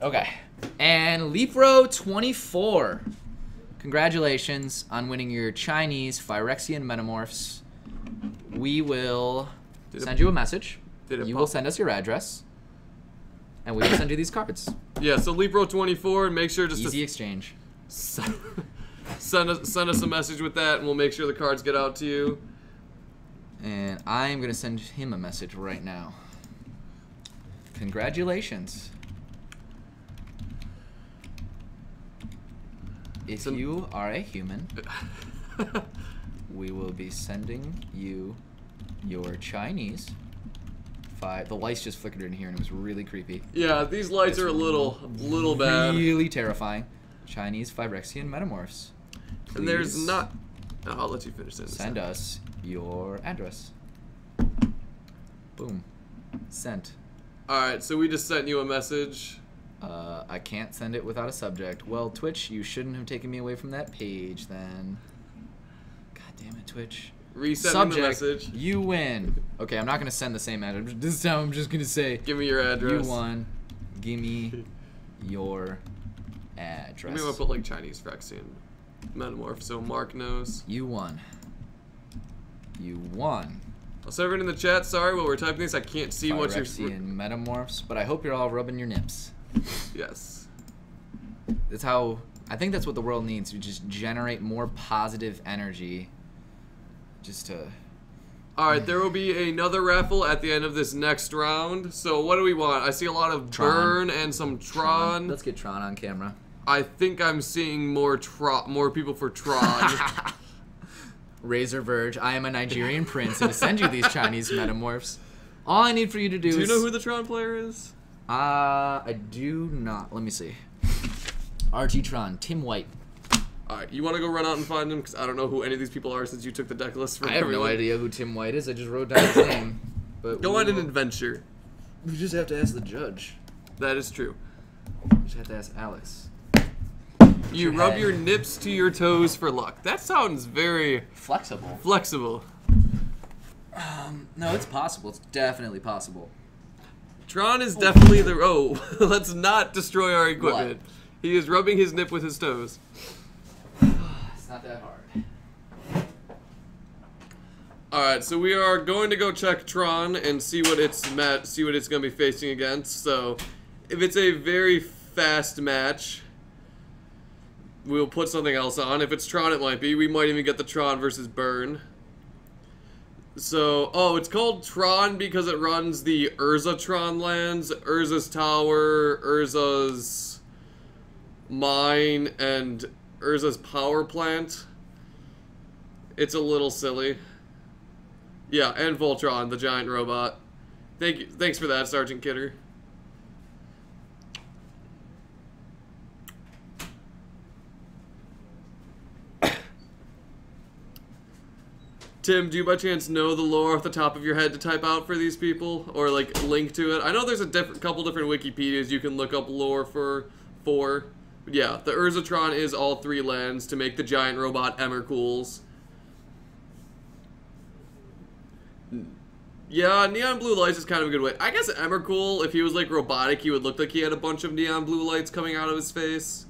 Okay, and Lepro24. Congratulations on winning your Chinese Phyrexian Metamorphs. We will send you a message. You will send us your address, and we will send you these cards. Yeah, so Lepro24, and make sure just Easy to exchange. send us a message with that, and we'll make sure the cards get out to you. And I'm gonna send him a message right now. Congratulations. If you are a human, we will be sending you your Chinese. The lights just flickered in here and it was really creepy. Yeah, these lights are a little bad. Really terrifying. Chinese Phyrexian metamorphs. And there's Please not... Oh, I'll let you finish this. send us your address. Boom. Sent. Alright, so we just sent you a message. I can't send it without a subject. Well, Twitch, you shouldn't have taken me away from that page then. God damn it, Twitch. Resending the message. You win. Okay, I'm not going to send the same address. This time I'm just going to say... Give me your address. You won. Give me your address. Maybe I'll put like Chinese Phyrexian metamorph so Mark knows. You won. You won. Also, everyone in the chat, sorry, while we're typing this, I can't see what you're... Phyrexian metamorphs, but I hope you're all rubbing your nips. Yes. That's how... I think that's what the world needs, to just generate more positive energy. Just to... Alright, there will be another raffle at the end of this next round. So what do we want? I see a lot of Tron. Burn and some Tron. Let's get Tron on camera. I think I'm seeing more people for Tron. Razor Verge, I am a Nigerian prince and to send you these Chinese metamorphs. All I need for you to do is... Do you know who the Tron player is? I do not. Let me see. RT Tron, Tim White. Alright, you want to go run out and find him? Because I don't know who any of these people are since you took the deck list from I have no everyone. idea who Tim White is. I just wrote down his name. But Go on an adventure. We just have to ask the judge. That is true. We just have to ask Alex. You rub your nips to your toes for luck. That sounds very Flexible. flexible. No, it's possible. It's definitely possible. Tron is definitely the... Oh, let's not destroy our equipment. What? He is rubbing his nip with his toes. It's not that hard. Alright, so we are going to go check Tron and see what it's going to be facing against. So, if it's a very fast match, we'll put something else on. If it's Tron, it might be. We might even get the Tron versus Burn. So, oh, it's called Tron because it runs the Urza Tron lands, Urza's Tower, Urza's Mine, and Urza's Power Plant. It's a little silly. Yeah, and Voltron, the giant robot. Thanks for that, Sergeant Kidder. Tim, do you by chance know the lore off the top of your head to type out for these people? Or, like, link to it? I know there's a couple different Wikipedias you can look up lore for. But yeah, the Urzatron is all 3 lands to make the giant robot Emmercools. Yeah, Neon Blue Lights is kind of a good way. I guess Emmercool, if he was, like, robotic, he would look like he had a bunch of neon blue lights coming out of his face.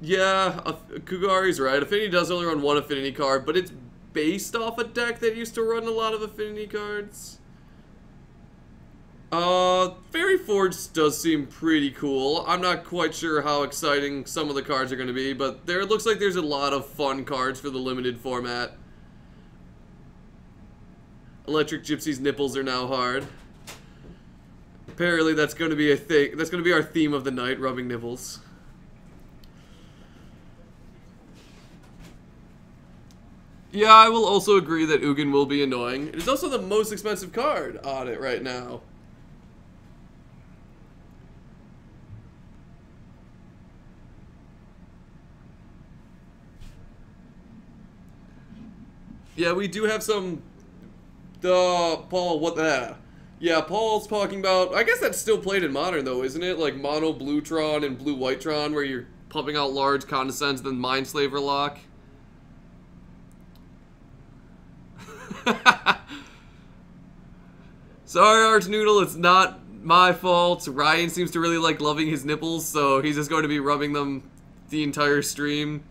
Yeah, Kugari's right. Affinity does only run 1 affinity card, but it's based off a deck that used to run a lot of affinity cards. Fairy Forge does seem pretty cool. I'm not quite sure how exciting some of the cards are going to be, but it looks like there's a lot of fun cards for the limited format. Electric Gypsy's nipples are now hard. Apparently that's going to be a thing. That's going to be our theme of the night, rubbing nipples. Yeah, I will also agree that Ugin will be annoying. It is also the most expensive card on it right now. Yeah, we do have some... Paul, what the... Yeah, Paul's talking about... I guess that's still played in Modern, though, isn't it? Like Mono Blue Tron and Blue White Tron, where you're pumping out large Condescends, then Mind Slaver lock. Sorry, Arch Noodle, it's not my fault. Ryan seems to really like loving his nipples, so he's just going to be rubbing them the entire stream.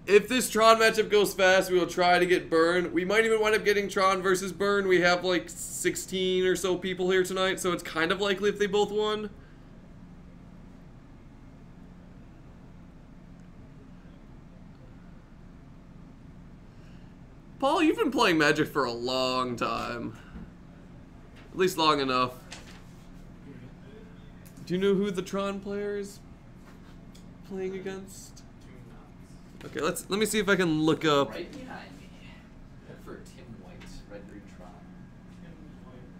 If this Tron matchup goes fast, we will try to get Burn. We might even wind up getting Tron versus Burn. We have like 16 or so people here tonight, so it's kind of likely if they both won. been playing Magic for a long time. At least long enough. Do you know who the Tron player is playing against? Okay, let me see if I can look up. Right behind me. Look for Tim White, Red Green Tron.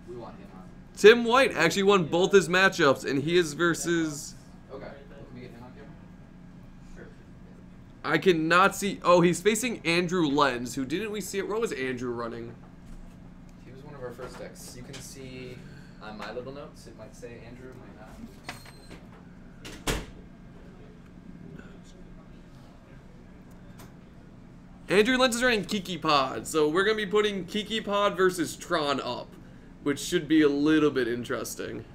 We want him on. Tim White actually won both his matchups, and he is versus. Okay. Can we get him on camera? Sure. I cannot see. Oh, he's facing Andrew Lenz, who didn't we see it? What was Andrew running? He was one of our first decks. You can see on my little notes, it might say Andrew, it might not. Andrew Lenz is running Kiki Pod, so we're going to be putting Kiki Pod versus Tron up, which should be a little bit interesting.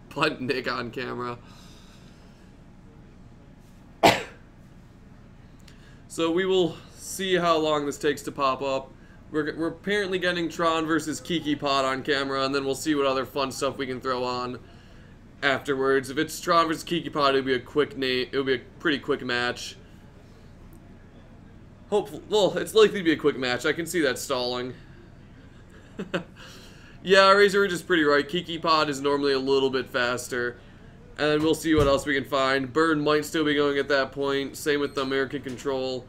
Punt Nick on camera. So we will see how long this takes to pop up. We're apparently getting Tron versus Kiki Pod on camera, and then we'll see what other fun stuff we can throw on afterwards. If it's Tron versus Kiki Pod, it'll be a quick it'll be a pretty quick match. Hopefully, well, it's likely to be a quick match. I can see that stalling. Yeah, Razor Ridge is pretty right. Kiki Pod is normally a little bit faster. And then we'll see what else we can find. Burn might still be going at that point. Same with the American Control.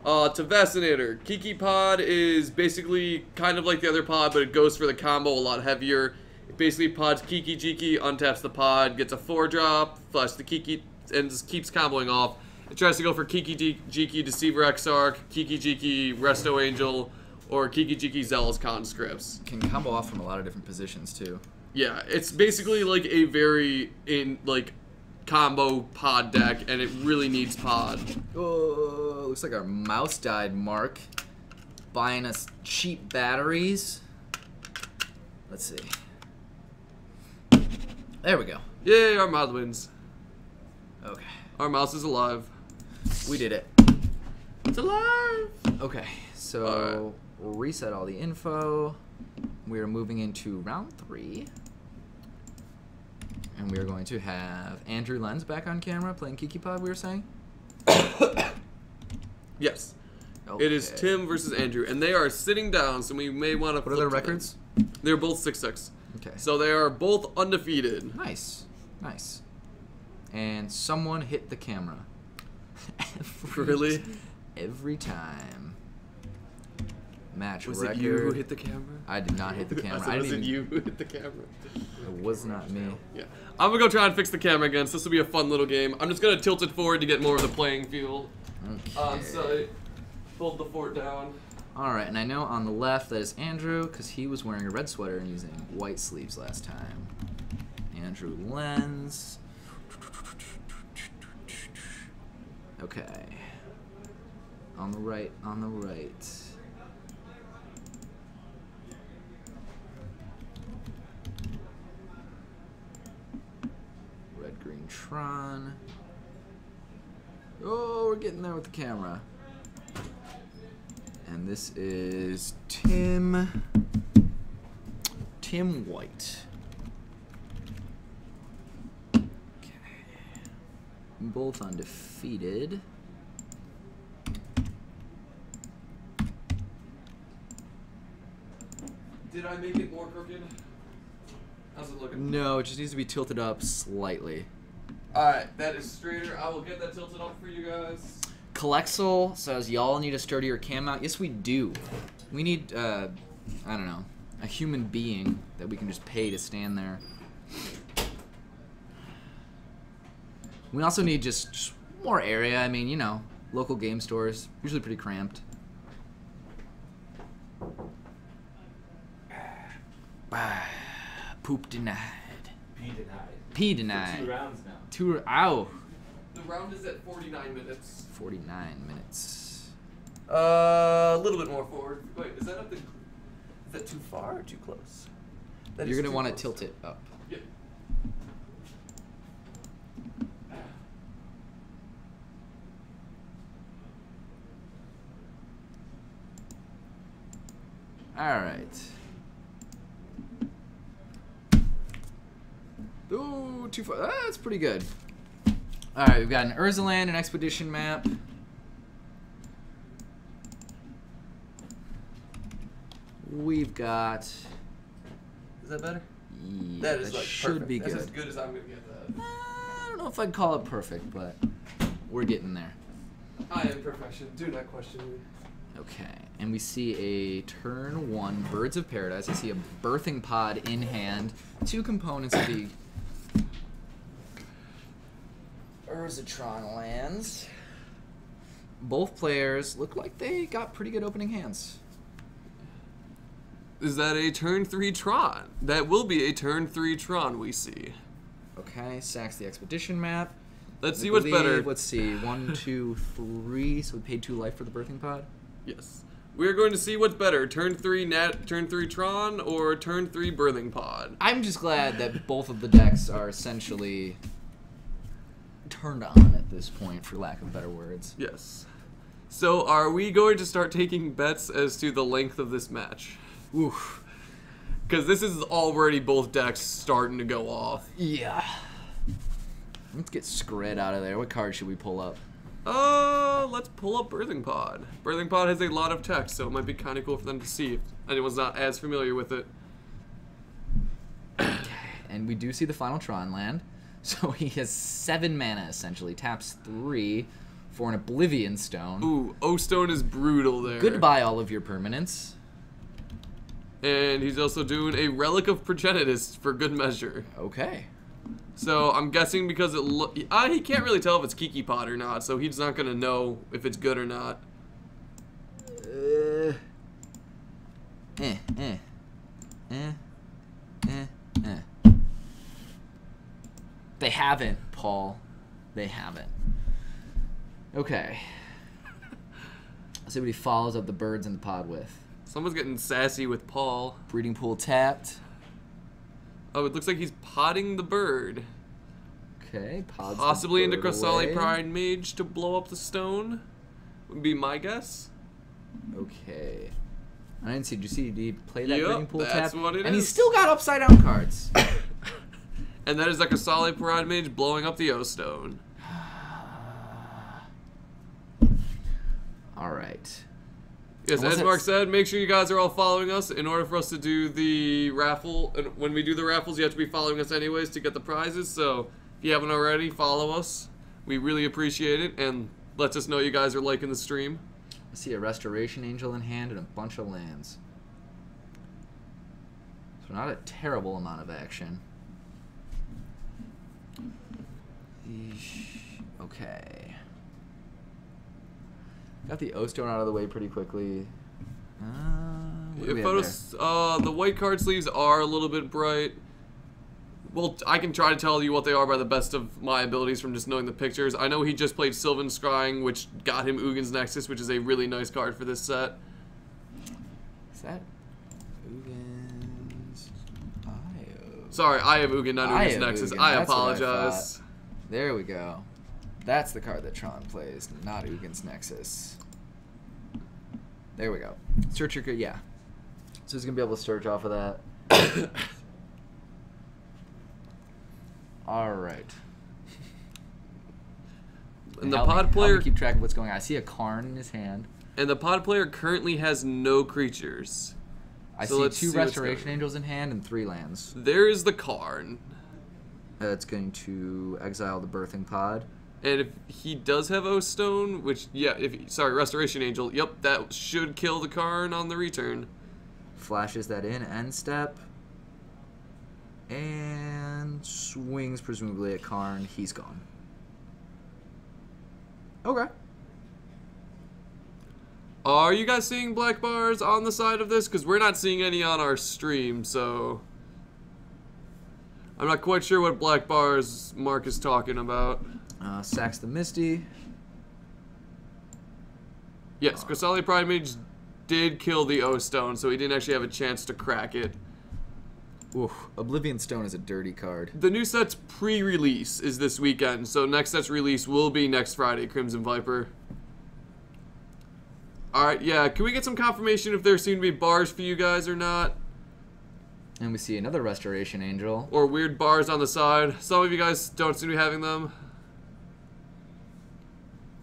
To Vaccinator, Kiki Pod is basically kind of like the other pod, but it goes for the combo a lot heavier. It basically pods Kiki Jiki, untaps the pod, gets a 4-drop, flash the Kiki, and just keeps comboing off. It tries to go for Kiki Jiki, Deceiver Exarch, Kiki Jiki, Resto Angel, or Kiki Jiki Zealous Conscripts. Can combo off from a lot of different positions too. Yeah, it's basically like a very combo pod deck, and it really needs pod. Oh, looks like our mouse died, Mark. Buying us cheap batteries. Let's see. There we go. Yay, our mod wins. Okay. Our mouse is alive. We did it. It's alive! Okay, so we'll reset all the info. We are moving into round 3. And we are going to have Andrew Lenz back on camera playing Kiki Pod, we were saying? Yes. Okay. It is Tim versus Andrew, and they are sitting down, so we may want to. What are their records? They're both 6-6. Okay. So they are both undefeated. Nice. Nice. And someone hit the camera. Really? Every time. Match Was record. it you who hit the camera? I did not hit the camera. I Was didn't it even, you who hit the camera? It was not me. Yeah. I'm gonna go try and fix the camera again, so this will be a fun little game. I'm just gonna tilt it forward to get more of the playing field. Okay. On site. Hold the fort down. Alright, and I know on the left that is Andrew, because he was wearing a red sweater and using white sleeves last time. Andrew Lenz. Okay. On the right, on the right. Red, green, Tron. Oh, we're getting there with the camera. And this is Tim White. Okay. Both undefeated. Did I make it more crooked? How's it looking? No, it just needs to be tilted up slightly. Alright, that is straighter. I will get that tilted up for you guys. Colexel says, y'all need a sturdier cam mount. Yes, we do. We need, I don't know, a human being that we can just pay to stand there. We also need just more area. I mean, you know, local game stores, usually pretty cramped. Poop denied. P denied. P denied. 2 rounds now. Ow. The round is at 49 minutes. 49 minutes. A little bit more forward. Wait, is that too far or too close? That You're is going to too want to close. tilt it up. Yep. Alright. Ooh, too far. That's pretty good. Alright, we've got an Urzaland, an expedition map. We've got... Is that better? Yeah, That is like should perfect. be That's good. as good as I'm gonna get that. I don't know if I'd call it perfect, but we're getting there. I am perfection. Do not question me. Okay, and we see a turn 1 Birds of Paradise. I see a birthing pod in hand. 2 components of the Urzatron lands. Both players look like they got pretty good opening hands. Is that a turn 3 Tron? That will be a turn 3 Tron we see. Okay, sacks the expedition map. Let's I see what's better. Let's see, 1, 2, 3. So we paid 2 life for the birthing pod. Yes. We're going to see what's better, turn 3 turn 3 Tron, or turn 3 Birthing Pod. I'm just glad that both of the decks are essentially turned on at this point, for lack of better words. Yes. So are we going to start taking bets as to the length of this match? Oof. Because this is already both decks starting to go off. Yeah. Let's get Skred out of there. What card should we pull up? Let's pull up Birthing Pod. Birthing Pod has a lot of text, so it might be kind of cool for them to see if anyone's not as familiar with it. And we do see the final Tron land. So he has 7 mana, essentially. Taps 3 for an Oblivion Stone. Ooh, O-Stone is brutal there. Goodbye, all of your permanents. And he's also doing a Relic of Progenitus for good measure. Okay. So I'm guessing because he can't really tell if it's Kiki Pod or not, so he's not gonna know if it's good or not. They haven't, Paul. They haven't. Okay. Let's see what he follows up the birds in the pod with. Someone's getting sassy with Paul. Breeding pool tapped. Oh, it looks like he's potting the bird. Okay, pods Possibly the into bird Crystalli away. Pride Mage to blow up the stone. Would be my guess. Okay. I didn't see. Did you see? Did he play that Yep, breeding pool that's tap? what it and is. he's still got upside down cards. And that is a Crystalli Pride Mage blowing up the O-Stone. All right. Yes, as Mark said, make sure you guys are all following us in order for us to do the raffle. And when we do the raffles, you have to be following us anyways to get the prizes. So if you haven't already, follow us. We really appreciate it and lets us know you guys are liking the stream. I see a Restoration Angel in hand and a bunch of lands. So not a terrible amount of action. Eesh. Okay. Got the O-Stone out of the way pretty quickly. What do we have there? The white card sleeves are a little bit bright. Well, I can try to tell you what they are by the best of my abilities from just knowing the pictures. I know he just played Sylvan Scrying, which got him Ugin's Nexus, which is a really nice card for this set. Is that Ugins? Sorry, I have Ugin, not Ugin Nexus. Ugin. I That's what I apologize. thought. There we go. That's the card that Tron plays, not Ugins Nexus. There we go. Search your card, yeah. So he's going to be able to search off of that. All right. And the Help pod me player keep track of what's going on. I see a Karn in his hand. and the pod player currently has no creatures. I So let's see 2 see what's Restoration going on. Angels in hand and 3 lands. There is the Karn. It's going to exile the Birthing Pod. And if he does have O-Stone, which, yeah, Restoration Angel, yep, that should kill the Karn on the return. Flashes that in, end step. And swings presumably at Karn. He's gone. Okay. Are you guys seeing black bars on the side of this? Because we're not seeing any on our stream, so I'm not quite sure what black bars Mark is talking about. Sacks the Misty. Yes, Crystalli Pride Mage did kill the O-Stone, so he didn't actually have a chance to crack it. Oof. Oblivion Stone is a dirty card. The new set's pre-release is this weekend, so next set's release will be next Friday, Crimson Viper. Alright, yeah, can we get some confirmation if there seem to be bars for you guys or not? And we see another Restoration Angel. Or weird bars on the side. Some of you guys don't seem to be having them.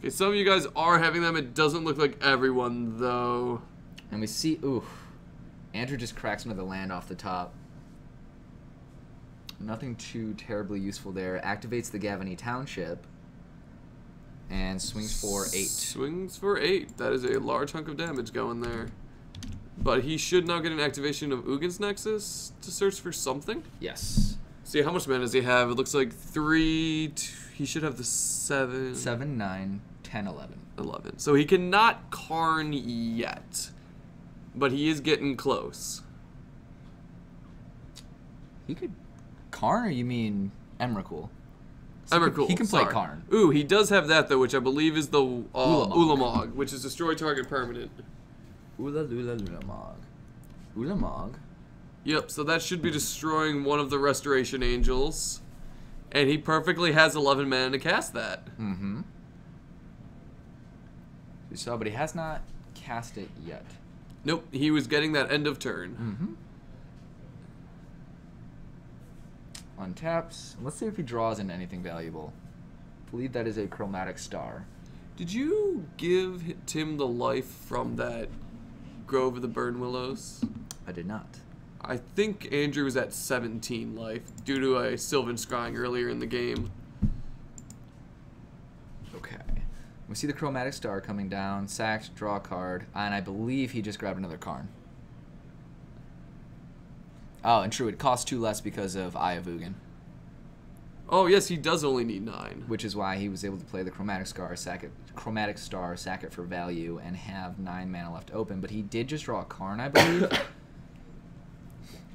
Okay, some of you guys are having them. It doesn't look like everyone, though. And we see, ooh, Andrew just cracks another land off the top. Nothing too terribly useful there. Activates the Gavany Township. And swings for 8. Swings for 8. That is a large hunk of damage going there. But he should now get an activation of Ugin's Nexus to search for something. Yes. See, how much mana does he have? It looks like 3... He should have the 7... 7, 9, 10, 11. 11. So he cannot Karn yet. But he is getting close. He could... Karn, or you mean Emrakul? So Emrakul, he can play sorry. Karn. Ooh, he does have that, though, which I believe is the Ulamog. Ulamog, which is destroy target permanent. Ulamog. Ulamog. Yep, so that should be destroying one of the Restoration Angels. And he perfectly has 11 mana to cast that. Mm-hmm. You saw, but he has not cast it yet. Nope, he was getting that end of turn. Mm-hmm. Untaps. Let's see if he draws into anything valuable. I believe that is a Chromatic Star. Did you give Tim the life from that Grove of the Burn Willows? I did not. I think Andrew was at 17 life due to a Sylvan Scrying earlier in the game. Okay. We see the Chromatic Star coming down. Sacked, draw a card. And I believe he just grabbed another Karn. Oh, and true, it costs 2 less because of Eye of Ugin. Oh, yes, he does only need 9. Which is why he was able to play the Chromatic Star, sack it for value, and have 9 mana left open. But he did just draw a Karn, I believe.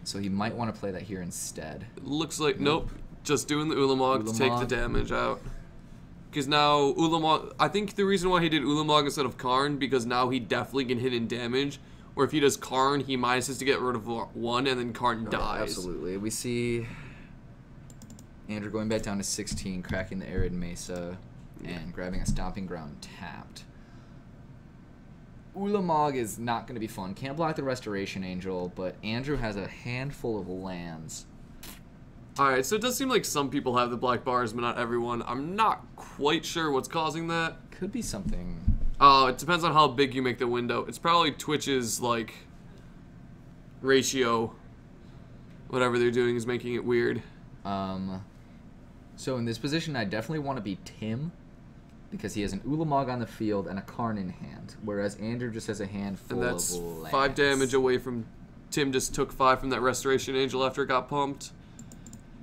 So he might want to play that here instead. It looks like, nope, just doing the Ulamog to take the damage out. Because now, Ulamog, I think the reason why he did Ulamog instead of Karn, because now he definitely can hit in damage. Or if he does Karn, he minuses to get rid of 1, and then Karn dies. Absolutely. We see Andrew going back down to 16, cracking the Arid Mesa, and grabbing a Stomping Ground tapped. Ulamog is not going to be fun. Can't block the Restoration Angel, but Andrew has a handful of lands. Alright, so it does seem like some people have the black bars, but not everyone. I'm not quite sure what's causing that. Could be something... It depends on how big you make the window. It's probably Twitch's, like, ratio. Whatever they're doing is making it weird. So in this position, I definitely want to be Tim, because he has an Ulamog on the field and a Karn in hand, whereas Andrew just has a handful And that's of lands. 5 damage away from... Tim just took 5 from that Restoration Angel after it got pumped.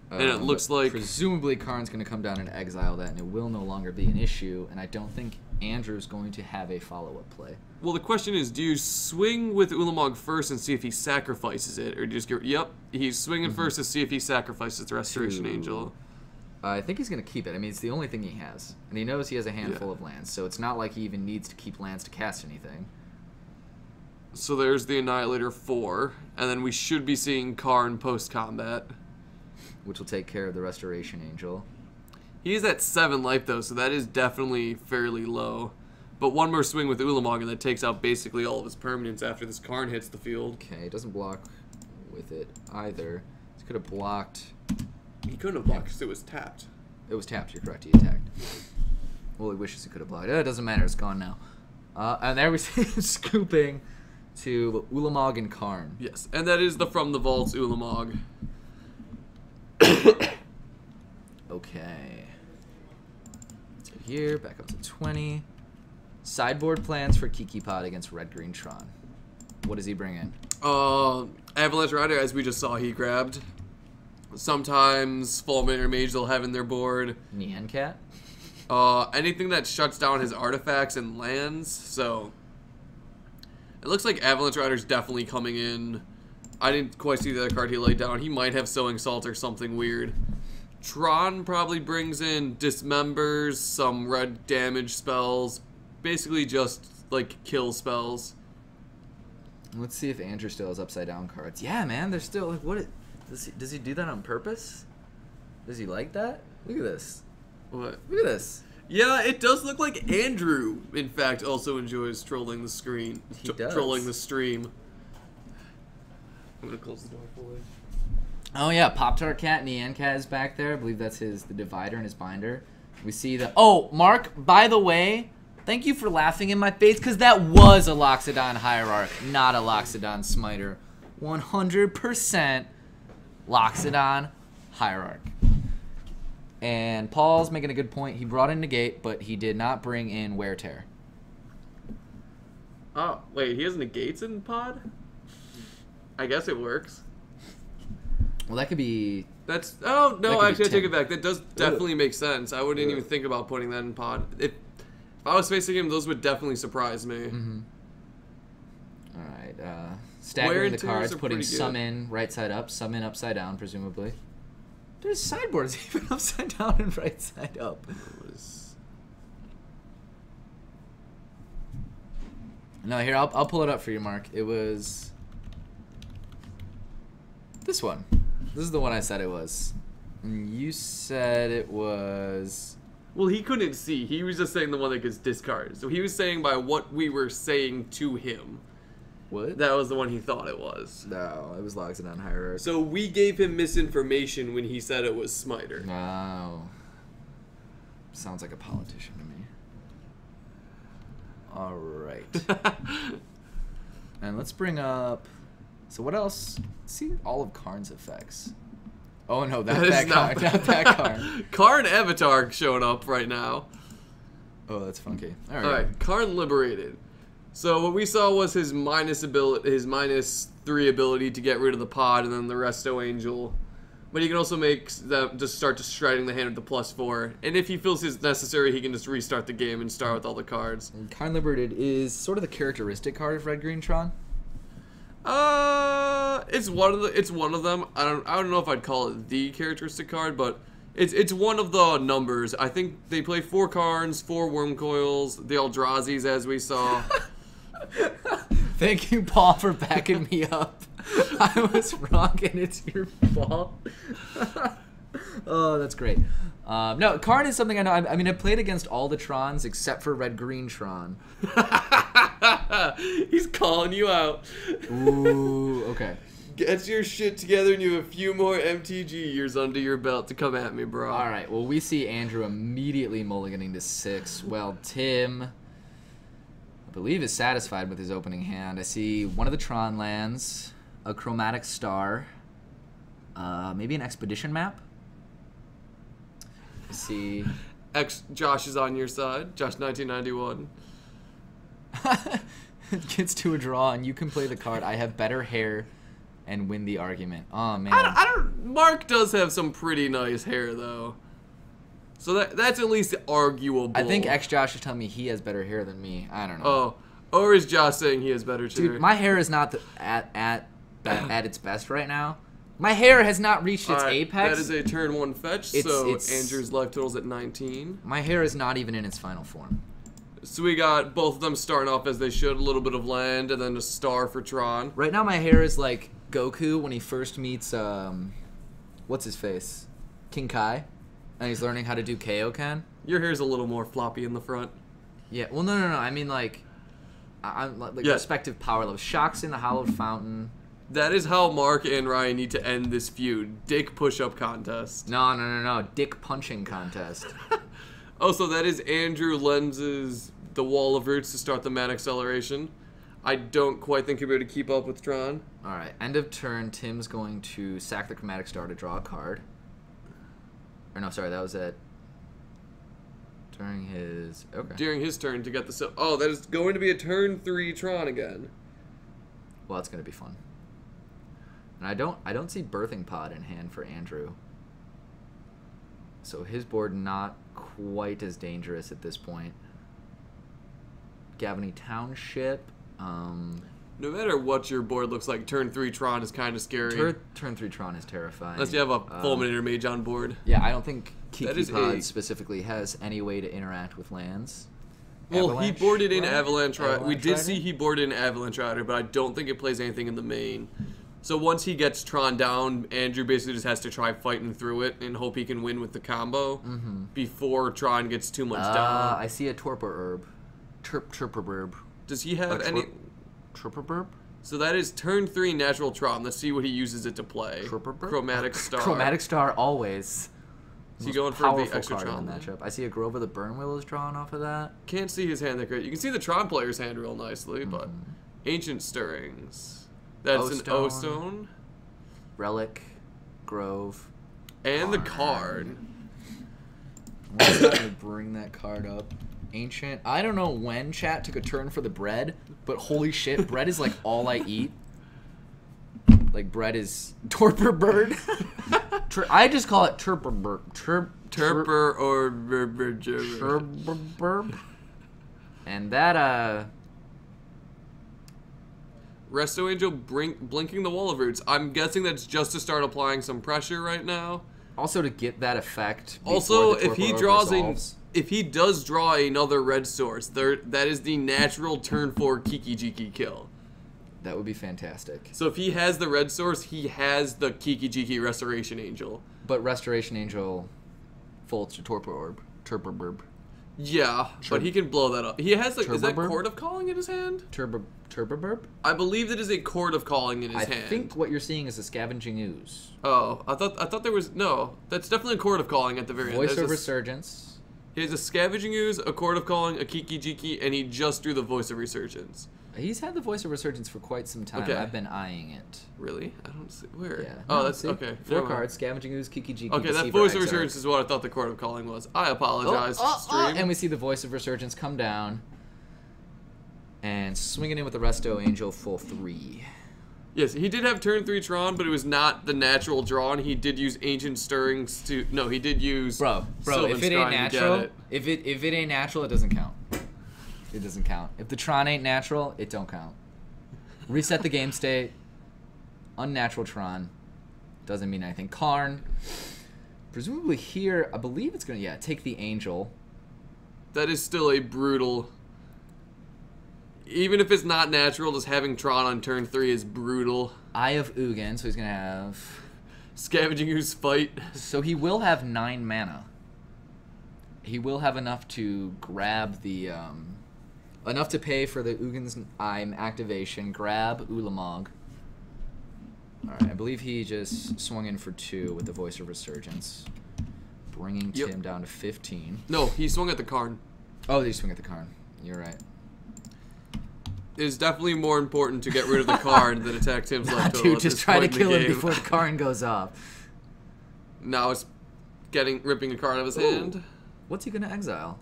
And it looks like... Presumably Karn's going to come down and exile that, and it will no longer be an issue, and I don't think Andrew's going to have a follow-up play. Well, the question is, do you swing with Ulamog first and see if he sacrifices it, or do you just go, yep, he's swinging first to see if he sacrifices the Restoration Angel? I think he's going to keep it. I mean, it's the only thing he has, and he knows he has a handful of lands, so it's not like he even needs to keep lands to cast anything. So there's the Annihilator 4, and then we should be seeing Karn post-combat. Which will take care of the Restoration Angel. He is at 7 life, though, so that is definitely fairly low. But one more swing with Ulamog, and that takes out basically all of his permanents after this Karn hits the field. Okay, it doesn't block with it either. He could have blocked... He couldn't have blocked because it was tapped. It was tapped, you're correct, he attacked. Well, he wishes he could have blocked. It doesn't matter, it's gone now. And there we see him scooping to Ulamog and Karn. Yes, and that is the From the Vaults Ulamog. Okay. So here, back up to 20. Sideboard plans for Kiki Pod against Red Green Tron. What does he bring in? Avalanche Rider, as we just saw, he grabbed. Sometimes Fulminator Mage they'll have in their board. Nyan Cat? Anything that shuts down his artifacts and lands, so... It looks like Avalanche Rider's definitely coming in. I didn't quite see the other card he laid down. He might have Sowing Salt or something weird. Tron probably brings in Dismembers, some red damage spells. Basically just, like, kill spells. Let's see if Andrew still has upside down cards. Yeah, man, they're still, like, what? Does he do that on purpose? Does he like that? Look at this. What? Look at this. Yeah, it does look like Andrew, in fact, also enjoys trolling the screen. He does. Trolling the stream. I'm gonna close the door fully. Oh yeah, Pop-Tart Cat, Nyan Cat is back there. I believe that's the divider and his binder. We see the... Oh, Mark, by the way, Thank you for laughing in my face, because that was a Loxodon Hierarch, not a Loxodon Smiter. 100% Loxodon Hierarch. And Paul's making a good point. He brought in Negate, but he did not bring in Wear Tear. Oh, wait, he has negates in pod? I guess it works. Well, that could be... That's... Oh, no, That could be actually, I take 10. it back. That does definitely make sense. I wouldn't even think about putting that in pod. If I was facing him, those would definitely surprise me. Mm-hmm. All right. Wear Staggering and the tears cards, are putting pretty good. some in right side up, some in upside down, presumably. There's sideboards even upside down and right side up. No, here, I'll pull it up for you, Mark. It was this one. This is the one I said it was. And you said it was... Well, he couldn't see. He was just saying the one that gets discarded. So he was saying by what we were saying to him. What? That was the one he thought it was. No, it was Loxodon Hierarch. So we gave him misinformation when he said it was Smiter. No. Sounds like a politician to me. All right. And let's bring up... So what else? Let's see all of Karn's effects. Oh no, that is Karn. Not that Karn. Karn Avatar showing up right now. Oh, that's funky. All right. Alright, Karn liberated. So what we saw was his minus -3 ability to get rid of the pod, and then the Resto Angel. But he can also make that just start just striding the hand with the +4. And if he feels it's necessary, he can just restart the game and start with all the cards. And Karn Liberated is sort of the characteristic card of Red Green Tron. It's one of them. I don't know if I'd call it the characteristic card, but it's one of the numbers. I think they play 4 Karns, 4 Wormcoils, the Eldrazi's as we saw. Thank you, Paul, for backing me up. I was wrong, and it's your fault. Oh, that's great. No, Karn is something I know. I mean, I played against all the Trons except for Red Green Tron. He's calling you out. Ooh, okay. Get your shit together and you have a few more MTG years under your belt to come at me, bro. All right. Well, we see Andrew immediately mulliganing to 6. Well, Tim, I believe, is satisfied with his opening hand. I see one of the Tron lands, a Chromatic Star, maybe an Expedition map. I see. Josh is on your side. Josh 1991. Gets to a draw, and you can play the card. I have better hair, and win the argument. Oh man. I don't. Mark does have some pretty nice hair though, so that's at least arguable. I think Josh is telling me he has better hair than me. I don't know. Oh, or is Josh saying he has better hair? Dude, my hair is not at its best right now. My hair has not reached its apex. That is a turn 1 fetch. So Andrew's life total's at 19. My hair is not even in its final form. So we got both of them starting off as they should, a little bit of land, and then a star for Tron. Right now my hair is like Goku when he first meets, what's his face? King Kai. And he's learning how to do Kaioken. Your hair's a little more floppy in the front. Yeah, well, no. I mean, like, I'm like respective power levels. Shocks in the Hallowed Fountain. That is how Mark and Ryan need to end this feud. Dick push-up contest. No. Dick punching contest. Oh, so that is Andrew Lens's The Wall of Roots to start the Man Acceleration. I don't quite think you'll be able to keep up with Tron. Alright, end of turn, Tim's going to sack the Chromatic Star to draw a card. Or no, sorry, that was it. During his... Okay. During his turn to get the... Oh, that is going to be a turn 3 Tron again. Well, that's going to be fun. And I don't see Birthing Pod in hand for Andrew. So his board not quite as dangerous at this point. Gavany Township. No matter what your board looks like, turn 3 Tron is kind of scary. Turn 3 Tron is terrifying. Unless you have a Fulminator Mage on board. Yeah, I don't think Kiki Pod a... specifically has any way to interact with lands. Well, Avalanche, he boarded in right? Avalanche Rider. We did Rider? see he boarded in Avalanche Rider, but I don't think it plays anything in the main. So once he gets Tron down, Andrew basically just has to try fighting through it and hope he can win with the combo before Tron gets too much down. I see a Torpor Herb. Chirperburb. Does he have any... Chirperburb? So that is turn 3 natural Tron. Let's see what he uses it to play. Chirperburb? Chromatic Star. Chromatic Star always. Is he going for the extra card Tron in the matchup. I see a Grover the Burnwillow is drawn off of that. Can't see his hand that great. You can see the Tron player's hand real nicely, but Ancient Stirrings. That's an O-Stone. Relic, Grove. And the card. I'm going to bring that card up. Ancient. I don't know when chat took a turn for the bread, but holy shit, bread is like all I eat. Like bread is torpor bird. I just call it turper bird. Turper or burb. And that Resto Angel blinking the Wall of Roots. I'm guessing that's just to start applying some pressure right now. Also to get that effect. Also, if he does draw another red source, that is the natural turn 4 Kiki kill. That would be fantastic. So if he has the red source, he has the Kiki Restoration Angel. But Restoration Angel folds to Torpor Burb. Yeah, but he can blow that up. He has like, is that Chord of Calling in his hand? Turbo Burb? I believe that is a Chord of Calling in his hand. I think what you're seeing is a Scavenging Ooze. Oh, I thought there was no. That's definitely a Chord of Calling at the very end. Voice of Resurgence. He has a Scavenging Ooze, a Chord of Calling, a Kiki, and he just drew the Voice of Resurgence. He's had the Voice of Resurgence for quite some time. Okay. I've been eyeing it. Really? I don't see where. Yeah. Oh, No, that's see? okay. 4 cards: Scavenging Ooze, Kiki. Okay, that Voice of Resurgence is what I thought the Chord of Calling was. I apologize. Stream. And we see the Voice of Resurgence come down and swinging in with the Resto Angel full 3. Yes, he did have turn 3 Tron, but it was not the natural draw, and he did use Ancient Stirrings to. No, he did use. Bro, Sylvan if it ain't Scrying to get natural, it. if it ain't natural, it doesn't count. It doesn't count. If the Tron ain't natural, it don't count. Reset the game state. Unnatural Tron. Doesn't mean anything. Karn. Presumably here, I believe it's going to, take the Angel. That is still a brutal. Even if it's not natural, just having Tron on turn 3 is brutal. Eye of Ugin, so he's going to have... Scavenging Ooze Fight. So he will have 9 mana. He will have enough to grab the... enough to pay for the Ugin's Eye activation, grab Ulamog. Alright, I believe he just swung in for 2 with the Voice of Resurgence. Bringing Tim down to 15. No, he swung at the Karn. Oh, they swing at the Karn. You're right. It is definitely more important to get rid of the Karn than attack Tim's left total. Dude, just try to kill him before the Karn goes off. Now it's ripping a card out of his hand. What's he gonna exile?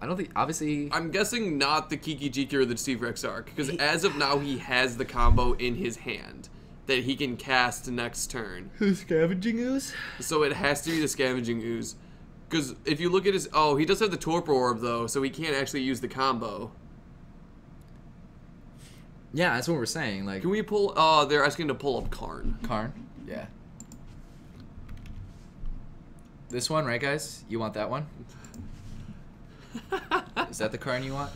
I don't think, obviously... I'm guessing not the Kiki or the Deceiver Exarch, because as of now he has the combo in his hand that he can cast next turn. The Scavenging Ooze? So it has to be the Scavenging Ooze. Because if you look at his... Oh, he does have the Torpor Orb, though, so he can't actually use the combo. Yeah, that's what we're saying. Like, can we pull... they're asking to pull up Karn. Karn? Yeah. This one, right, guys? You want that one? Is that the Karn you want?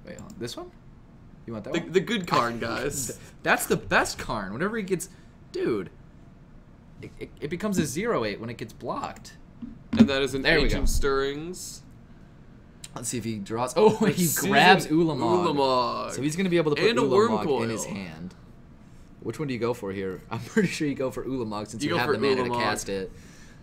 Wait, hold on. This one? You want that one? The good Karn, guys. That's the best Karn. Whenever he gets... Dude. It becomes a 0/8 when it gets blocked. And that is an There we go. Ancient Stirrings. Let's see if he draws... Oh, he grabs Ulamog. So he's going to be able to put And a Worm Ulamog Coil in his hand. Which one do you go for here? I'm pretty sure you go for Ulamog since you have for the mana to Ulamog. cast it.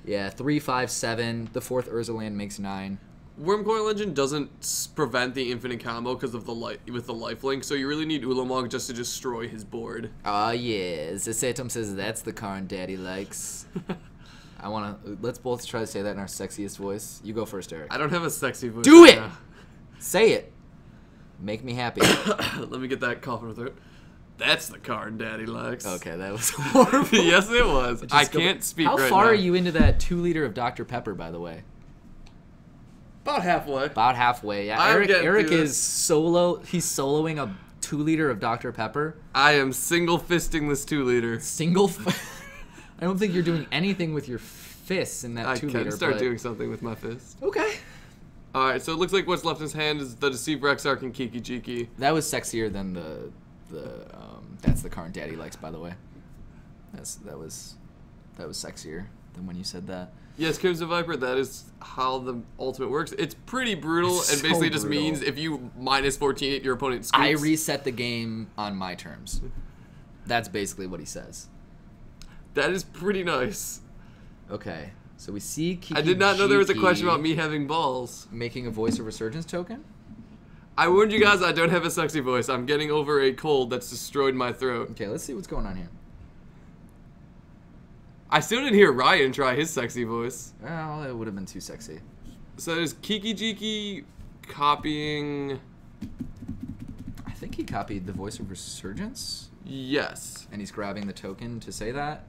Yeah, 3, 5, 7. The 4th Urza land makes 9. Worm Coil Engine doesn't prevent the infinite combo because of the with the lifelink, so you really need Ulamog just to destroy his board. Oh yeah, Zesetum says that's the Karn Daddy likes. Let's both try to say that in our sexiest voice. You go first, Eric. I don't have a sexy voice. Do right it! now. Say it. Make me happy. Let me get that cough in my throat. That's the Karn Daddy likes. Okay, that was horrible. Yes, it was. I can't speak right now. How far are you into that 2 liter of Dr. Pepper, by the way? About halfway. About halfway. Yeah, I'm getting Eric through is He's soloing a 2 liter of Dr. Pepper. I am single fisting this 2 liter. I don't think you're doing anything with your fists in that 2 liter. I can start doing something with my fist. Okay. All right, so it looks like what's left in his hand is the Deceiver Exarch and Kiki. That was sexier than that's the Karn Daddy likes, by the way. That was sexier than when you said that. Yes, Crimson Viper, that is how the ultimate works. It's pretty brutal, It's and so basically just brutal. means if you minus 14 your opponent scoops. I reset the game on my terms. That's basically what he says. That is pretty nice. Okay, so we see Kiki. I did not know there was a question about me having balls. Making a voice of resurgence token. I warned you guys I don't have a sexy voice. I'm getting over a cold that's destroyed my throat. Okay, let's see what's going on here. I still didn't hear Ryan try his sexy voice. Well, it would have been too sexy. So is Kiki copying... I think he copied the voice of resurgence. Yes. And he's grabbing the token to say that.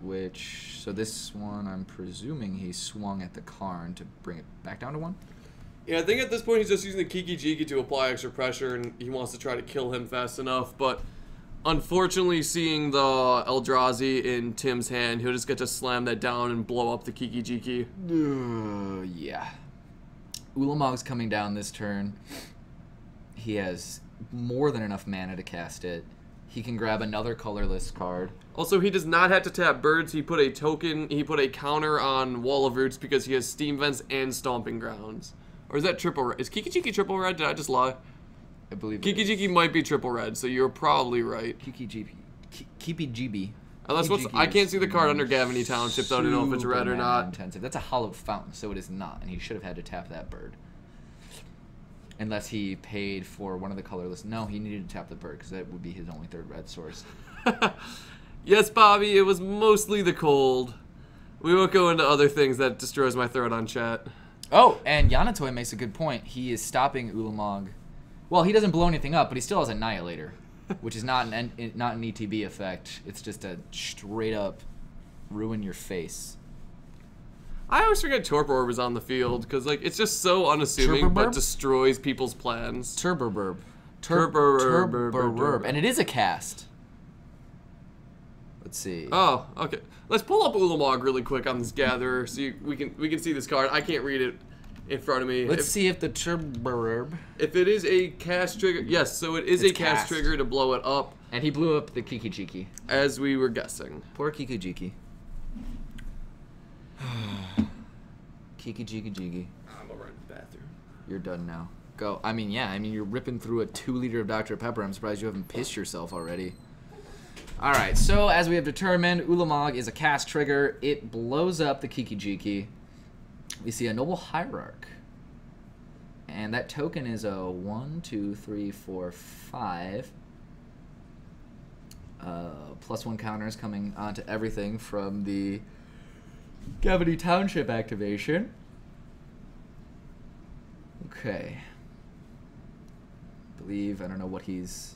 Which, so this one, I'm presuming he swung at the Karn to bring it back down to 1. Yeah, I think at this point he's just using the Kiki to apply extra pressure, and he wants to try to kill him fast enough, but unfortunately seeing the Eldrazi in Tim's hand, he'll just get to slam that down and blow up the Kiki. Yeah. Ulamog's coming down this turn. He has more than enough mana to cast it. He can grab another colorless card. Also, he does not have to tap birds. He put a token, he put a counter on Wall of Roots because he has Steam Vents and Stomping Grounds. Or is that triple red? Is Kiki triple red? Did I just lie? I believe Kiki might be triple red, so you're probably right. Kiki. Unless I can't see the card under Gavany Township, though, to know if it's red or not. Intensive. That's a Hallowed Fountain, so it is not, and he should have had to tap that bird. Unless he paid for one of the colorless. No, he needed to tap the bird because that would be his only 3rd red source. Yes, Bobby, it was mostly the cold. We won't go into other things that destroys my throat on chat. Oh, and Yanatoy makes a good point. He is stopping Ulamog. Well, he doesn't blow anything up, but he still has Annihilator, which is not an ETB effect. It's just a straight up ruin your face. I always forget Torpor Orb is on the field because like it's just so unassuming, but destroys people's plans. Turboburb. Turboburb. And it is a cast. Let's see. Oh, okay. Let's pull up Ulamog really quick on this Gatherer so we can see this card. I can't read it in front of me. Let's see if the Turboburb. If it is a cast trigger, yes. So it's a cast trigger to blow it up. And he blew up the Kiki. As we were guessing. Poor Kiki. Kiki. I'm over in the bathroom. You're done now. Go. I mean, yeah. You're ripping through a 2-liter of Dr. Pepper. I'm surprised you haven't pissed yourself already. All right. So as we have determined, Ulamog is a cast trigger. It blows up the Kiki. We see a Noble Hierarch, and that token is a 1, 2, 3, 4, 5. +1 counters coming onto everything from the Gavany Township activation. Okay. I don't know what he's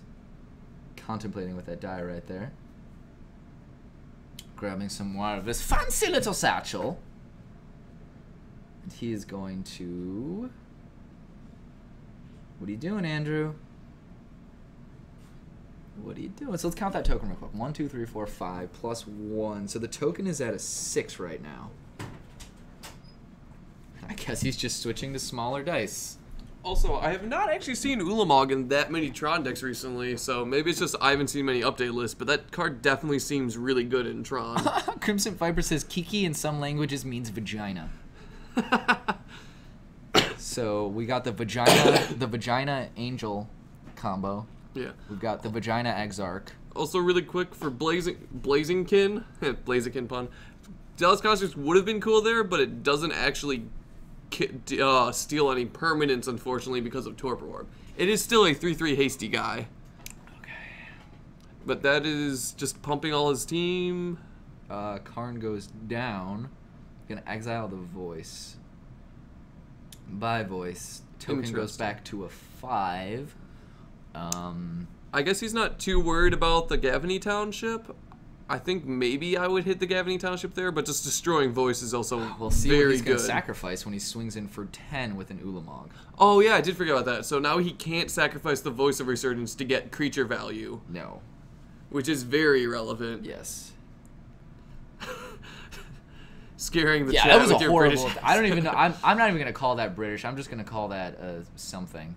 contemplating with that die right there. Grabbing some more of this fancy little satchel. And he is going to... What are you doing, Andrew? What are you doing? So let's count that token real quick. 1, 2, 3, 4, 5, +1. So the token is at a 6 right now. I guess he's just switching to smaller dice. Also, I have not actually seen Ulamog in that many Tron decks recently, so maybe it's just I haven't seen many update lists, but that card definitely seems really good in Tron. Crimson Viper says Kiki in some languages means vagina. So we got the vagina angel combo. Yeah. We've got the vagina exarch. Also, really quick for Blazingkin, Blaziken pun. Dallas Cosmos would have been cool there, but it doesn't actually steal any permanence, unfortunately, because of Torpor Orb. It is still a 3/3 hasty guy. Okay. But that is just pumping all his team. Karn goes down. Gonna exile the voice. By voice. Token goes back to a 5. I guess he's not too worried about the Gavany Township. I think maybe I would hit the Gavany Township there, but just destroying voice is also we'll see very what he's good. Gonna sacrifice when he swings in for 10 with an Ulamog. Oh yeah, I did forget about that. So now he can't sacrifice the Voice of Resurgence to get creature value. No. Which is very relevant. Yes. Scaring the chat chat that was with a your horrible. British. I don't even know. I'm not even gonna call that British. I'm just gonna call that something.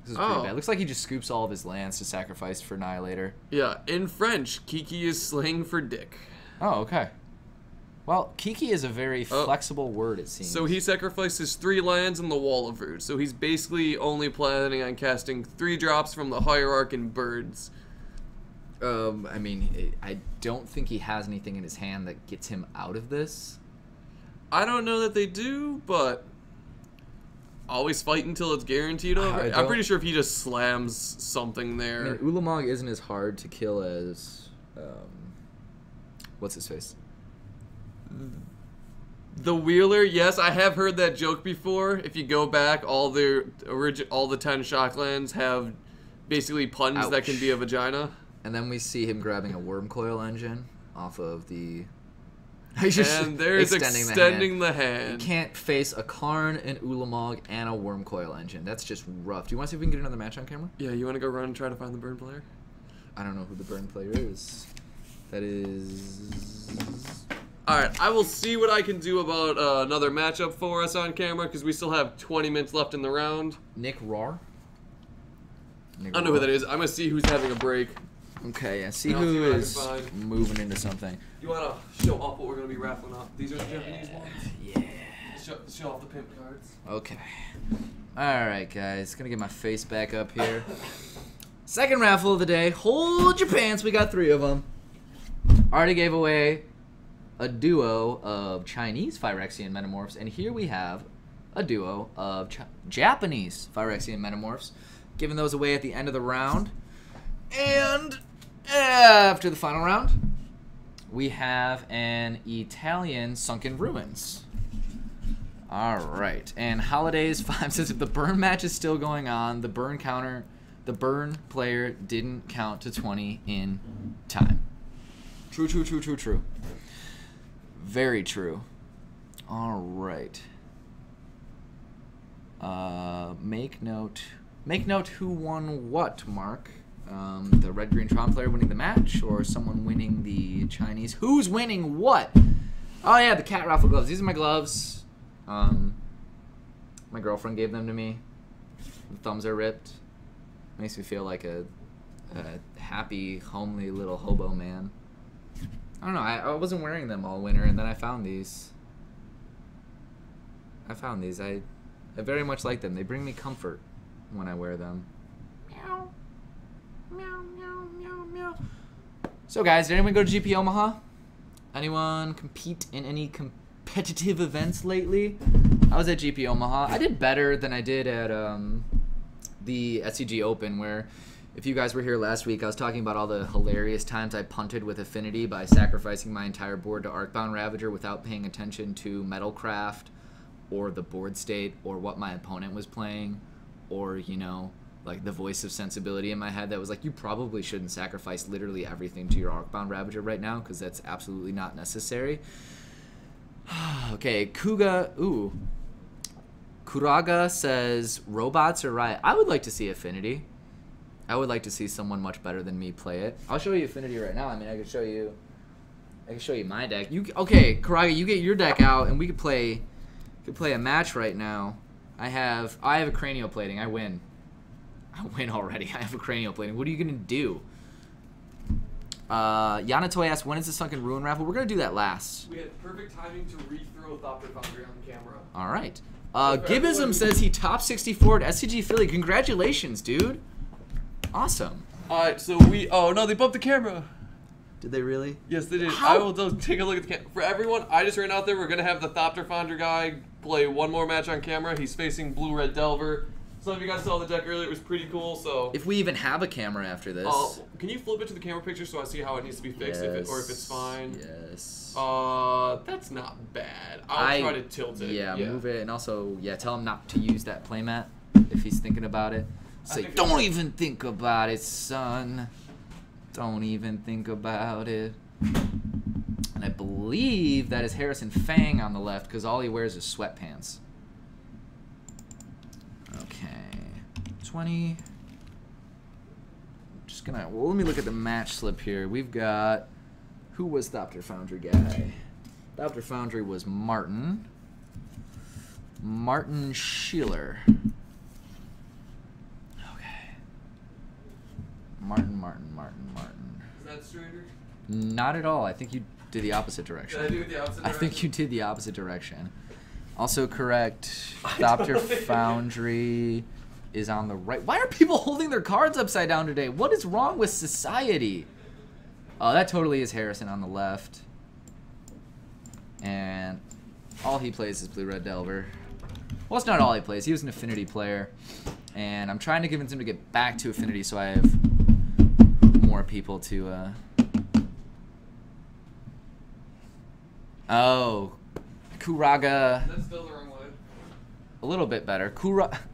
This is pretty bad. Looks like he just scoops all of his lands to sacrifice for Annihilator. Yeah, in French, Kiki is slaying for dick. Oh, okay. Well, Kiki is a very flexible word, it seems. So he sacrifices 3 lands and the Wall of Roots. So he's basically only planning on casting 3 drops from the Hierarch and birds. I mean, I don't think he has anything in his hand that gets him out of this. I don't know that they do, but always fight until it's guaranteed over. I'm pretty sure if he just slams something there. I mean, Ulamog isn't as hard to kill as what's his face? The Wheeler, yes, I have heard that joke before. If you go back, all the 10 Shocklands have basically puns that can be a vagina. And then we see him grabbing a worm coil engine off of the... and there's extending the hand. You can't face a Karn, an Ulamog, and a worm coil engine. That's just rough. Do you want to see if we can get another match on camera? Yeah, you want to go run and try to find the burn player? I don't know who the burn player is. That is... Alright, I will see what I can do about another matchup for us on camera, because we still have 20 minutes left in the round. Nick Rar? I don't know who that is. I'm going to see who's having a break. Okay, yeah, see who is moving into something. You want to show off what we're going to be raffling off? These are the Japanese ones? Yeah. Show off the pimp cards. Okay. Alright, guys. Gonna get my face back up here. Second raffle of the day. Hold your pants. We got 3 of them. Already gave away a duo of Chinese Phyrexian Metamorphs, and here we have a duo of Japanese Phyrexian Metamorphs, giving those away at the end of the round. And after the final round, we have an Italian Sunken Ruins. Alright, and Holidays 5 says if the burn match is still going on, the burn player didn't count to 20 in time. True, true, true, true, true. Very true. Alright. Make note who won what, Mark? The red-green Tron player winning the match, or someone winning the Chinese? Who's winning what? Oh yeah, the cat raffle gloves. These are my gloves. My girlfriend gave them to me. The thumbs are ripped. Makes me feel like a happy, homely little hobo man. I don't know. I wasn't wearing them all winter, and then I found these. I very much like them. They bring me comfort when I wear them. Meow. Meow, meow, meow, meow. So, guys, did anyone go to GP Omaha? Anyone compete in any competitive events lately? I was at GP Omaha. I did better than I did at the SCG Open, where if you guys were here last week, I was talking about all the hilarious times I punted with Affinity by sacrificing my entire board to Arcbound Ravager without paying attention to Metalcraft or the board state or what my opponent was playing, or, you know, like the voice of sensibility in my head that was like, you probably shouldn't sacrifice literally everything to your Arcbound Ravager right now because that's absolutely not necessary. Okay, Kuraga says robots are right. I would like to see Affinity. I would like to see someone much better than me play it. I'll show you Affinity right now. I mean, I can show you my deck. Okay, Kuraga, you get your deck out and we could play a match right now. I have a cranial plating. I win already. I have a cranial plating. What are you gonna do? Yanatoy asks, when is the Sunken Ruin raffle? We're gonna do that last. We had perfect timing to re-throw Thopter Foundry on camera. All right. Gibbism says he top 64 at SCG Philly. Congratulations, dude. Awesome. Alright, so oh no, they bumped the camera. Did they really? Yes, they did. How? I will take a look at the camera. For everyone, I just ran out there. We're going to have the Thopter Foundry guy play one more match on camera. He's facing Blue-Red Delver. Some of you guys saw the deck earlier. It was pretty cool, so... If we even have a camera after this... can you flip it to the camera picture so I see how it needs to be fixed, yes, or if it's fine? Yes. That's not bad. I'll try to tilt it. Yeah, move it, and also, tell him not to use that playmat if he's thinking about it. Say, don't even think about it, son. Don't even think about it. And I believe that is Harrison Fang on the left, because all he wears is sweatpants. Okay. 20. Just gonna... Well, let me look at the match slip here. We've got... Who was Thopter Foundry guy? Thopter Foundry was Martin. Martin Schiller. Martin. Is that straighter? Not at all. I think you did the opposite direction. Did I do it the opposite direction? I think you did the opposite direction. Also correct. Thopter Foundry is on the right. Why are people holding their cards upside down today? What is wrong with society? Oh, that totally is Harrison on the left. And All he plays is blue-red Delver. Well, it's not all he plays. He was an Affinity player. And I'm trying to convince him to get back to Affinity so I have more people to... Oh. Kuraga. That's still the wrong way. A little bit better.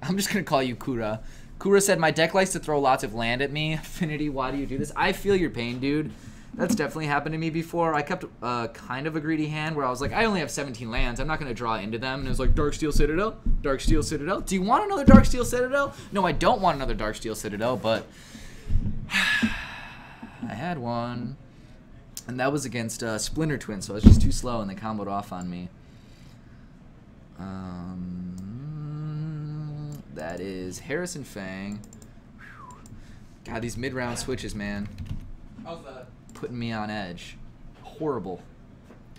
I'm just going to call you Kura. Kura said, my deck likes to throw lots of land at me. Affinity, why do you do this? I feel your pain, dude. That's definitely happened to me before. I kept kind of a greedy hand where I was like, I only have 17 lands. I'm not going to draw into them. And it was like, Darksteel Citadel? Darksteel Citadel? Do you want another Darksteel Citadel? No, I don't want another Darksteel Citadel, but I had one. And that was against Splinter Twin, so I was just too slow and they comboed off on me. That is Harrison Fang. God, these mid-round switches, man. How's that? Putting me on edge. Horrible.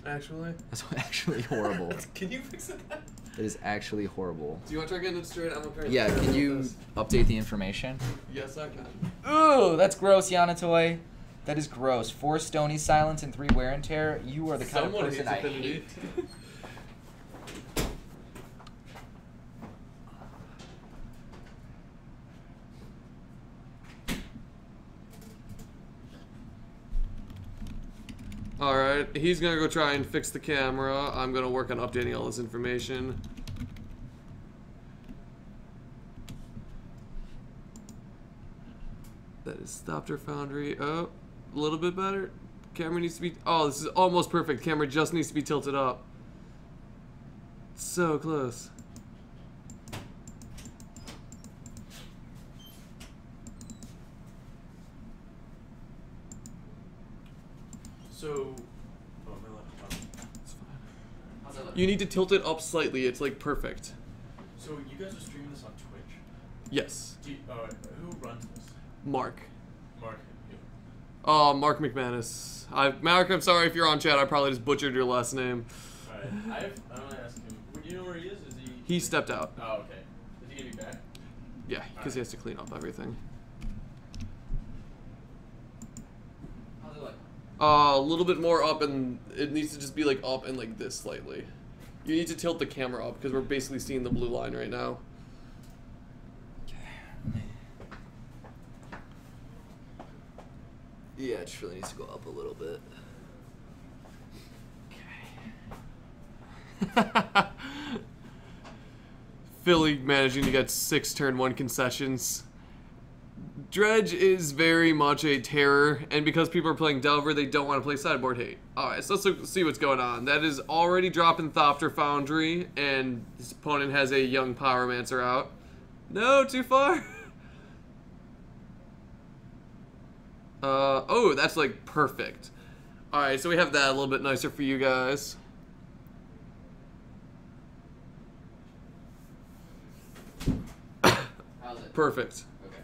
Actually? That's actually horrible. Can you fix it? It is actually horrible. Do you want to try getting it straight? I'm okay. Yeah, can you update the information? Yes, I can. Ooh, that's gross, Yanatoy. That is gross. 4 Stony Silence and 3 Wear and Tear. You are the kind Someone of person I hates Affinity. hate. Alright, he's gonna go try and fix the camera. I'm gonna work on updating all this information. That is Thopter Foundry. Oh, a little bit better. Camera needs to be... Oh, this is almost perfect. Camera just needs to be tilted up. So close. So, It's fine. You need to tilt it up slightly. It's like perfect. so you guys are streaming this on Twitch? Yes. Who runs this? Mark. Mark. You. Mark McManus. Mark, I'm sorry if you're on chat. I probably just butchered your last name. Alright. I want to ask him. Do you know where he is? Is he? He stepped out. Oh, okay. Is he gonna be back? Yeah, because he has to clean up everything. How's it look? A little bit more up, and it needs to just be like up and like this slightly. You need to tilt the camera up because we're basically seeing the blue line right now. Yeah, it just really needs to go up a little bit. Okay. Philly managing to get 6 turn 1 concessions. Dredge is very much a terror, and because people are playing Delver, they don't want to play sideboard hate. Alright, so let's see what's going on. That is already dropping Thopter Foundry, and his opponent has a young Pyromancer out. No, too far. Oh, that's like perfect. Alright, so we have that a little bit nicer for you guys. How's it? Perfect. Okay.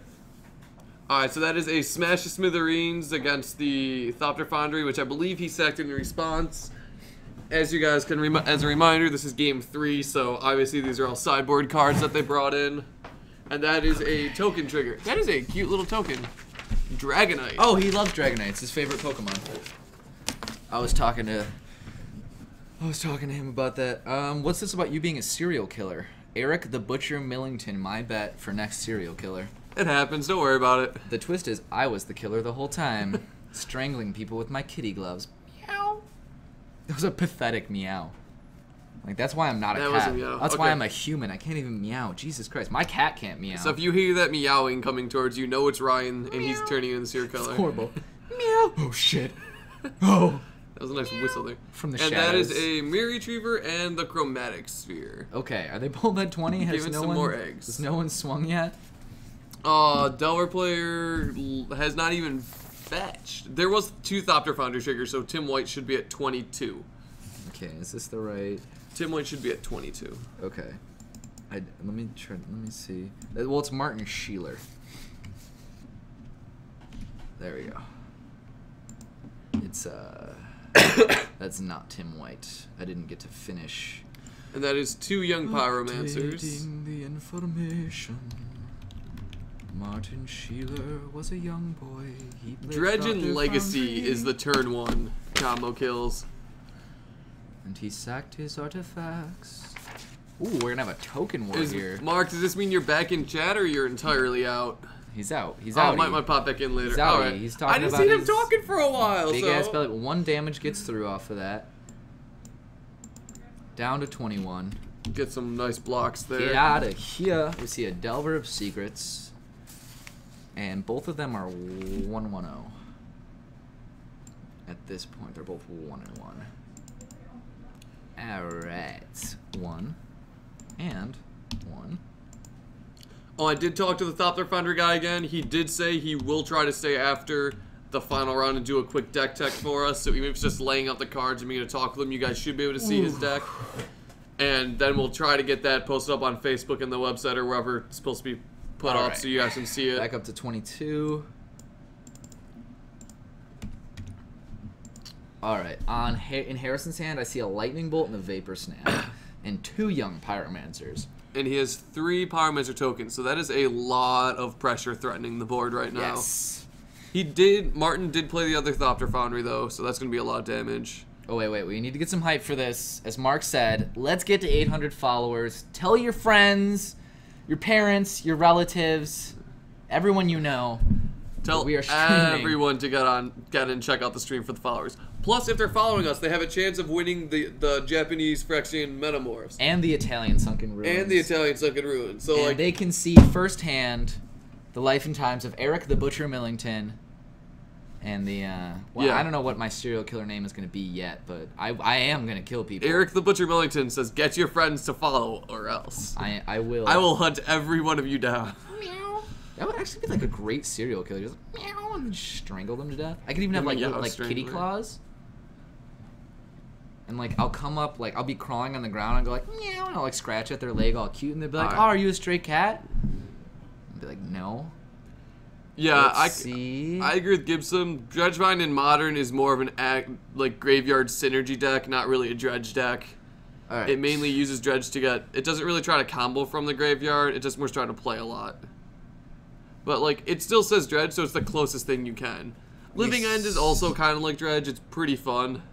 Alright, so that is a Smash to Smithereens against the Thopter Foundry, which I believe he sacked in response. As you guys can, as a reminder, this is game 3, so obviously these are all sideboard cards that they brought in. And that is a token trigger. That is a cute little token. Dragonite. Oh, he loves Dragonite. It's his favorite Pokemon. I was talking to him about that. What's this about you being a serial killer? Eric the Butcher Millington, my bet for next serial killer. It happens, don't worry about it. The twist is I was the killer the whole time, strangling people with my kitty gloves. Meow. It was a pathetic meow. Like, that's why I'm not a That cat. was a meow. That's Okay. why I'm a human. I can't even meow. Jesus Christ. My cat can't meow. So if you hear that meowing coming towards you, know it's Ryan, and he's turning you into serial killer. It's horrible. Meow. Oh, shit. Oh. That was a nice whistle there. From the and shadows. that is a Mirror Retriever and the Chromatic Sphere. Okay, are they both at 20? Give it some more eggs. Has no one swung yet? Delver player has not even fetched. There was 2 Thopter Foundry triggers, so Tim White should be at 22. Okay, is this the right... Tim White should be at 22. Okay. Let me see. Well, it's Martin Sheeler. There we go. It's, that's not Tim White. I didn't get to finish. And that is 2 young Pyromancers. Updating the information. Martin Sheeler was a young boy. He played Dredge and Thopter Legacy Foundry. is the turn 1 combo kills. And he sacked his artifacts. Ooh, we're gonna have a token war here. Mark, does this mean you're back in chat or you're entirely out? He's out. He's out. out. Might pop back in later. He's out. Right. He's talking I just about seen him talking for a while. Big ass belly. 1 damage gets through off of that. Down to 21. Get some nice blocks there. Get out of here. We see a Delver of Secrets. And both of them are 1-1-0. At this point, they're both 1-1. Alright. 1. And 1. Oh, I did talk to the Thopter Foundry guy again. He did say he will try to stay after the final round and do a quick deck tech for us. So even if it's just laying out the cards and me to talk with him, you guys should be able to see his deck. And then we'll try to get that posted up on Facebook and the website or wherever it's supposed to be put up so you guys can see it. Back up to 22. Alright, in Harrison's hand, I see a Lightning Bolt and a Vapor Snap. And 2 Young Pyromancers. And he has 3 Pyromancer tokens, so that is a lot of pressure threatening the board right now. Yes. Martin did play the other Thopter Foundry though, so that's going to be a lot of damage. Oh, wait, we need to get some hype for this. As Mark said, let's get to 800 followers. Tell your friends, your parents, your relatives, everyone you know. Tell we are streaming. Everyone to get in and check out the stream for the followers. Plus, if they're following us, they have a chance of winning the Japanese Phyrexian Metamorphs. And the Italian Sunken Ruins. So and they can see firsthand the life and times of Eric the Butcher Millington. And the, I don't know what my serial killer name is going to be yet, but I am going to kill people. Eric the Butcher Millington says, get your friends to follow or else. I will. I will hunt every one of you down. That would actually be like a great serial killer. Just meow and strangle them to death. I could even have like kitty claws. And like I'll come up, like I'll be crawling on the ground and go like meow, and I'll like scratch at their leg all cute, and they'll be like, "Oh, are you a stray cat?" I'll be like, "No." Yeah, I agree with Gibson. Dredgevine in Modern is more of an graveyard synergy deck, not really a dredge deck. All right. It mainly uses dredge to get. It doesn't really try to combo from the graveyard. It just more trying to play a lot. But like it still says dredge, so it's the closest thing you can. Living End is also kind of like dredge. It's pretty fun.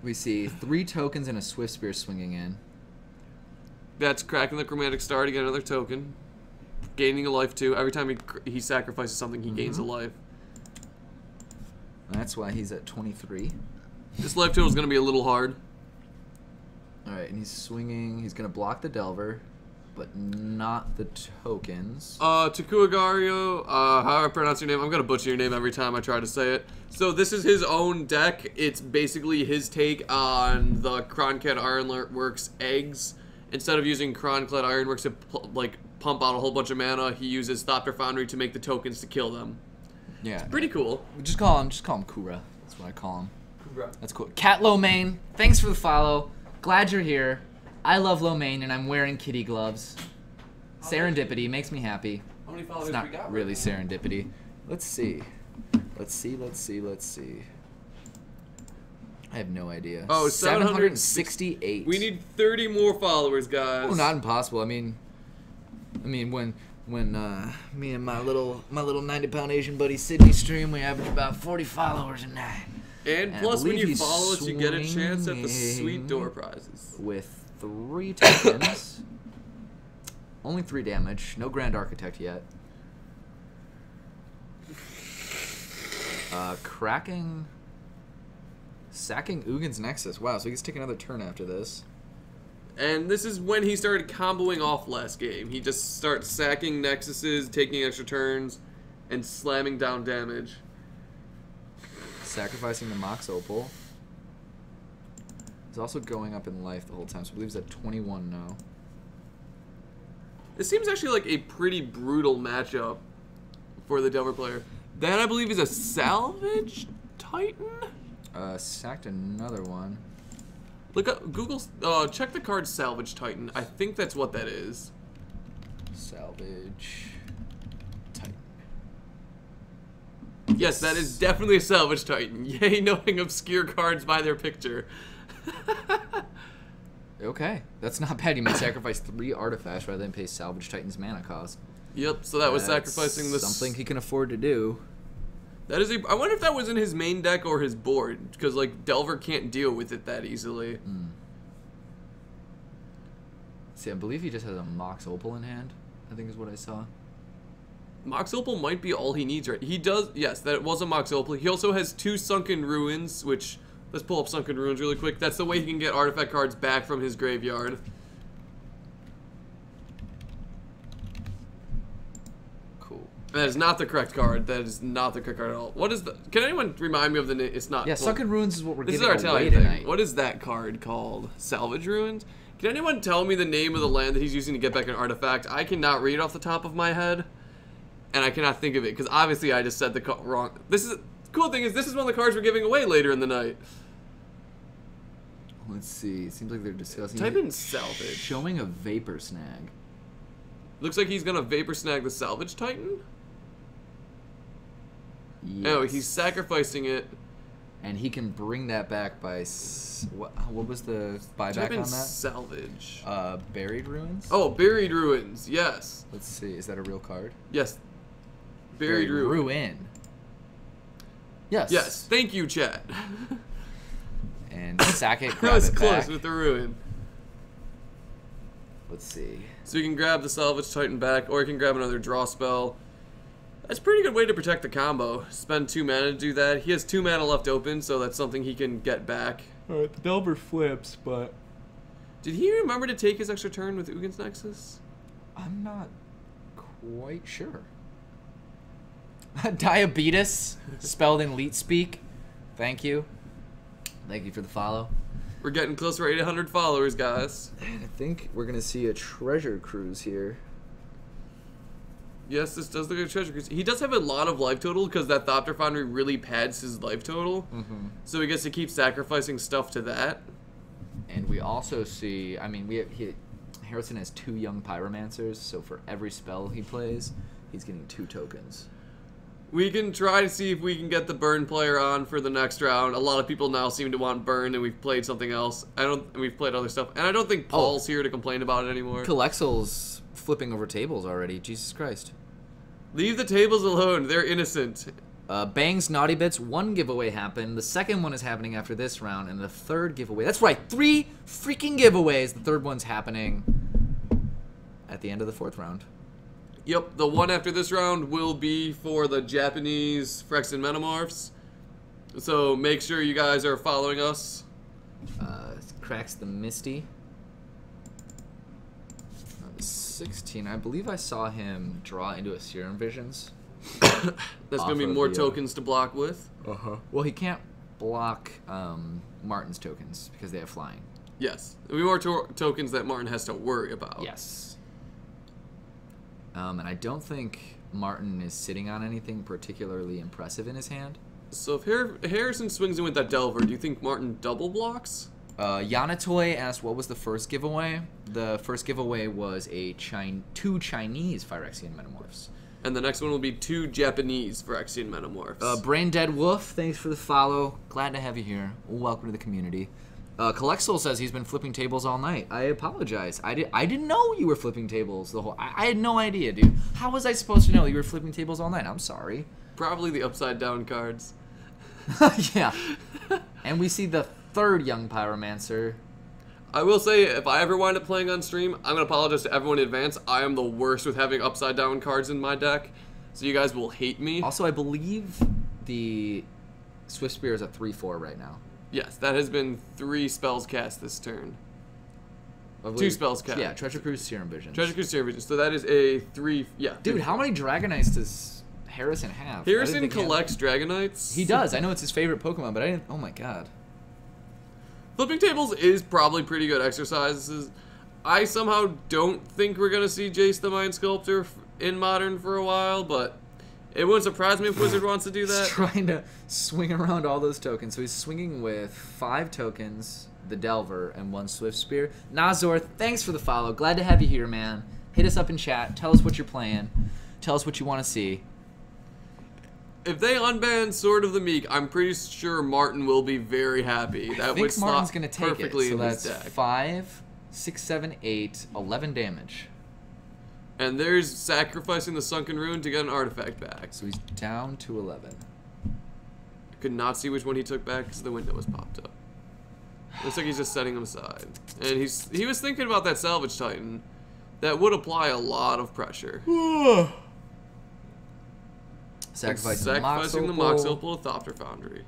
We see 3 tokens and a Swift Spear swinging in. That's cracking the Chromatic Star to get another token. Gaining a life too. Every time he sacrifices something, he gains a life. That's why he's at 23. This life total is going to be a little hard. Alright, and he's swinging. He's going to block the Delver, but not the tokens. Takuagario, how I pronounce your name? I'm going to butcher your name every time I try to say it. So this is his own deck. It's basically his take on the Cronclad Ironworks eggs. Instead of using Cronclad Ironworks to pump out a whole bunch of mana, he uses Thopter Foundry to make the tokens to kill them. Yeah. It's pretty cool. Just call him Kura. That's what I call him. Kura. That's cool. Cat Lomain, thanks for the follow. Glad you're here. I love Lomain and I'm wearing kitty gloves. Serendipity makes me happy. How many followers it's not we got really serendipity. Let's see. Let's see. I have no idea. Oh, 768. We need 30 more followers, guys. Oh, not impossible. I mean, when me and my little 90-pound Asian buddy Sydney stream, we average about 40 followers a night. And plus, when you follow us, you get a chance at the sweet door prizes. With 3 tokens. Only 3 damage. No Grand Architect yet. Sacking Ugin's Nexus. Wow, so he gets to take another turn after this. And this is when he started comboing off last game. He just starts sacking Nexuses, taking extra turns, and slamming down damage. Sacrificing the Mox Opal. He's also going up in life the whole time, so I believe he's at 21 now. It seems actually like a pretty brutal matchup for the Delver player. That, I believe, is a Salvage Titan? Sacked another one. Look up Google. Check the card Salvage Titan. I think that's what that is. Salvage Titan. Yes, that is definitely a Salvage Titan. Yay, knowing obscure cards by their picture. Okay, that's not bad. You may sacrifice 3 artifacts rather than pay Salvage Titan's mana cost. Yep. So that was sacrificing this. Something he can afford to do. That is I wonder if that was in his main deck or his board, because like Delver can't deal with it that easily. See, I believe he just has a Mox Opal in hand, I think is what I saw. Mox Opal might be all he needs, right? He does, yes, that was a Mox Opal. He also has 2 Sunken Ruins, which, let's pull up Sunken Ruins really quick. That's the way he can get artifact cards back from his graveyard. Cool. That is not the correct card. That is not the correct card at all. What is the, can anyone remind me of the name? It's not. Yeah, well, Sunken Ruins is what we're this giving is our away Italian tonight. thing. What is that card called? Salvage Ruins? Can anyone tell me the name of the land that he's using to get back an artifact? I cannot read it off the top of my head, and I cannot think of it because obviously I just said the wrong. This is the cool thing is this is one of the cards we're giving away later in the night. Let's see. It seems like they're discussing. Type in salvage. Showing a Vapor Snag. Looks like he's gonna Vapor Snag the Salvage Titan. Yes. Oh, he's sacrificing it. And he can bring that back by what was the buyback Type in on that? salvage. Buried Ruins. Oh, Buried Ruins. Yes. Let's see. Is that a real card? Yes. Buried Ruin. Yes. Yes. Thank you, chat. And sack it. That Grab was it close back. with the ruin. Let's see. So you can grab the Salvage Titan back, or you can grab another draw spell. That's a pretty good way to protect the combo. Spend 2 mana to do that. He has 2 mana left open, so that's something he can get back. Alright, the Delver flips, but Did he remember to take his extra turn with Ugin's Nexus? I'm not quite sure. Diabetes, spelled in Leet speak. Thank you. Thank you for the follow. We're getting close to our 800 followers, guys. And I think we're gonna see a treasure cruise here. Yes, this does look like a treasure cruise. He does have a lot of life total because that Thopter Foundry really pads his life total. So he gets to keep sacrificing stuff to that. And we also see, I mean, Harrison has 2 young pyromancers, so for every spell he plays, he's getting 2 tokens. We can try to see if we can get the burn player on for the next round. A lot of people now seem to want burn, and we've played something else. We've played other stuff, and I don't think Paul's here to complain about it anymore. Kalexel's flipping over tables already. Jesus Christ. Leave the tables alone. They're innocent. Bang's Naughty Bits, 1 giveaway happened. The second one is happening after this round, and the 3rd giveaway. That's right, 3 freaking giveaways. The 3rd one's happening at the end of the 4th round. Yep, the one after this round will be for the Japanese Phyrexian Metamorphs. So make sure you guys are following us. Cracks the Misty. 16. I believe I saw him draw into a Serum Visions. That's going to be more tokens to block with. Well, he can't block Martin's tokens because they have flying. Yes. There'll be more tokens that Martin has to worry about. Yes. And I don't think Martin is sitting on anything particularly impressive in his hand. So if Harrison swings in with that Delver, do you think Martin double blocks? Yanatoy asked what was the first giveaway. The first giveaway was a 2 Chinese Phyrexian Metamorphs. And the next one will be 2 Japanese Phyrexian Metamorphs. Brain Dead Wolf, thanks for the follow. Glad to have you here. Welcome to the community. Kalexel says he's been flipping tables all night. I apologize. I didn't know you were flipping tables the whole. I had no idea, dude. How was I supposed to know you were flipping tables all night? I'm sorry. Probably the upside down cards. Yeah. And we see the 3rd young pyromancer. I will say, if I ever wind up playing on stream, I'm going to apologize to everyone in advance. I am the worst with having upside down cards in my deck, so you guys will hate me. Also, I believe the Swift Spear is a 3/4 right now. Yes, that has been 3 spells cast this turn. 2 spells cast. Yeah, Treasure Cruise, Serum Visions. Treasure Cruise, Serum Visions. So that is a 3, yeah. Dude, how many Dragonites does Harrison have? Harrison collects Dragonites. He does. I know it's his favorite Pokemon, but I didn't. Oh my god. Flipping tables is probably pretty good exercises. I somehow don't think we're going to see Jace the Mind Sculptor in Modern for a while, but it wouldn't surprise me if Wizard wants to do that. He's trying to swing around all those tokens. So he's swinging with 5 tokens, the Delver, and 1 Swift Spear. Nazor, thanks for the follow. Glad to have you here, man. Hit us up in chat. Tell us what you're playing. Tell us what you want to see. If they unban Sword of the Meek, I'm pretty sure Martin will be very happy. I think Martin's going to take perfectly it. So in that's his deck. 5, 6, 7, 8, 11 damage. And there's sacrificing the Sunken Rune to get an artifact back. So he's down to 11. I could not see which one he took back because the window was popped up. Looks like he's just setting them aside. And he was thinking about that Salvage Titan. That would apply a lot of pressure. Sacrificing the Mox Opal to Thopter Foundry.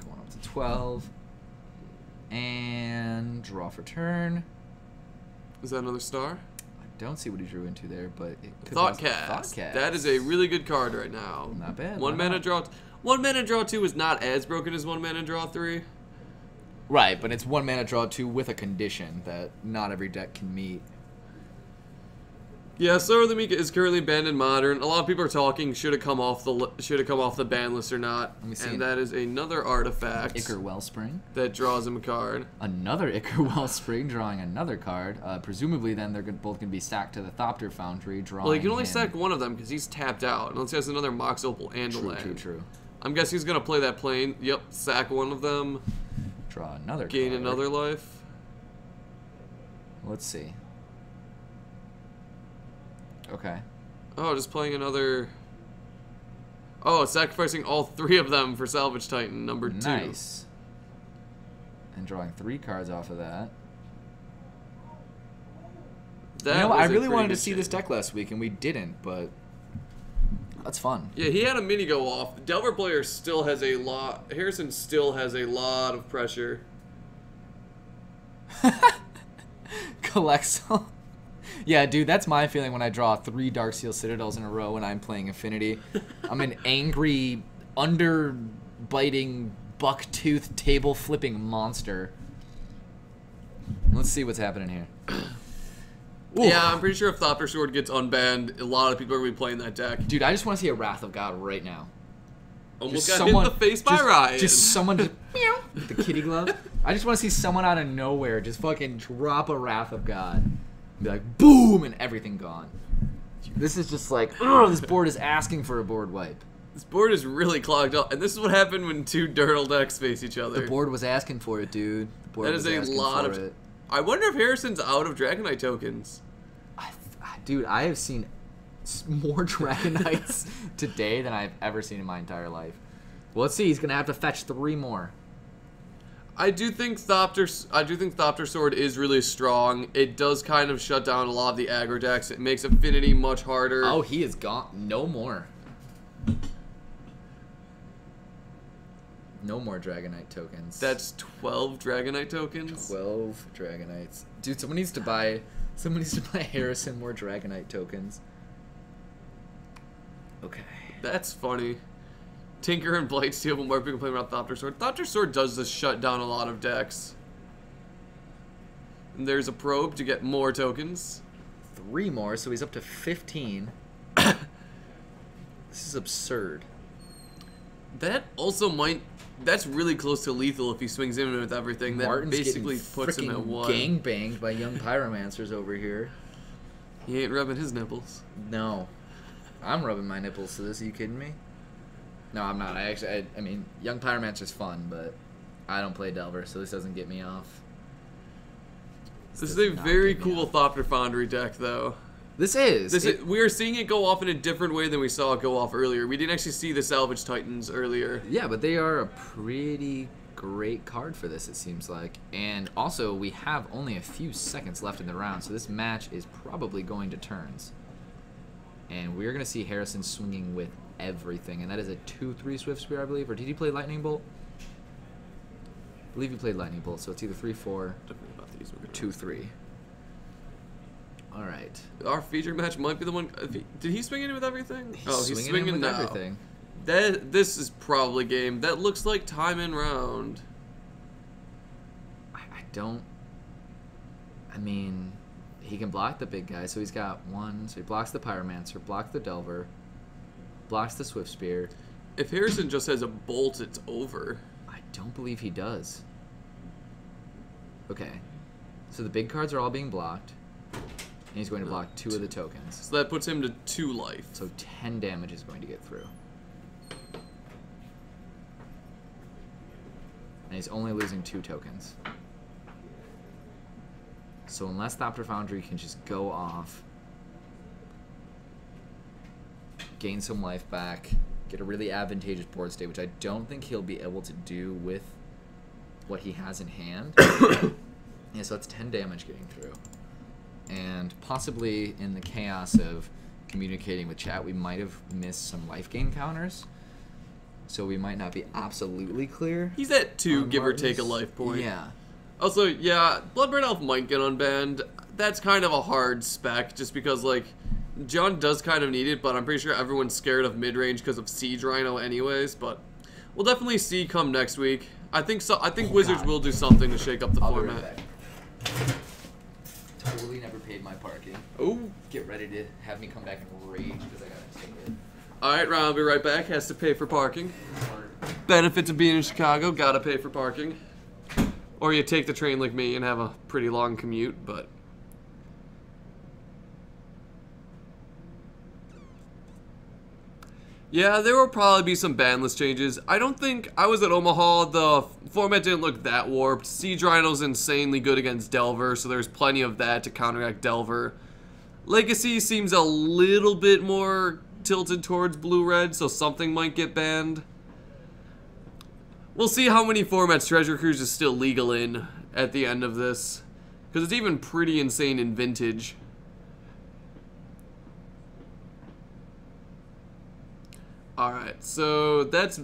Going up to 12. And draw for turn. Is that another star? I don't see what he drew into there, but it could Thoughtcast. That is a really good card right now. Not bad. One mana draw 2 is not as broken as 1 mana draw 3. Right, but it's 1 mana draw 2 with a condition that not every deck can meet. Yeah, Sword of the Mika is currently banned in Modern. A lot of people are talking should it come off the ban list or not. Let me see. And that is another artifact. Ichor Wellspring. That draws him a card. Another Ichor Wellspring drawing another card. Presumably then they're both going to be stacked to the Thopter Foundry drawing. Well, you can only stack one of them because he's tapped out. Unless he has another Mox Opal and a land. True. I'm guessing he's going to play that plane. Yep, sack one of them. Draw another Gain card. another life. Let's see. Okay. Oh, just playing another... Oh, sacrificing all 3 of them for Salvage Titan, number 2. Nice. And drawing 3 cards off of that. I really wanted to see this deck last week, and we didn't, but that's fun. Yeah, he had a mini go off. Delver player still has a lot... Harrison still has a lot of pressure. Colexel. Yeah, dude, that's my feeling when I draw 3 Darksteel Citadels in a row when I'm playing Affinity. I'm an angry, underbiting, buck-toothed, table-flipping monster. Let's see what's happening here. Yeah, I'm pretty sure if Thopter Sword gets unbanned, a lot of people are going to be playing that deck. Dude, I just want to see a Wrath of God right now. Almost got hit in the face by Ryan. Just someone just meow with the kitty glove. I just want to see someone out of nowhere just fucking drop a Wrath of God. And be like, boom, and everything gone. This is just like, ugh, this board is asking for a board wipe. This board is really clogged up, and this is what happened when 2 Dirtle decks face each other. The board was asking for it, dude. The board that is a lot of... I wonder if Harrison's out of Dragonite tokens. Dude, I have seen more Dragonites today than I've ever seen in my entire life. Well, let's see. He's gonna have to fetch 3 more. I do think Thopter Sword is really strong. It does kind of shut down a lot of the aggro decks. It makes Affinity much harder. Oh, he is gone. No more. No more Dragonite tokens. That's 12 Dragonite tokens. 12 Dragonites. Dude, someone needs to buy Harrison more Dragonite tokens. Okay. That's funny. Tinker and Blightsteel, but more people playing around Thopter Sword. Thopter Sword does just shut down a lot of decks. And there's a probe to get more tokens. 3 more, so he's up to 15. This is absurd. That also might... That's really close to lethal if he swings in with everything. That Martin's basically puts him at 1. Gangbanged by young pyromancers over here. He ain't rubbing his nipples. No. I'm rubbing my nipples to this. Are you kidding me? No, I'm not. I mean, young pyromancer's fun, but I don't play Delver, so this doesn't get me off. This is a very cool Thopter Foundry deck, though. This is. We are seeing it go off in a different way than we saw it go off earlier. We didn't actually see the Salvage Titans earlier. Yeah, but they are a pretty great card for this, it seems like. And also, we have only a few seconds left in the round, so this match is probably going to turns. And we're going to see Harrison swinging with everything. And that is a 2-3 Swift Spear, I believe. Or did he play Lightning Bolt? I believe he played Lightning Bolt, so it's either 3-4 or 2-3. Alright. Our feature match might be the one... Did he swing in with everything? He's swinging with everything. This is probably game. That looks like time in round. I don't... I mean... He can block the big guy, so he's got 1. So he blocks the Pyromancer, blocks the Delver, blocks the Swift Spear. If Harrison just has a bolt, it's over. I don't believe he does. Okay. So the big cards are all being blocked. And he's going to block 2 of the tokens. So that puts him to 2 life. So 10 damage is going to get through. And he's only losing 2 tokens. So unless Thopter Foundry can just go off, gain some life back, get a really advantageous board state, which I don't think he'll be able to do with what he has in hand. Yeah, so it's 10 damage getting through. And possibly in the chaos of communicating with chat, we might have missed some life gain counters. So we might not be absolutely clear. He's at 2, give or take a life point. Yeah. Also, yeah, Bloodbraid Elf might get unbanned. That's kind of a hard spec, just because, like, John does kind of need it, but I'm pretty sure everyone's scared of mid-range because of Siege Rhino anyways, but we'll definitely see come next week. I think so. I think Wizards will do something to shake up the format. Totally never paid my parking. Oh. Get ready to have me come back and rage because I gotta take it. Alright, Ryan will be right back. Has to pay for parking. Benefits of being in Chicago, gotta pay for parking. Or you take the train like me and have a pretty long commute, but... Yeah, there will probably be some ban list changes. I don't think... I was at Omaha, the format didn't look that warped. Siege Rhino's insanely good against Delver, so there's plenty of that to counteract Delver. Legacy seems a little bit more tilted towards blue-red, so something might get banned. We'll see how many formats Treasure Cruise is still legal in at the end of this, because it's even pretty insane in Vintage. Alright, so that's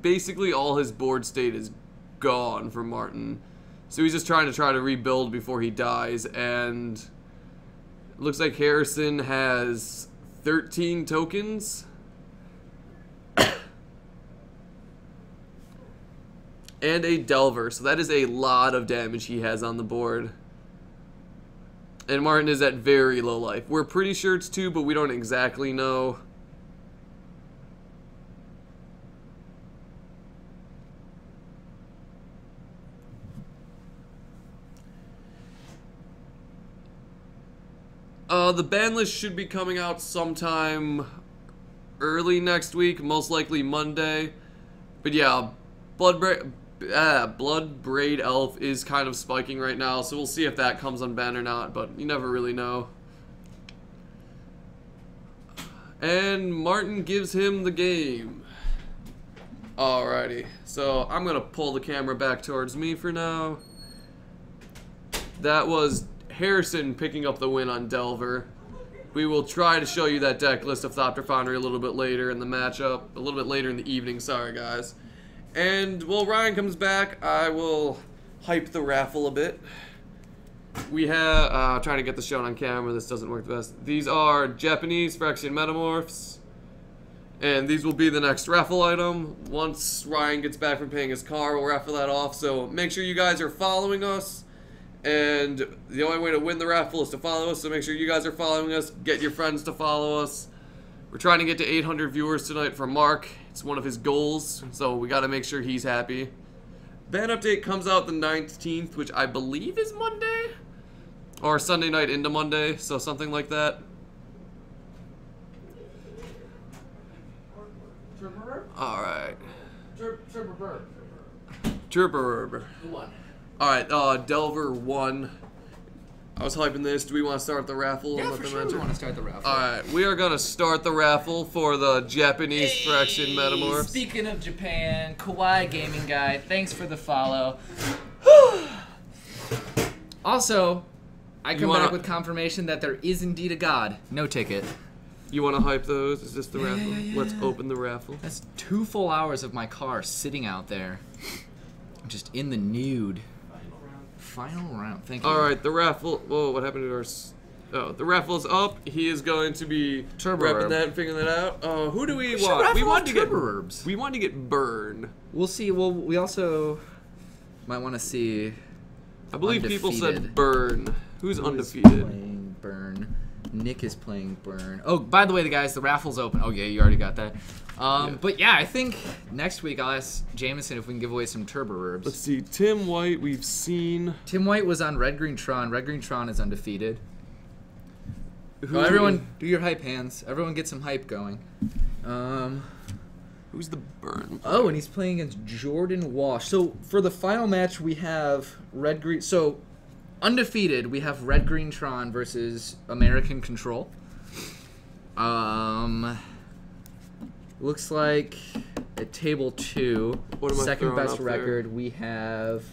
basically all his board state is gone for Martin. So he's just trying to rebuild before he dies, and it looks like Harrison has 13 tokens. And a Delver, so that is a lot of damage he has on the board. And Martin is at very low life. We're pretty sure it's 2, but we don't exactly know. The ban list should be coming out sometime early next week, most likely Monday. But yeah, Bloodbraid Elf is kind of spiking right now, so we'll see if that comes unbanned or not, but you never really know. And Martin gives him the game. Alrighty, so I'm gonna pull the camera back towards me for now. That was Harrison picking up the win on Delver. We will try to show you that deck list of Thopter Foundry a little bit later in the matchup, a little bit later in the evening, sorry guys. And while Ryan comes back, I will hype the raffle a bit. We have, trying to get the shown on camera, this doesn't work the best. These are Japanese Phyrexian Metamorphs. And these will be the next raffle item. Once Ryan gets back from paying his car, we'll raffle that off. So make sure you guys are following us. And the only way to win the raffle is to follow us, so make sure you guys are following us. Get your friends to follow us. We're trying to get to 800 viewers tonight for Mark. It's one of his goals, so we got to make sure he's happy. Ban update comes out the 19th, which I believe is Monday? Or Sunday night into Monday, so something like that. Alright. Chirper. Alright, Delver 1. I was hyping this. Do we want to start the raffle? Yeah, for sure we want to start the raffle. Alright, we are going to start the raffle for the Japanese Phyrexian Metamorphs. Speaking of Japan, Kawaii Gaming Guy, thanks for the follow. Also, I come back with confirmation that there is indeed a god. No ticket. You want to hype those? Is this the raffle? Yeah. Let's open the raffle. That's 2 full hours of my car sitting out there. Just in the nude. Final round. Thank you. Alright, the raffle. Whoa, what happened to our... Oh, the raffle is up. He is going to be repping that and figuring that out. Who do we want? We want to get Herbs. We want to get Burn. We'll see. Well, we also might want to see... I believe people said Burn. Who's Who undefeated? Is playing Burn. Nick is playing Burn. Oh, by the way, guys, the raffle's open. Oh, yeah, you already got that. But yeah, I think next week I'll ask Jameson if we can give away some Turbo Herbs. Let's see. Tim White, we've seen. Tim White was on Red Green Tron. Red Green Tron is undefeated. Everyone, do your hype hands. Everyone get some hype going. Who's the Burn? Oh, and he's playing against Jordan Walsh. So for the final match, we have Red Green. So undefeated, we have Red Green Tron versus American Control. Looks like At table 2, What am I second throwing best up there? record, we have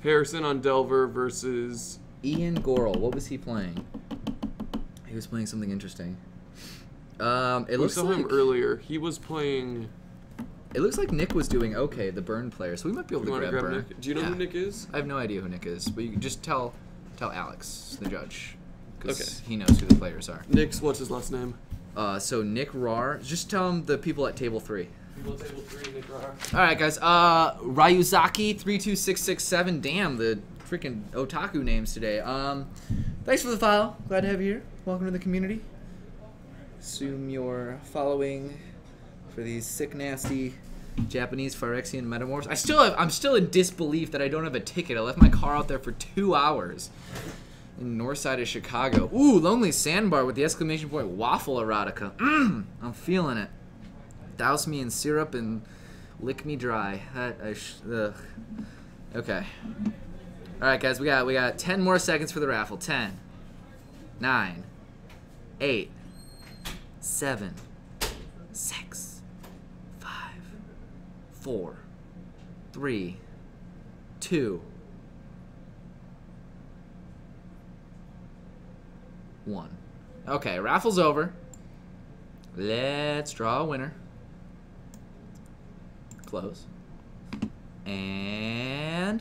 Harrison on Delver versus... Ian Gorel. What was he playing? He was playing something interesting. It We looks saw like him earlier. He was playing... It looks like Nick was doing okay, the Burn player, so we might be able You to want to grab grab Burn. Nick? Do you know who Nick is? I have no idea who Nick is, but you can just tell Alex, the judge, because Okay. he knows who the players are. Nick's, what's his last name? So Nick Rar, just tell him the people at table 3. People at table 3, Nick Rar. All right, guys. Ryuzaki32667. Damn, the freaking otaku names today. Thanks for the follow. Glad to have you here. Welcome to the community. Assume you're following for these sick, nasty Japanese Phyrexian metamorphs. I'm still in disbelief that I don't have a ticket. I left my car out there for 2 hours in north side of Chicago. Ooh, Lonely Sandbar with the exclamation point waffle erotica. I'm feeling it. Douse me in syrup and lick me dry. Ugh. Okay. All right, guys. We got 10 more seconds for the raffle. 10, 9, 8, 7, 6, 5, 4, 3, 2, 1. Okay, raffle's over. Let's draw a winner. Close. And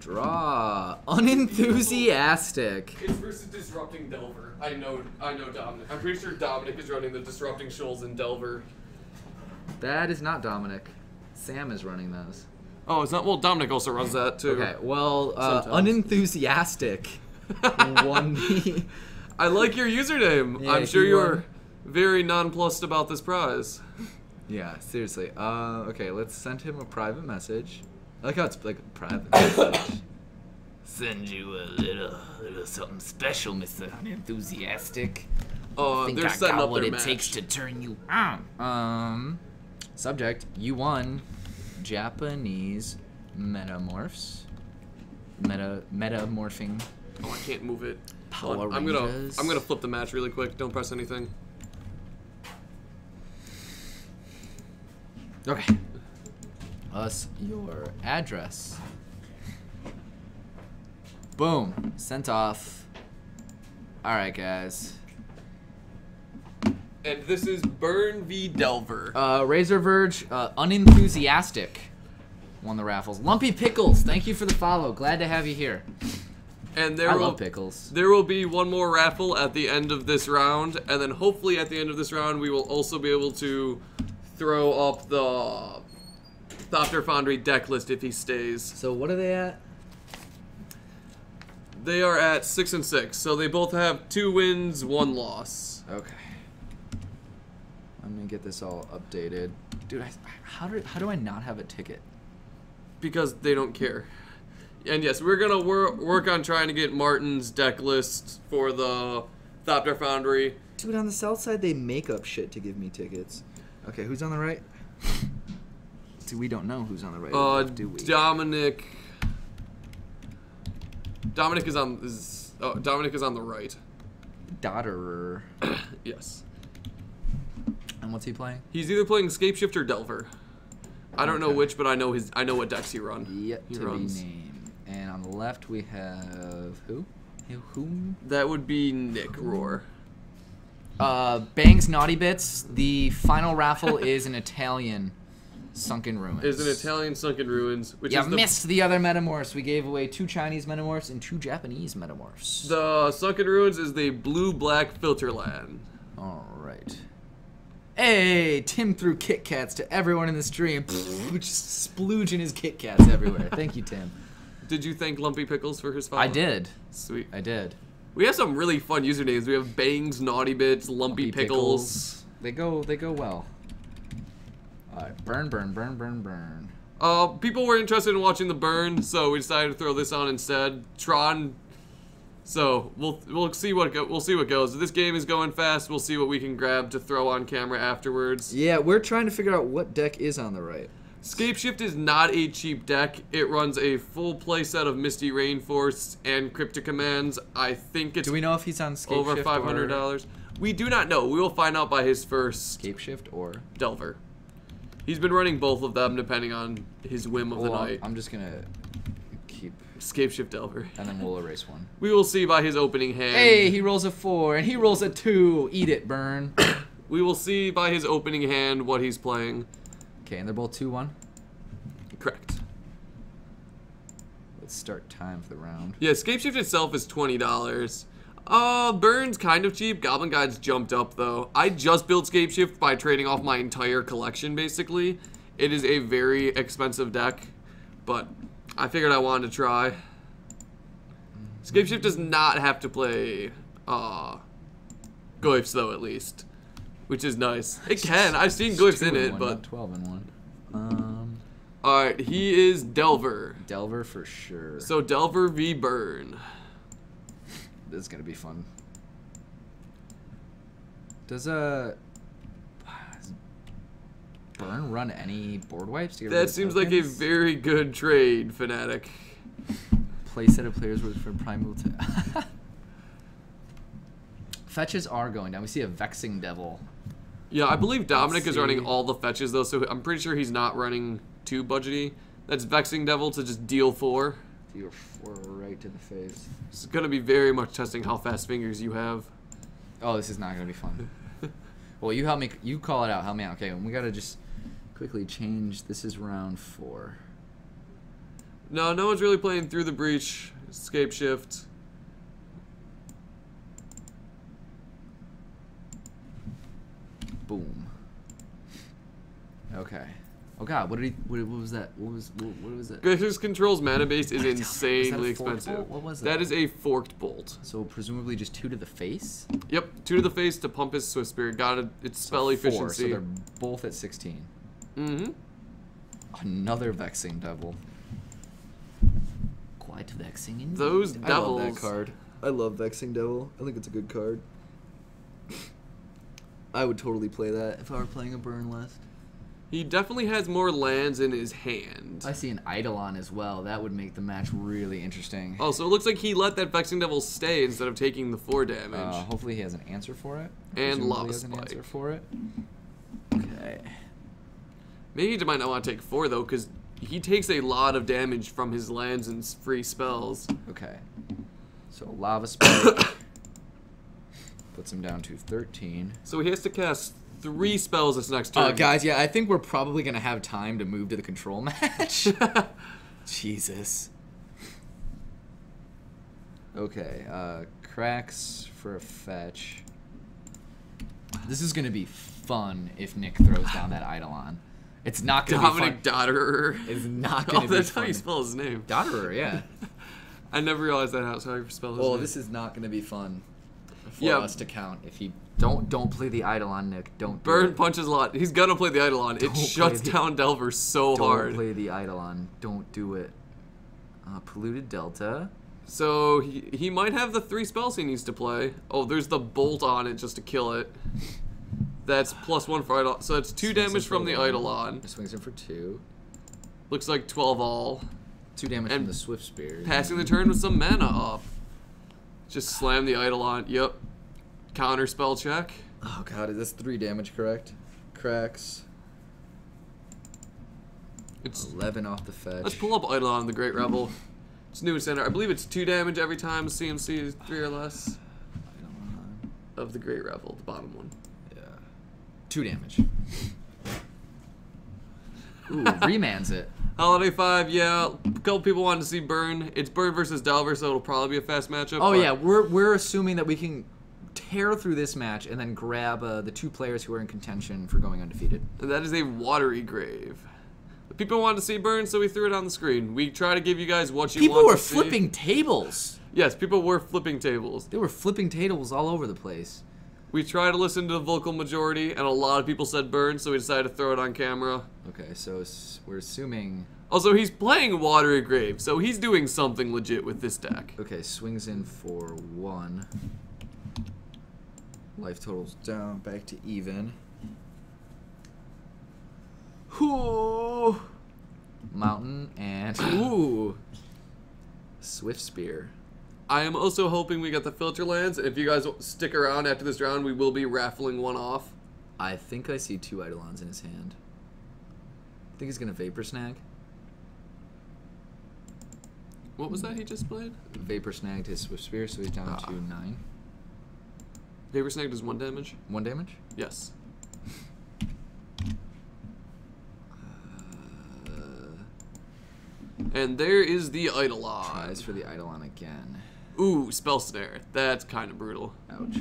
draw. Unenthusiastic. It's versus Disrupting Delver. I know Dominic. I'm pretty sure Dominic is running the Disrupting Shoals in Delver. That is not Dominic. Sam is running those. Oh, it's not? Well, Dominic also runs that, too. Okay, well, Sometimes. Unenthusiastic won the... I like your username. Yeah, I'm sure he you're won. very nonplussed about this prize. Yeah, seriously. Okay, let's send him a private message. I like how it's like a private message. Send you a little something special, Mr. Unenthusiastic. Oh, Think they're I setting got up what their it match. takes to turn you on. Subject, you won Japanese metamorphs. Metamorphing. Oh, I can't move it. Power Hold on, Rangers. I'm gonna flip the match really quick. Don't press anything. Okay. Us your address. Boom. Sent off. Alright, guys. And this is Burn v Delver. Razor Verge, Unenthusiastic won the raffles. Lumpy Pickles, thank you for the follow. Glad to have you here. And I love pickles. There will be one more raffle at the end of this round, and then hopefully at the end of this round we will also be able to throw up the Thopter Foundry deck list if he stays. So what are they at? They are at 6 and 6, so they both have 2 wins, 1 loss. Okay. I'm gonna get this all updated. Dude, how do I not have a ticket? Because they don't care. And yes, we're gonna work on trying to get Martin's deck list for the Thopter Foundry. Dude, on the south side, they make up shit to give me tickets. Okay, who's on the right? See, we don't know who's on the right or left, do we? Dominic is on the right. Dotterer. Yes. And what's he playing? He's either playing Scapeshift or Delver. I don't know Okay. which, but I know what decks he runs. Yet He to runs. be named. And on the left, we have who? Whom? That would be Nick Roar. Bang's Naughty Bits. The final raffle is an Italian Sunken Ruins. Is an Italian Sunken Ruins, which You is missed the other Metamorphs. We gave away 2 Chinese Metamorphs and 2 Japanese Metamorphs. the Sunken Ruins is the blue-black Filterland. All right. Hey, Tim threw Kit Kats to everyone in the stream. Just splooging his Kit Kats everywhere. Thank you, Tim. Did you thank Lumpy Pickles for his follow? I did. Sweet. I did. We have some really fun usernames. We have Bangs, Naughty Bits, Lumpy Pickles. They go well. All right, burn. People were interested in watching the burn, so we decided to throw this on instead. Tron. So we'll see what goes. If this game is going fast, we'll see what we can grab to throw on camera afterwards. Yeah, we're trying to figure out what deck is on the right. Scapeshift is not a cheap deck. It runs a full playset of Misty Rainforest and Cryptic Commands. I think it's Do we know if he's on Scapeshift over $500. We do not know. We will find out by his first Scapeshift or Delver. He's been running both of them depending on his whim of the night. I'm just gonna keep Scapeshift Delver. and then we'll erase one. We will see by his opening hand. Hey, he rolls a 4 and he rolls a 2. Eat it, Burn. We will see by his opening hand what he's playing. Okay, and they're both 2/1. Correct. Let's start time for the round. Yeah, Scapeshift itself is $20. Burn's kind of cheap. Goblin Guide's jumped up though. I just built Scapeshift by trading off my entire collection basically. It is a very expensive deck, but I figured I wanted to try. Scapeshift does not have to play Glyphs though, at least, which is nice. It can. I've seen Glyphs in it, but 12/1. Alright, he is Delver. Delver for sure. So Delver v Burn. This is gonna be fun. Does Burn run any board wipes? To get rid That of seems like a tokens? very good trade, Fnatic. Play set of players with for primal to fetches are going down. We see a Vexing Devil. Yeah, I believe Dominic is see. running all the fetches though, so I'm pretty sure he's not running too budgety. That's Vexing Devil to just deal 4. You're 4 right to the face. It's gonna be very much testing how fast fingers you have. Oh, this is not gonna be fun. Well, you help me. You call it out. Help me out. Okay, and we gotta just quickly change. This is round 4. No, no one's really playing Through the Breach, Scapeshift. Boom. Okay. Oh God, what did he? What was that? What was that? His control's mana base is Was that insanely a forked expensive. bolt? What was That that? is a forked bolt. So presumably just 2 to the face. Yep, 2 to the face to pump his Swift Spirit. Got it. It's spell So 4, efficiency. so they're both at 16. Mm-hmm. Another Vexing Devil. Quite vexing indeed. Those I love devils. that card. I love Vexing Devil. I think it's a good card. I would totally play that if I were playing a burn list. He definitely has more lands in his hand. I see an Eidolon as well. That would make the match really interesting. Oh, so it looks like he let that Vexing Devil stay instead of taking the 4 damage. Hopefully he has an answer for it. And Presumably Lava he has an Spike. answer for it. Okay. Maybe he might not want to take 4 though, because he takes a lot of damage from his lands and free spells. Okay. So Lava Spike puts him down to 13. So he has to cast 3 spells this next turn. Guys, yeah, I think we're probably going to have time to move to the control match. Jesus. Okay, cracks for a fetch. This is going to be fun if Nick throws down that Eidolon. It's not going to be fun. Dominic Dotterer. It's not going to be that's fun. how you spell his name. Dotterer, yeah. I never realized that how you spell his Well, name. this is not going to be fun for Yeah. us to count. If he don't play the Eidolon, Nick. Don't do Burn it. punches a lot. He's gonna play the Eidolon. It Don't shuts play the- down Delver so Don't hard. play the Eidolon. Don't do it. Polluted Delta. So he might have the 3 spells he needs to play. Oh, there's the bolt on it just to kill it. That's +1 for Eidolon. So that's 2 Swings damage in for from the 1. Eidolon. Swings in for 2. Looks like 12 all. 2 damage And from the Swift Spear. Passing the turn with some mana up. Just slam the Eidolon. Yep. Counter spell check. Oh God, is this 3 damage correct? Cracks. It's 11 off the fetch. Let's pull up Eidolon, the Great Rebel. It's new in center. I believe it's 2 damage every time CMC is 3 or less. Eidolon. Of the Great Rebel, the bottom one. Yeah. 2 damage. Ooh, remands it. Holiday 5, yeah. A couple people wanted to see Burn. It's Burn versus Delver, so it'll probably be a fast matchup. Oh but yeah, we're assuming that we can tear through this match and then grab the 2 players who are in contention for going undefeated. That is a watery grave. The people wanted to see Burn, so we threw it on the screen. We try to give you guys what you People want were to see. flipping tables. Yes, people were flipping tables. They were flipping tables all over the place. We tried to listen to the vocal majority, and a lot of people said Burn, so we decided to throw it on camera. Okay, so we're assuming. Also, he's playing Watery Grave, so he's doing something legit with this deck. Okay, swings in for 1. Life totals down, back to even. Ooh. Mountain and ooh. Swift Spear. I am also hoping we get the filter lands. If you guys stick around after this round, we will be raffling one off. I think I see 2 Eidolons in his hand. think he's gonna Vapor Snag. What was that he just played? Vapor Snagged his Swift Spear, so he's down to 9. Vapor Snag does 1 damage? 1 damage? Yes. And there is the Eidolon. Tries for the Eidolon again. Ooh, Spell Snare. That's kind of brutal. Ouch.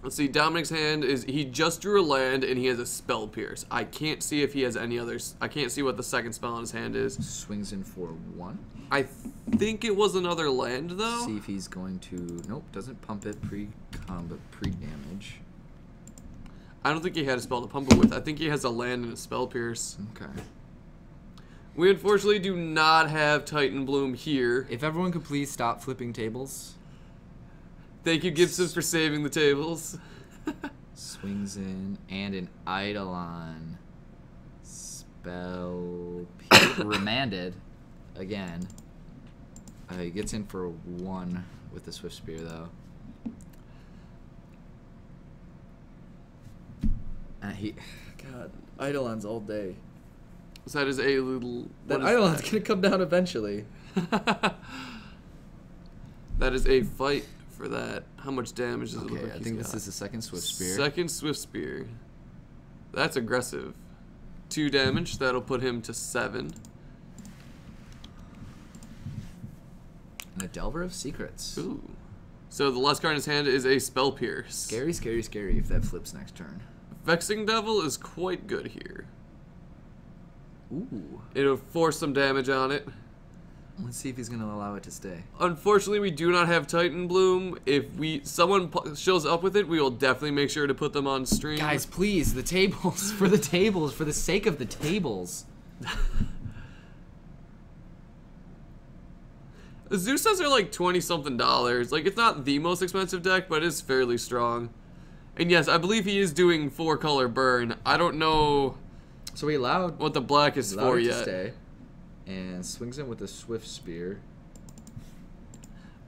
Let's see, Dominic's hand is, he just drew a land and he has a Spell Pierce. I can't see if he has any others. I can't see what the second spell on his hand is. Swings in for 1. I think it was another land though. See if he's going to, nope, doesn't pump it pre-combat, pre-damage. I don't think he had a spell to pump it with. I think he has a land and a Spell Pierce. Okay. We unfortunately do not have Titan Bloom here. If everyone could please stop flipping tables. Thank you, Gibson, for saving the tables. Swings in, and an Eidolon. Remanded. Again. He gets in for 1 with the Swift Spear, though. God, Eidolons all day. So that is a little... That Eidolon's gonna come down eventually. That is a fight for that. How much damage does it look like I think this is the second Swift Spear. Second Swift Spear. That's aggressive. 2 damage. That'll put him to 7. And a Delver of Secrets. Ooh. So the last card in his hand is a Spell Pierce. Scary, scary, scary if that flips next turn. Vexing Devil is quite good here. Ooh. It'll force some damage on it. Let's see if he's gonna allow it to stay. Unfortunately, we do not have Titan Bloom. If someone shows up with it, we will definitely make sure to put them on stream. Guys, please, the tables. For the tables. For the sake of the tables. The Zeus's are like $20-something. Like, it's not the most expensive deck, but it's fairly strong. And yes, I believe he is doing 4-color burn. I don't know So he allowed what the black is for it yet. to stay. And swings in with a Swift Spear.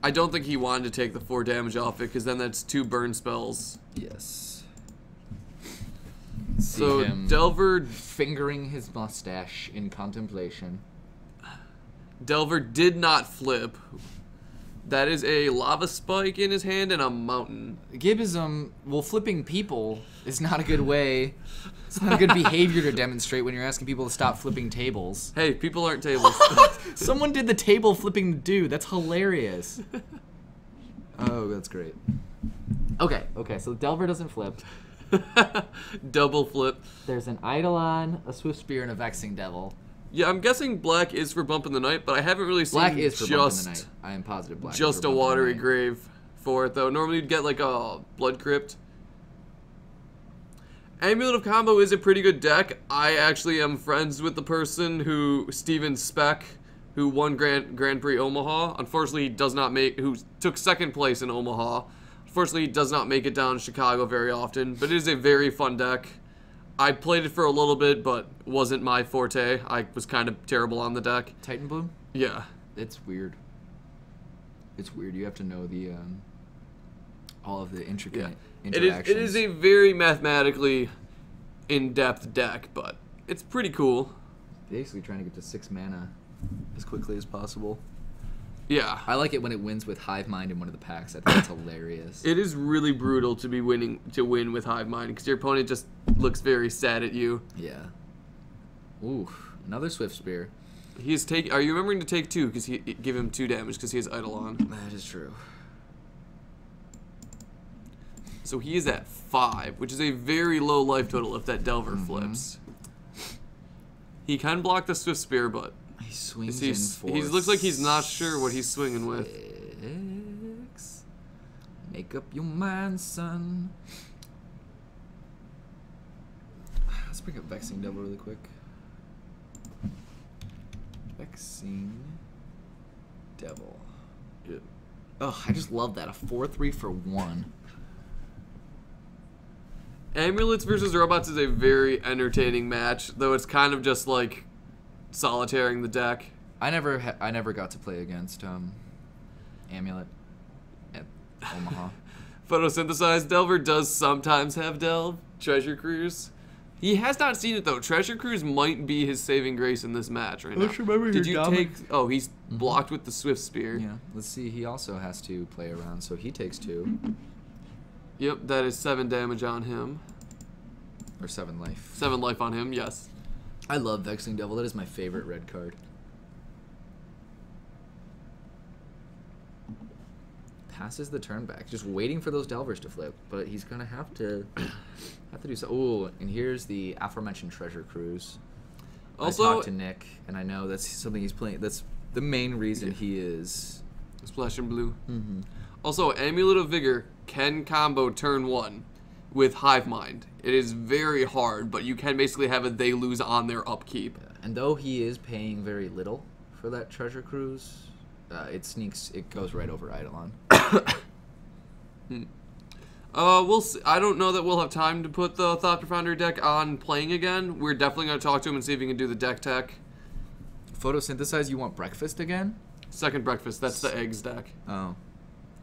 I don't think he wanted to take the 4 damage off it, because then that's 2 burn spells. Yes. So See him Delver fingering his mustache in contemplation. Delver did not flip. That is a lava spike in his hand and a mountain. Gibism, well, flipping people is not a good way. It's not a good behavior to demonstrate when you're asking people to stop flipping tables. Hey, people aren't tables. Someone did the table flipping dude. That's hilarious. Oh, that's great. Okay, so Delver doesn't flip. Double flip. There's an Eidolon, a Swift Spear, and a Vexing Devil. Yeah, I'm guessing black is for Bump in the Night, but I haven't really seen Black is for Bump in just the Night. I am positive black just is for a Bump in the watery Night. grave for it, though. Normally you'd get like a Blood Crypt. Amulet of Combo is a pretty good deck. I actually am friends with the person who, Steven Speck, who won Grand Prix Omaha. Unfortunately, he does not make, who took 2nd place in Omaha. Unfortunately, he does not make it down to Chicago very often, but it is a very fun deck. I played it for a little bit, but wasn't my forte. I was kind of terrible on the deck. Titan Bloom? Yeah. It's weird. It's weird. You have to know the all of the intricate interactions. It is a very mathematically in-depth deck, but it's pretty cool. Basically trying to get to 6 mana as quickly as possible. Yeah. I like it when it wins with Hive Mind in one of the packs. I think it's hilarious. It is really brutal to win with Hive Mind, because your opponent just looks very sad at you. Yeah. Ooh, another Swift Spear. Are you remembering to take 2? Because give him 2 damage because he has Eidolon. That is true. So he is at 5, which is a very low life total if that Delver flips. He can block the Swift Spear, but he swings in for he looks like he's not sure what he's swinging with. 6. Make up your mind, son. Let's bring up Vexing Devil really quick. Vexing Devil. Yeah. Oh, I just love that. A 4/3 for 1. Amulets versus Robots is a very entertaining match, though it's kind of just like solitaring the deck. I never got to play against Amulet at Omaha. Photosynthesized Delver does sometimes have Delve. Treasure Cruise. He has not seen it though. Treasure Cruise might be his saving grace in this match right now. Let's remember Did here, you Dominic. take? Oh, he's blocked with the Swift Spear. Yeah. Let's see. He also has to play around, so he takes 2 Yep, that is 7 damage on him. or 7 life. 7 life on him. Yes. I love Vexing Devil. That is my favorite red card. Passes the turn back, just waiting for those Delvers to flip, but he's gonna have to do so. Ooh, and here's the aforementioned Treasure Cruise. Also, I talked to Nick, and I know that's something he's playing. That's the main reason he is. Splash and blue. Mm-hmm. Also, Amulet of Vigor can combo turn 1 with Hive Mind. It is very hard, but you can basically have it they lose on their upkeep. And though he is paying very little for that Treasure Cruise, it goes right over Eidolon. We'll see. I don't know that we'll have time to put the Thopter Foundry deck on playing again. We're definitely going to talk to him and see if he can do the deck tech. Photosynthesize, you want breakfast again? Second breakfast, that's the eggs deck. Oh.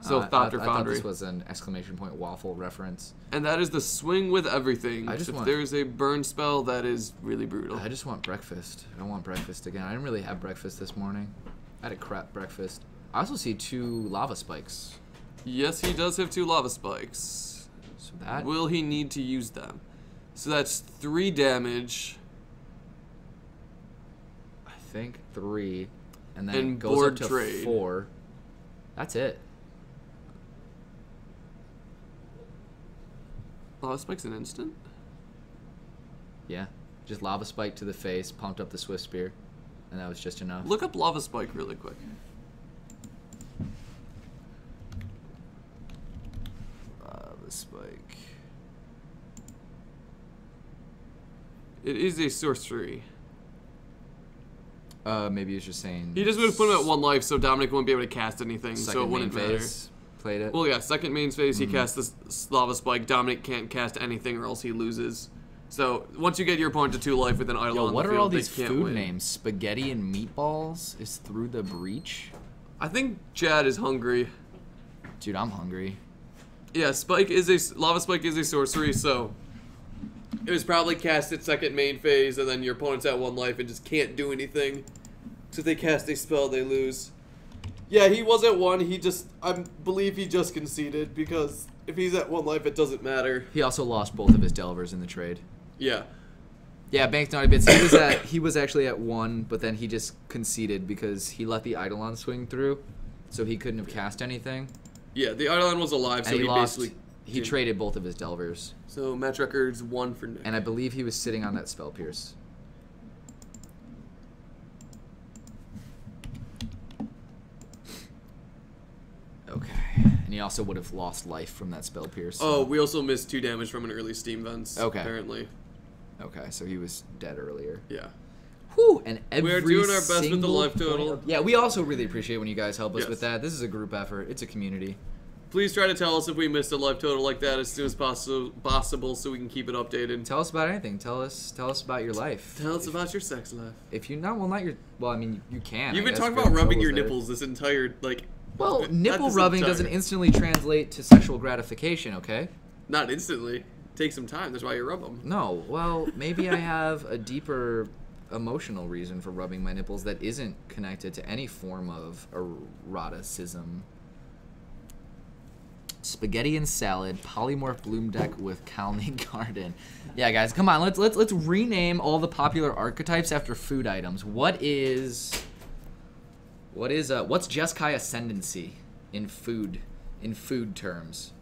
So I Thopter thought Foundry. this was an exclamation point waffle reference. And that is the swing with everything. I just if want- there's a burn spell, that is really brutal. I just want breakfast. I don't want breakfast again. I didn't really have breakfast this morning. I had a crap breakfast. I also see 2 lava spikes. Yes, he does have 2 lava spikes. So that Will he need to use them? So that's 3 damage. I think 3, and then And it goes board up to trade. 4. That's it. Lava spike's an instant? Yeah, just lava spike to the face, pumped up the Swift Spear, and that was just enough. Look up lava spike really quick. Lava spike. It is a sorcery. Maybe it's just saying. He just would have put him at 1 life, so Dominic wouldn't be able to cast anything, so it second wouldn't main matter. phase played it. Well, yeah, second main phase, he casts this lava spike. Dominic can't cast anything, or else he loses. So once you get your opponent to 2 life with an idol Yo, on what the are field, all they these can't food win. names? Spaghetti and meatballs is through the breach. I think Chad is hungry. Dude, I'm hungry. Yeah, lava spike is a sorcery, so it was probably cast at second main phase, and then your opponent's at 1 life and just can't do anything. So if they cast a spell, they lose. Yeah, he was at 1. I believe he just conceded, because if he's at 1 life, it doesn't matter. He also lost both of his Delvers in the trade. Yeah. Yeah, Bank's naughty bits. He was actually at 1, but then he just conceded because he let the Eidolon swing through, so he couldn't have cast anything. Yeah, the Eidolon was alive, so And he lost. basically... He traded both of his Delvers, So match record's 1 for Nick. and I believe he was sitting on that Spell Pierce. Okay, and he also would have lost life from that Spell Pierce. so- Oh, we also missed 2 damage from an early Steam Vents, Okay. apparently. Okay, so he was dead earlier. Yeah. Whew, and every We are doing our best with the single life total. point- Yeah, we also really appreciate when you guys help us Yes. with that. This is a group effort. It's a community. Please try to tell us if we missed a life total like that as soon as possible so we can keep it updated. Tell us about anything. Tell us about your life. Tell us about your sex life. If you not your. Well, I mean, you can. You've I been guess, talking if about rubbing troubles your there. nipples this entire, Well, not nipple this rubbing entire- doesn't instantly translate to sexual gratification. Okay. Not instantly. Take some time. That's why you rub them. No. Well, maybe I have a deeper emotional reason for rubbing my nipples that isn't connected to any form of eroticism. Spaghetti and salad, polymorph bloom deck with Colony Garden. Yeah, guys, come on. Let's rename all the popular archetypes after food items. What's Jeskai Ascendancy in food terms?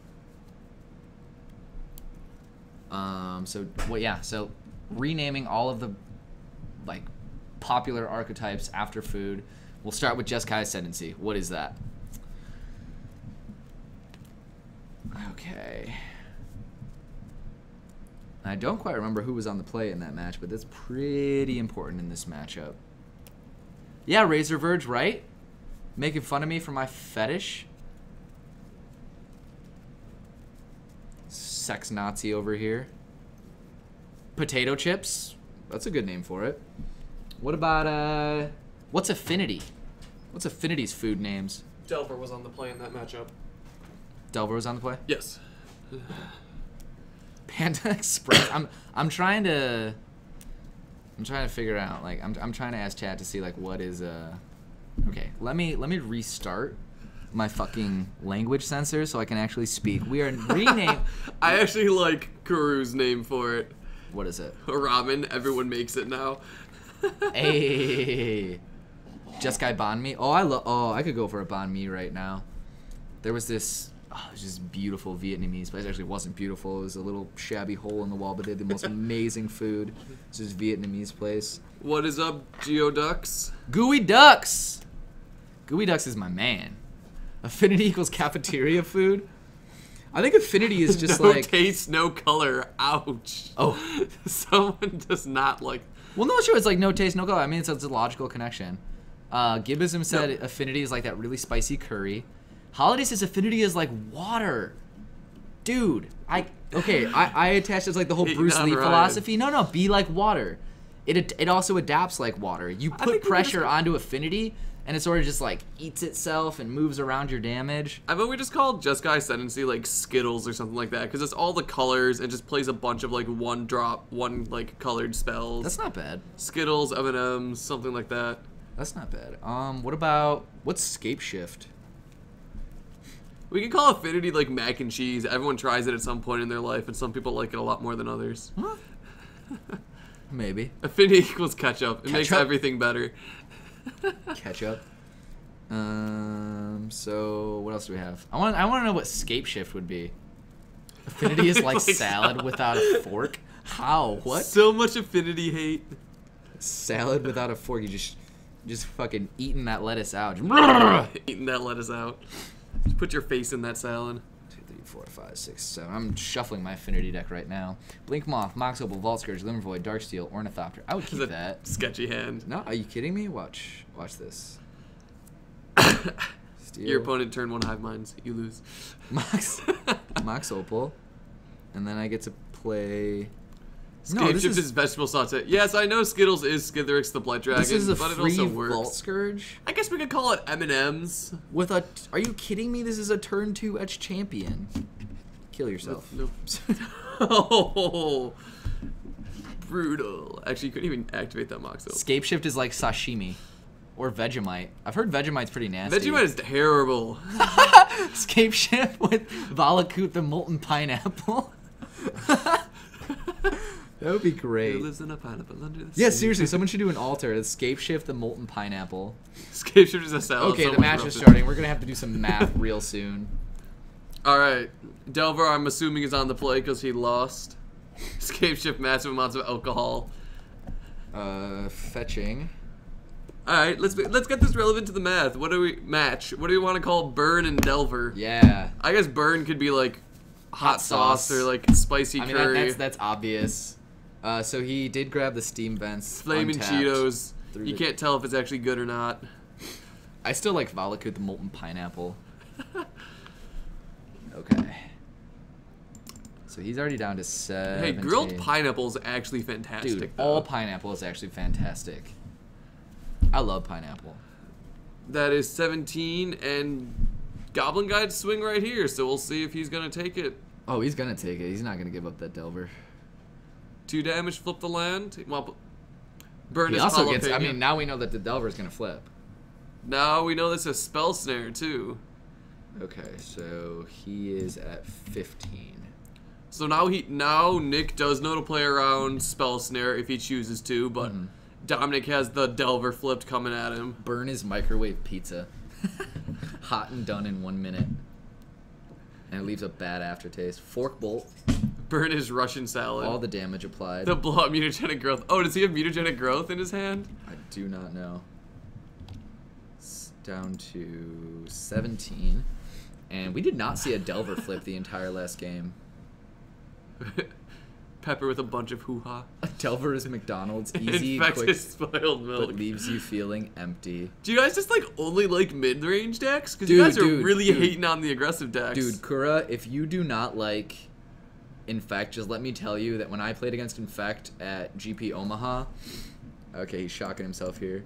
So renaming all of the popular archetypes after food. We'll start with Jeskai Ascendancy. What is that? Okay. I don't quite remember who was on the play in that match, but that's pretty important in this matchup. Yeah, Razor Verge, right? Making fun of me for my fetish? Sex Nazi over here. Potato chips? That's a good name for it. What about, what's Affinity? What's Affinity's food names? Delver was on the play in that matchup. Delver was on the play. Yes. Panda Express. I'm trying to figure out, like, I'm trying to ask chat to see, like, what is okay, let me restart my fucking language sensor so I can actually speak. We are rename. I actually like Kuru's name for it. What is it? Ramen. Everyone makes it now. Hey, Jeskai banh mi. Oh, I could go for a banh mi right now. There was this. Oh, it was just beautiful Vietnamese place. Actually, it wasn't beautiful. It was a little shabby hole in the wall, but they had the most amazing food. It's this Vietnamese place. What is up, Geoducks? Gooey Ducks. Gooey Ducks is my man. Affinity equals cafeteria food. I think affinity is just no like taste, no color. Ouch. Oh, Someone does not like. well, no, sure. It's like no taste, no color. I mean, it's a logical connection. Gibbism said affinity is like that really spicy curry. Holiday says affinity is like water. Dude, I attached it to like the whole Bruce Lee philosophy. No, be like water. It also adapts like water. You put pressure onto affinity, and it sort of just like eats itself and moves around your damage. I bet we just called Jeskai Ascendancy like Skittles or something like that, because it's all the colors and just plays a bunch of like one like colored spells. That's not bad. Skittles, M&Ms, something like that. That's not bad. What's Scape Shift? We can call affinity like mac and cheese. Everyone tries it at some point in their life, and some people like it a lot more than others. Huh? Maybe. Affinity equals ketchup. It makes everything better. Ketchup. So what else do we have? I want to know what Scape Shift would be. Affinity is like salad without a fork. How? What? So much affinity hate. Salad without a fork. You just fucking eating that lettuce out. Eating that lettuce out. Just put your face in that salad. 2, 3, 4, 5, 6, 7. I'm shuffling my affinity deck right now. Blink Moth, Mox Opal, Vault Scourge, Limber Void, Darksteel, Ornithopter. I would keep that. Sketchy hand. No, are you kidding me? Watch this. Steel. Your opponent turned 1 Hive Minds. You lose. Mox Opal. And then I get to play... Scape Shift is vegetable saute. Yes, I know Skittles is Skitherix the Blood Dragon, this is a but it free also works. Vault Scourge. I guess we could call it M&M's. With a... Are you kidding me? This is a turn 2 Etch Champion. Kill yourself. Nope. Oh, brutal. Actually, you couldn't even activate that Mox Opal. Scape Shift is like sashimi. Or Vegemite. I've heard Vegemite's pretty nasty. Vegemite is terrible. Scape Shift with Valakut the Molten Pineapple. That would be great. Who lives in a pineapple under the Yeah, sea? seriously, someone should do an altar. Escape Shift the Molten Pineapple. Scape Shift is a salad. Okay, the match is starting. We're going to have to do some math real soon. Alright. Delver, I'm assuming, is on the play because he lost. Scape Shift, massive amounts of alcohol. Fetching. Alright, let's get this relevant to the math. What do we want to call Burn and Delver? Yeah. I guess Burn could be like hot sauce or like spicy curry. That's obvious. So he did grab the Steam Vents. Flaming Cheetos. You can't tell if it's actually good or not. I still like Valakut the Molten Pineapple. Okay. So he's already down to 7. Hey, grilled pineapple is actually fantastic. Dude, though. all pineapple is actually fantastic. I love pineapple. That is 17, and Goblin Guide's swing right here, so we'll see if he's going to take it. Oh, he's going to take it. He's not going to give up that Delver. 2 damage, flip the land. Well, burn He his also jalapeno. gets, I mean, now we know that the Delver's going to flip. Now we know this is Spell Snare, too. Okay, so he is at 15. So now Nick does know to play around Spell Snare if he chooses to, but Dominic has the Delver flipped coming at him. Burn his microwave pizza. Hot and done in 1 minute. And it leaves a bad aftertaste. Fork Bolt. Burn his Russian salad. All the damage applied. The blow up mutagenic growth. Oh, does he have mutagenic growth in his hand? I do not know. It's down to 17. And we did not see a Delver flip the entire last game. Pepper with a bunch of hoo-ha. A Delver is McDonald's. Easy, Infected quick, spoiled milk. but leaves you feeling empty. Do you guys just like only like mid-range decks? Because you guys are really hating on the aggressive decks. Dude, Kura, if you do not like Infect, just let me tell you that when I played against Infect at GP Omaha... Okay, he's shocking himself here.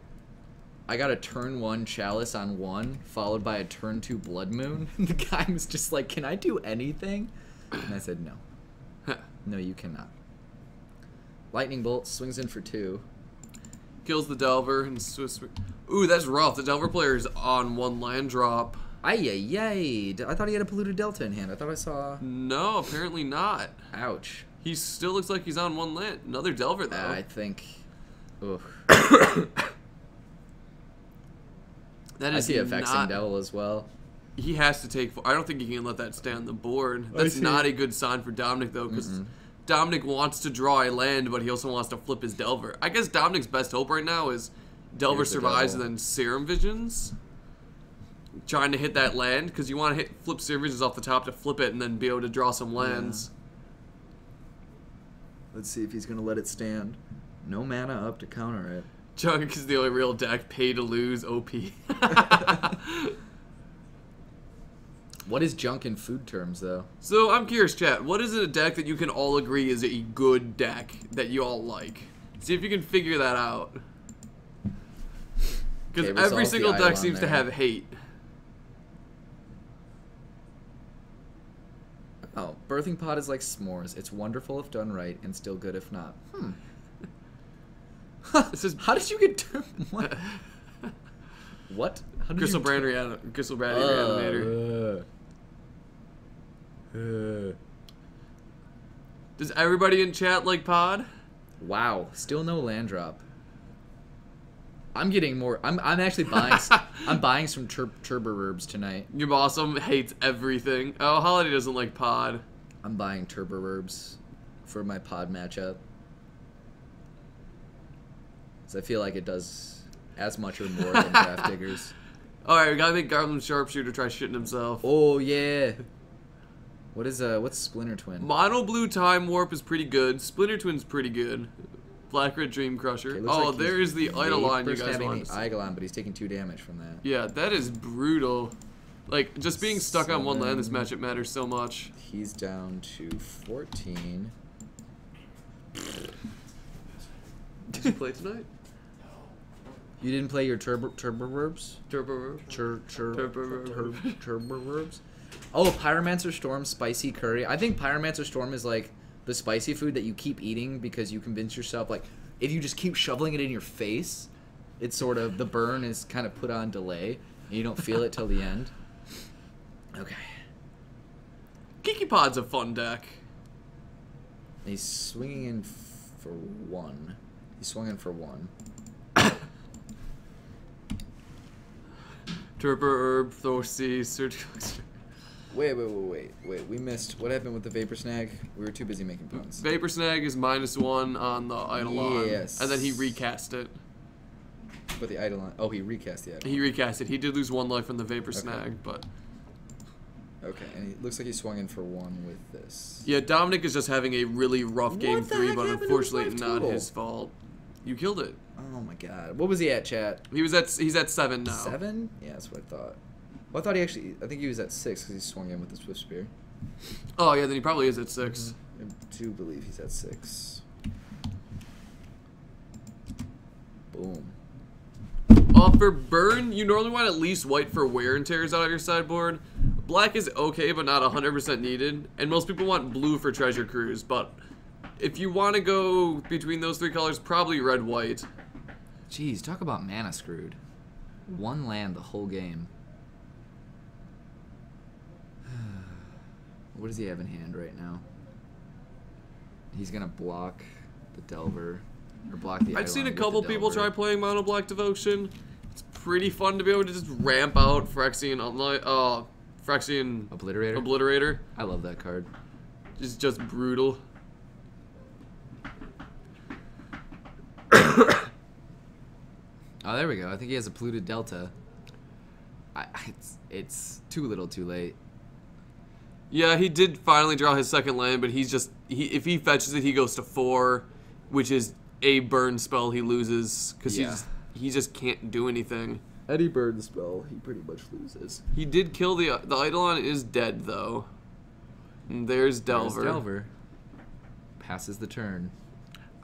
I got a turn 1 Chalice on 1, followed by a turn 2 Blood Moon. The guy was just like, can I do anything? And I said, no. No, you cannot. Lightning Bolt swings in for 2. Kills the Delver and Swiss. Ooh, that's rough. The Delver player's on 1 land drop. Ay. I thought he had a Polluted Delta in hand. I thought I saw... No, apparently not. Ouch. He still looks like he's on 1 land. Another Delver, though. I think... Ugh. That I is see a Vexing Devil as well. He has to take... I don't think he can let that stay on the board. That's not a good sign for Dominic, though, because Dominic wants to draw a land, but he also wants to flip his Delver. I guess Dominic's best hope right now is Delver survives and then Serum Visions. Trying to hit that land, because you want to flip Serum Visions off the top to flip it and then be able to draw some lands. Yeah. Let's see if he's going to let it stand. No mana up to counter it. Junk is the only real deck. Pay to lose, OP. What is junk in food terms, though? So, I'm curious, chat. What is a deck that you can all agree is a good deck that you all like? See if you can figure that out. Because every single deck seems to have hate. Oh, Birthing Pod is like s'mores. It's wonderful if done right, and still good if not. This is how did you get what? What? How did Crystal Brand Reanimator. Does everybody in chat like Pod? Wow, still no land drop. I'm getting more. I'm actually buying. I'm buying some Turborbs tonight. Your bossum hates everything. Oh, Holiday doesn't like Pod. I'm buying Turborbs for my Pod matchup. So I feel like it does as much or more than Draft Diggers. Alright, we gotta make Garland Sharpshooter try shitting himself. Oh yeah. What's Splinter Twin? Mono Blue Time Warp is pretty good. Splinter Twin's pretty good. Black Red Dream Crusher. Okay, oh, like there's the Eidolon you guys want to see. Eidolon, but he's taking 2 damage from that. Yeah, that is brutal. Like, just being stuck on 1 land this matchup matters so much. He's down to 14. Did you play tonight? You didn't play your Turborbs? Turborbs. Turborbs? Oh, Pyromancer Storm Spicy Curry. I think Pyromancer Storm is like the spicy food that you keep eating because you convince yourself, like, if you just keep shoveling it in your face, it's sort of, the burn is kind of put on delay, and you don't feel it till the end. Okay. Kiki Pod's a fun deck. He's swinging in for 1. He swung in for 1. Turbo Herb, Thorcy, Surgical. Wait. We missed. What happened with the Vapor Snag? We were too busy making puns. Vapor Snag is -1 on the Eidolon. Yes. And then he recast it. But the Eidolon. Oh, he recast the Eidolon. He recast it. He did lose 1 life from the Vapor Snag, but. Okay, and it looks like he swung in for 1 with this. Yeah, Dominic is just having a really rough game 3, but unfortunately not total? his fault. You killed it. Oh my god. What was he at, chat? He's at 7 now. 7? Yeah, that's what I thought. Well, I thought I think he was at 6 because he swung in with the Swift Spear. Oh, yeah, then he probably is at 6. I do believe he's at 6. Boom. For burn, you normally want at least white for wear and tears out of your sideboard. Black is okay, but not 100% needed. And most people want blue for Treasure Cruise, but if you want to go between those 3 colors, probably red-white. Jeez, talk about mana screwed. 1 land the whole game. What does he have in hand right now? He's gonna block the Delver, or block the. I've seen a couple people try playing Mono Black Devotion. It's pretty fun to be able to just ramp out Phyrexian Obliterator. I love that card. It's just brutal. Oh, there we go. I think he has a Polluted Delta. It's too little, too late. Yeah, he did finally draw his 2nd land, but if he fetches it, he goes to 4, which is a burn spell he loses because he just can't do anything. Any burn spell, he pretty much loses. He did kill the Eidolon is dead though. And there's Delver. There's Delver. Passes the turn.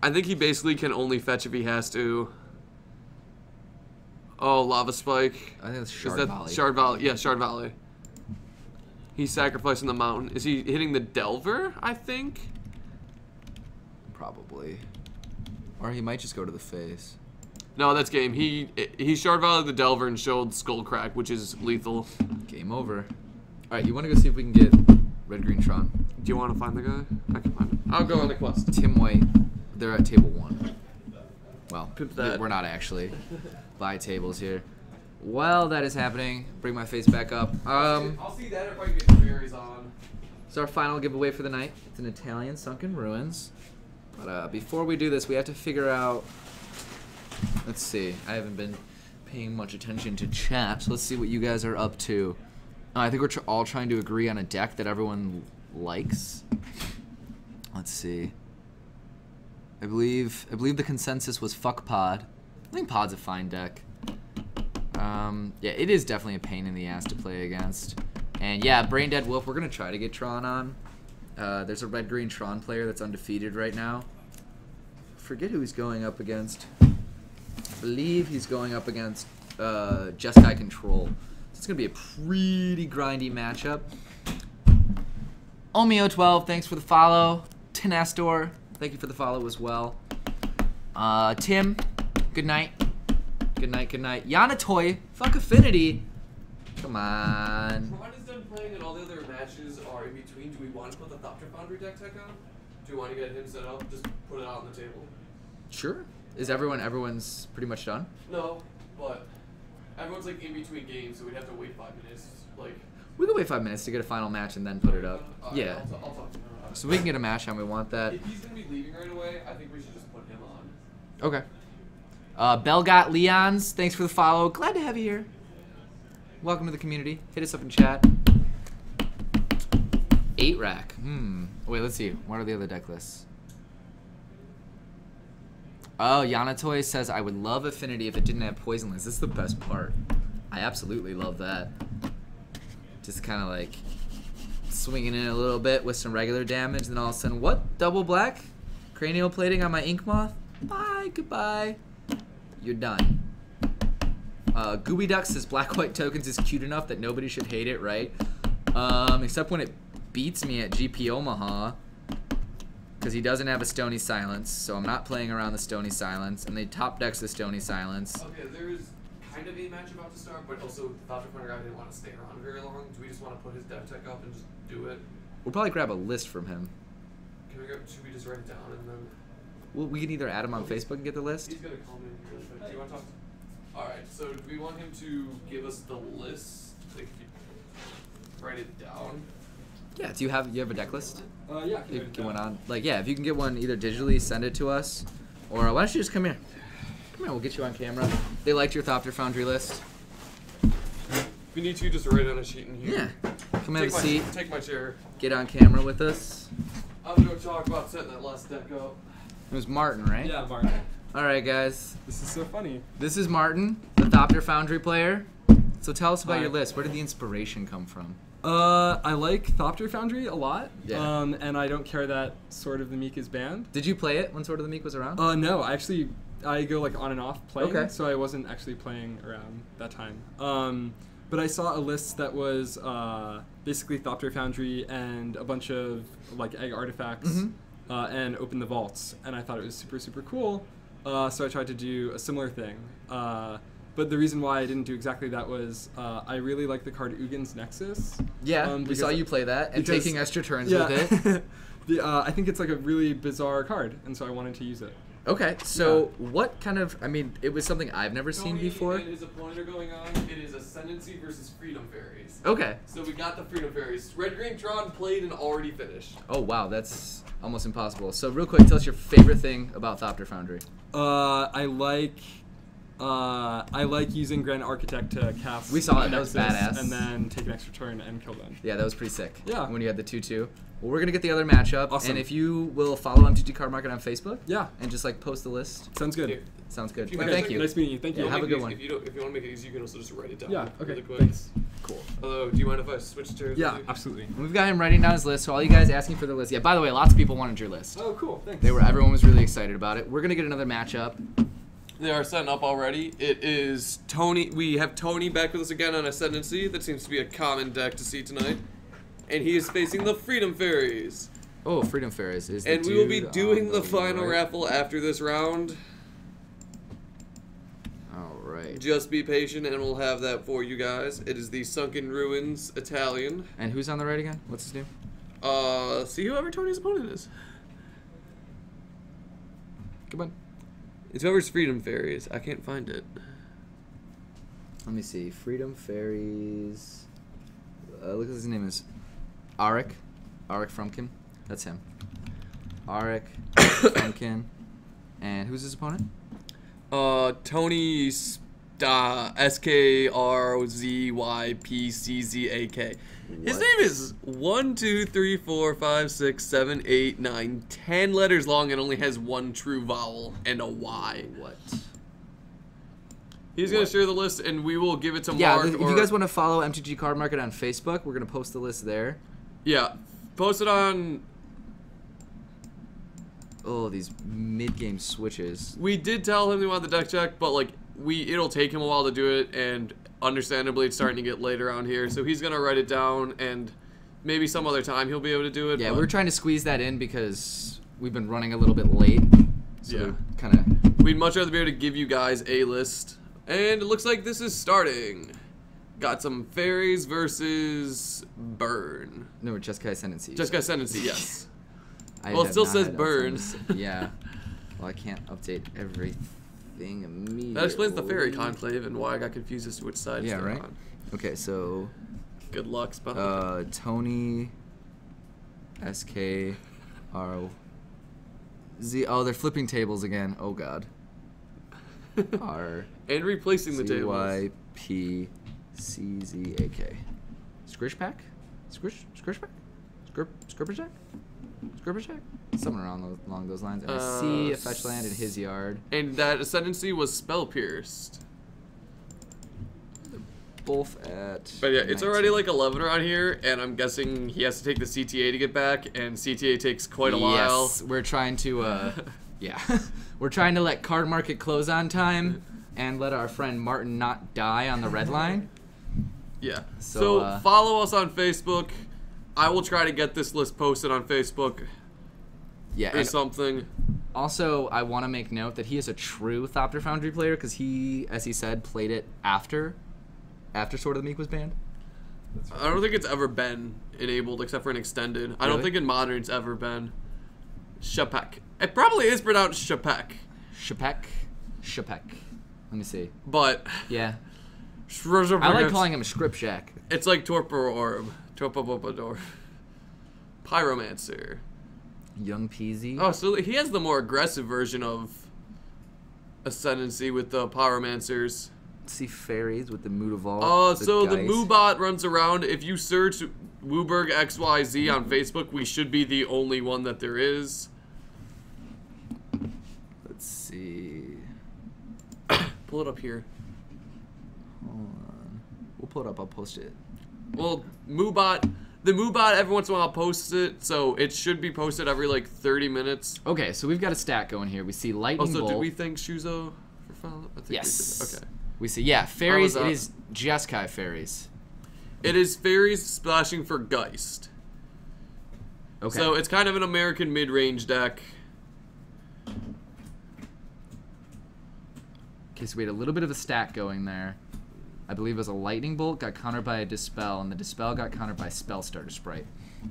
I think he basically can only fetch if he has to. Oh, Lava Spike. I think that's Is Shard that Volley. Shard Volley? Yeah, Shard Volley. He's sacrificing the mountain. Is he hitting the Delver, I think? Probably. Or he might just go to the face. No, that's game. He Shard Volleyed the Delver and showed Skull Crack, which is lethal. Game over. Alright, you want to go see if we can get Red Green Tron? Do you want to find the guy? I can find him. I'll go on the quest. Tim White. They're at table 1. Well, Pip that. we're not actually. Buy tables here. While that is happening, bring my face back up. I'll see that if I can get the Faeries on. It's our final giveaway for the night. It's an Italian Sunken Ruins. But before we do this, we have to figure out... Let's see. I haven't been paying much attention to chat, so let's see what you guys are up to. I think we're all trying to agree on a deck that everyone likes. Let's see. I believe the consensus was fuck Pod. I think Pod's a fine deck. Yeah, it is definitely a pain in the ass to play against. And yeah, Brain Dead Wolf, we're gonna try to get Tron on. There's a red-green Tron player that's undefeated right now. Forget who he's going up against. I believe he's going up against Jeskai Control. So it's gonna be a pretty grindy matchup. Omeo12, thanks for the follow. Tenastor, thank you for the follow as well. Tim, good night. Good night, good night. Yanatoy, fuck Affinity. Come on. Tron is done playing and all the other matches are in between. Do we want to put the Thopter Foundry deck tech on? Do we want to get him set up? Just put it out on the table? Sure. Is everyone's pretty much done? No, but everyone's like in between games, so we'd have to wait 5 minutes. Like, We can wait 5 minutes to get a final match and then put it up. Yeah. I'll talk to him. So we can get a match on. We want that. If he's gonna be leaving right away, I think we should just put him on. Okay. Belgot Leons, thanks for the follow. Glad to have you here. Welcome to the community. Hit us up in chat. 8 rack. Wait, let's see. What are the other deck lists? Oh, Yanatoy says, I would love Affinity if it didn't have Poisonless. This is the best part. I absolutely love that. Just kind of like swinging in a little bit with some regular damage, and then all of a sudden, what? Double black? Cranial plating on my Ink Moth? Bye, goodbye. You're done. Gooby Duck says Black-White Tokens is cute enough that nobody should hate it, right? Except when it beats me at GP Omaha. Because he doesn't have a Stony Silence, so I'm not playing around the Stony Silence, and they top decks the Stony Silence. Okay, there's kind of a match about to start, but also Thopter Foundry guy didn't want to stay around very long. Do we just want to put his deck tech up and just do it? We'll probably grab a list from him. Should we just write it down and then... Well, we can either add him on Facebook and get the list. He's gonna call me in really quick. Do you want to talk to... Alright, so do we want him to give us the list? Like, if you write it down? Yeah, do you have a deck list? Yeah, You can get one on. Like, yeah, if you can get one either digitally, send it to us. Or why don't you just come here? Come here, we'll get you on camera. They liked your Thopter Foundry list. If you need to, just write it on a sheet in here. Yeah. Come have a seat. Take my chair. Get on camera with us. I'm gonna go talk about setting that last deck up. It was Martin, right? Yeah, Martin. Alright, guys. This is so funny. This is Martin, the Thopter Foundry player. So tell us about Hi. your list. Where did the inspiration come from? I like Thopter Foundry a lot. Yeah. And I don't care that Sword of the Meek is banned. Did you play it when Sword of the Meek was around? No, I go like on and off playing, Okay. so I wasn't actually playing around that time. But I saw a list that was basically Thopter Foundry and a bunch of like egg artifacts and open the vaults, and I thought it was super, super cool. So I tried to do a similar thing. But the reason why I didn't do exactly that was I really like the card Ugin's Nexus. Yeah, we saw you play that and because- taking extra turns Yeah. with it. I think it's like a really bizarre card, and so I wanted to use it. Okay, so what kind of, I mean, it was something I've never seen Tony before. and his opponent are going on. It is Ascendancy versus Freedom Fairies. Okay. So we got the Freedom Fairies. Red Green Tron played and already finished. Oh, wow, that's almost impossible. So real quick, tell us your favorite thing about Thopter Foundry. I like using Grand Architect to cast. We saw it, that was Nexus badass. And then take an extra turn and kill them. Yeah, that was pretty sick. Yeah. When you had the 2-2. Well, we're going to get the other matchup. Awesome. And if you will follow MTG Card Market on Facebook. Yeah. And just like post the list. Sounds good. Here. Sounds good. If you Well, guys thank like you. Nice meeting you. Thank you. Yeah, have a good one. If you want to make it easy, you can also just write it down. Yeah, okay, Really quick. thanks. Cool. Although, do you mind if I switch chairs? Yeah, with you? absolutely. And we've got him writing down his list. So all you guys asking for the list. Yeah, by the way, lots of people wanted your list. Oh, cool. Thanks. Everyone was really excited about it. We're going to get another matchup. They are setting up already. It is Tony. We have Tony back with us again on Ascendancy. That seems to be a common deck to see tonight. And he is facing the Freedom Faeries. Oh, Freedom Faeries is the And we will be dude doing on the final right. raffle after this round. Alright. Just be patient and we'll have that for you guys. It is the Sunken Ruins Italian. And who's on the right again? What's his name? See whoever Tony's opponent is. Come on. It's whoever's Freedom Faeries. I can't find it. Let me see. Freedom Faeries. Look at his name is Arik. Arik Frumkin. That's him. Arik Frumkin. And who's his opponent? Tony SKRZYPCZAK. His What? name is 1, 2, 3, 4, 5, 6, 7, 8, 9, 10 letters long and only has one true vowel and a Y. What? He's going to share the list and we will give it to Yeah, Mark. if you guys want to follow MTG Card Market on Facebook, we're going to post the list there. Yeah, post it on... Oh, these mid-game switches. We did tell him we want the deck check, but like it'll take him a while to do it, and understandably it's starting to get late around here, so he's gonna write it down, and maybe some other time he'll be able to do it. Yeah, but we're trying to squeeze that in because we've been running a little bit late. So Yeah. kind of. We'd much rather be able to give you guys a list, and it looks like this is starting. Got some Faeries versus Burn. No, Jeskai Ascendancy. Jeskai Ascendancy, yes. Well, it still says Burn. Yeah. Well, I can't update everything immediately. That explains the Fairy Conclave and why I got confused as to which side Yeah, they're right? on. Okay, so Good luck, spell. Tony SKRZ. Oh, they're flipping tables again. Oh God. R And replacing the tables. CYPCZAK. Scrish pack? Scrish pack? Scripper jack? Scripper jack? Somewhere along those lines. And I see a fetch land in his yard. And that Ascendancy was spell pierced. Both at. But yeah, it's 19. already like 11 around here, and I'm guessing he has to take the CTA to get back, and CTA takes quite a while. Yes, we're trying to. Yeah, we're trying to let Card Market close on time and let our friend Martin not die on the red line. Yeah. So, So follow us on Facebook. I will try to get this list posted on Facebook Yeah, or and something. also I want to make note that he is a true Thopter Foundry player because he, as he said, played it after Sword of the Meek was banned. I don't think it's ever been enabled except for an extended. I don't Really? think in modern it's ever been. Shapek. It probably is pronounced Shapek, Shapek. Let me see. but Yeah, I like calling him Scripjack. It's like Torpor Orb. Torpor Pyromancer. Young Peasy. Oh, so he has the more aggressive version of Ascendancy with the Pyromancers. See Faeries with the Mood of All. Oh, so the Moobot runs around. If you search WUBRGxyz on Facebook, we should be the only one that there is. Let's see. Pull it up here. Hold on. We'll pull it up. I'll post it. Well, the Moobot, every once in a while posts it, so it should be posted every like 30 minutes. Okay, so we've got a stat going here. We see Lightning Also, Bolt. did we thank Shuzo for follow? I think Yes. we did. Okay. We see, yeah, Faeries. that? It is Jeskai Faeries. It is Faeries splashing for Geist. Okay. So it's kind of an American mid-range deck. Okay, so we had a little bit of a stat going there. I believe it was a Lightning Bolt, got countered by a Dispel, and the Dispel got countered by Spell Starter Sprite.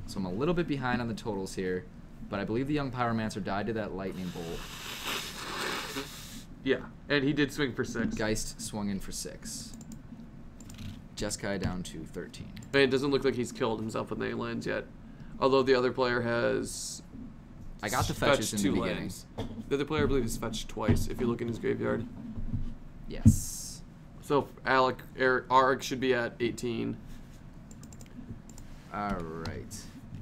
So I'm a little bit behind on the totals here, but I believe the Young Pyromancer died to that Lightning Bolt. Yeah, and he did swing for 6. Geist swung in for 6. Jeskai down to 13. And it doesn't look like he's killed himself with any lands yet. Although the other player has... I got the fetches in the beginning. lands. The other player, I believe, has fetched twice, if you look in his graveyard. Yes. So Arik should be at 18. Alright.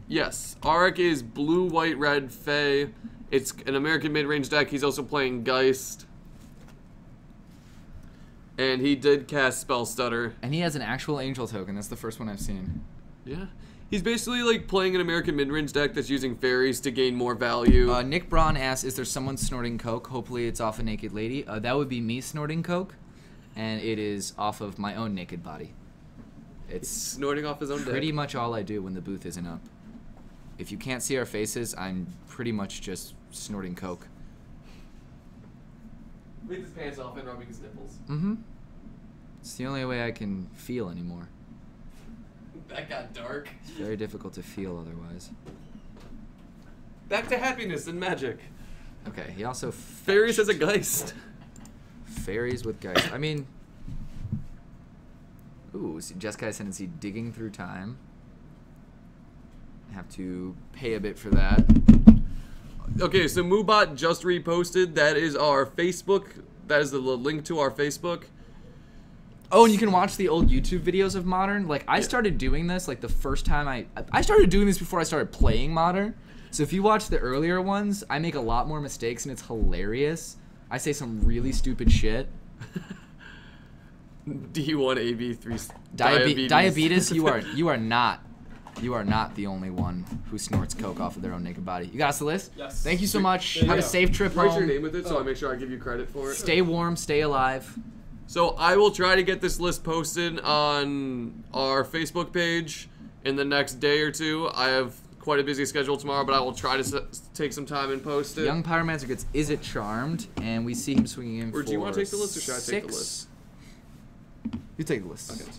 Yes, Arik is blue, white, red, Fae. It's an American mid-range deck. He's also playing Geist. And he did cast Spell Stutter. And he has an actual Angel token. That's the first one I've seen. Yeah. He's basically like playing an American mid-range deck that's using Faeries to gain more value. Nick Braun asks, is there someone snorting coke? Hopefully it's off a naked lady. That would be me snorting coke, and it is off of my own naked body. It's snorting off his own pretty deck. much all I do when the booth isn't up. If you can't see our faces, I'm pretty much just snorting coke. With his pants off and rubbing his nipples. Mm-hmm. It's the only way I can feel anymore. That got dark. It's very difficult to feel otherwise. Back to happiness and magic. Okay, he also Faeries has a Geist. Faeries with Geist. I mean, ooh, Jeskai Ascendancy digging through time. Have to pay a bit for that. Okay, so Moobot just reposted. That is our Facebook. That is the link to our Facebook. Oh, and you can watch the old YouTube videos of Modern. Like, I started doing this, like, the first time I started doing this before I started playing Modern. So if you watch the earlier ones, I make a lot more mistakes, and it's hilarious. I say some really stupid shit. D1 AB3 Diabetes, you are not the only one who snorts coke off of their own naked body. You got us the list? Yes. Thank you so much. Have a safe trip Write home. your name with it so I make sure I give you credit for it. Stay warm, stay alive. So I will try to get this list posted on our Facebook page in the next day or two. I have quite a busy schedule tomorrow, but I will try to take some time and post it. Young Pyromancer gets Is It Charmed, and we see him swinging in for Or do you want to take the list, or should I take the 6. list? You take the list. Okay.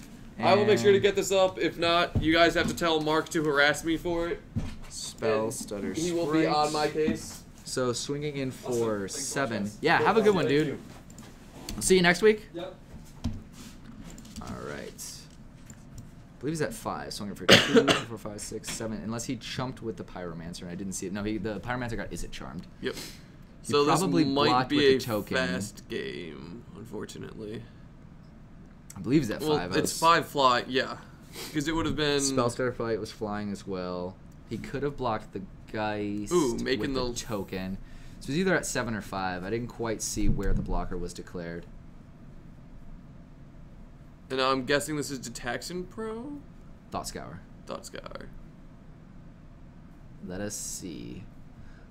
I will make sure to get this up. If not, you guys have to tell Mark to harass me for it. Spell, And stutter, he will be on my case. So swinging in for Awesome. 7. Thanks, Yeah, have a good one, Thank dude. you. I'll see you next week. Yep. All right. I believe he's at 5. Swinging for 2, 4, 5, 6, 7. Unless he chumped with the Pyromancer and I didn't see it. No, the Pyromancer got Is It Charmed. Yep. He So this probably might blocked be with a the token. fast game, unfortunately. I believe he's at 5. Well, it's 5 fly, yeah. Because it would have been... Spellstar Flight was flying as well. He could have blocked the Geist making with the token. So he's either at 7 or 5. I didn't quite see where the blocker was declared. And I'm guessing this is Detection Pro? Thought Scour. Thought Scour. Let us see.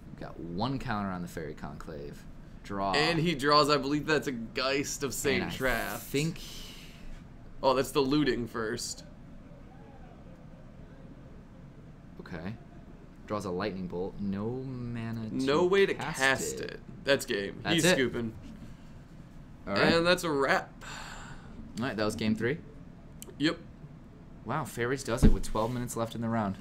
We've got 1 counter on the Fairy Conclave. Draw. And he draws, I believe that's a Geist of St. And Traft. I think... Oh, that's the looting first. Okay. Draws a Lightning Bolt. No mana to No way to cast it. That's game. That's He's it. scooping. All right. And that's a wrap. All right, that was game 3. Yep. Wow, Faeries does it with 12 minutes left in the round.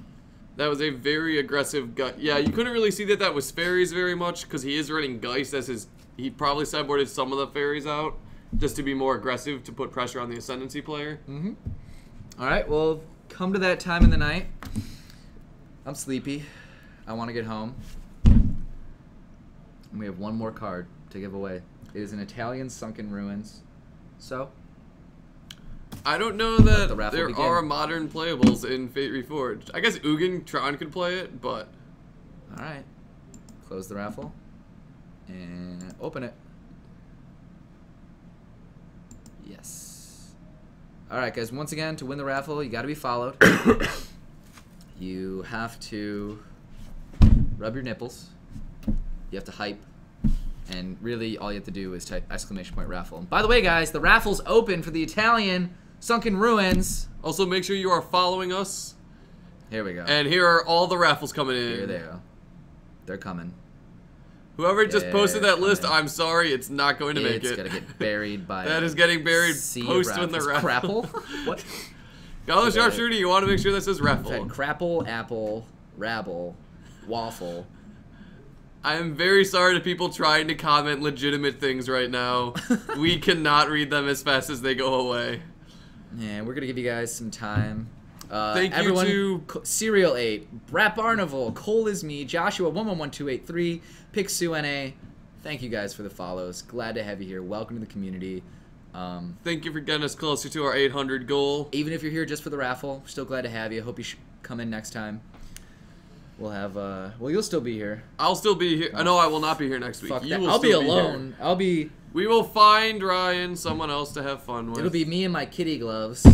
That was a very aggressive gut. Yeah, you couldn't really see that was Faeries very much because he is running Geist as his... He probably sideboarded some of the Faeries out just to be more aggressive to put pressure on the Ascendancy player. Mm-hmm. All right, well, come to that time in the night. I'm sleepy. I want to get home. And we have 1 more card to give away. It is an Italian Sunken Ruins. So, I don't know the that raffle there begin. are modern playables in Fate Reforged. I guess Ugin Tron could play it, but... all right. Close the raffle. And open it. Yes. All right, guys. Once again, to win the raffle, you got to be followed. You have to rub your nipples. You have to hype. And really, all you have to do is type !raffle. And by the way, guys, the raffle's open for the Italian Sunken Ruins. Also, make sure you are following us. Here we go. And here are all the raffles coming in. Here they go. They're coming. Whoever just posted that list, coming. I'm sorry, it's not going to make It's it. going to get buried by That is getting buried sea of post when the raffle. Crapple? What? Gallo Sharpshooter, you want to make sure that says raffle. Okay, crapple, apple, rabble, waffle. I am very sorry to people trying to comment legitimate things right now. We cannot read them as fast as they go away. Yeah, we're gonna give you guys some time. Thank you everyone, to- Serial 8, Brat Barnaval, Cole is me, Joshua 111283, Pixu NA. Thank you guys for the follows. Glad to have you here. Welcome to the community. Thank you for getting us closer to our 800 goal. Even if you're here just for the raffle, we're still glad to have you. Hope you come in next time. We'll have, well, you'll still be here. I'll still be here. No, I will not be here next week. Fuck You that. will I'll be still alone. here. I'll be... We will find Ryan someone else to have fun with. It'll be me and my kitty gloves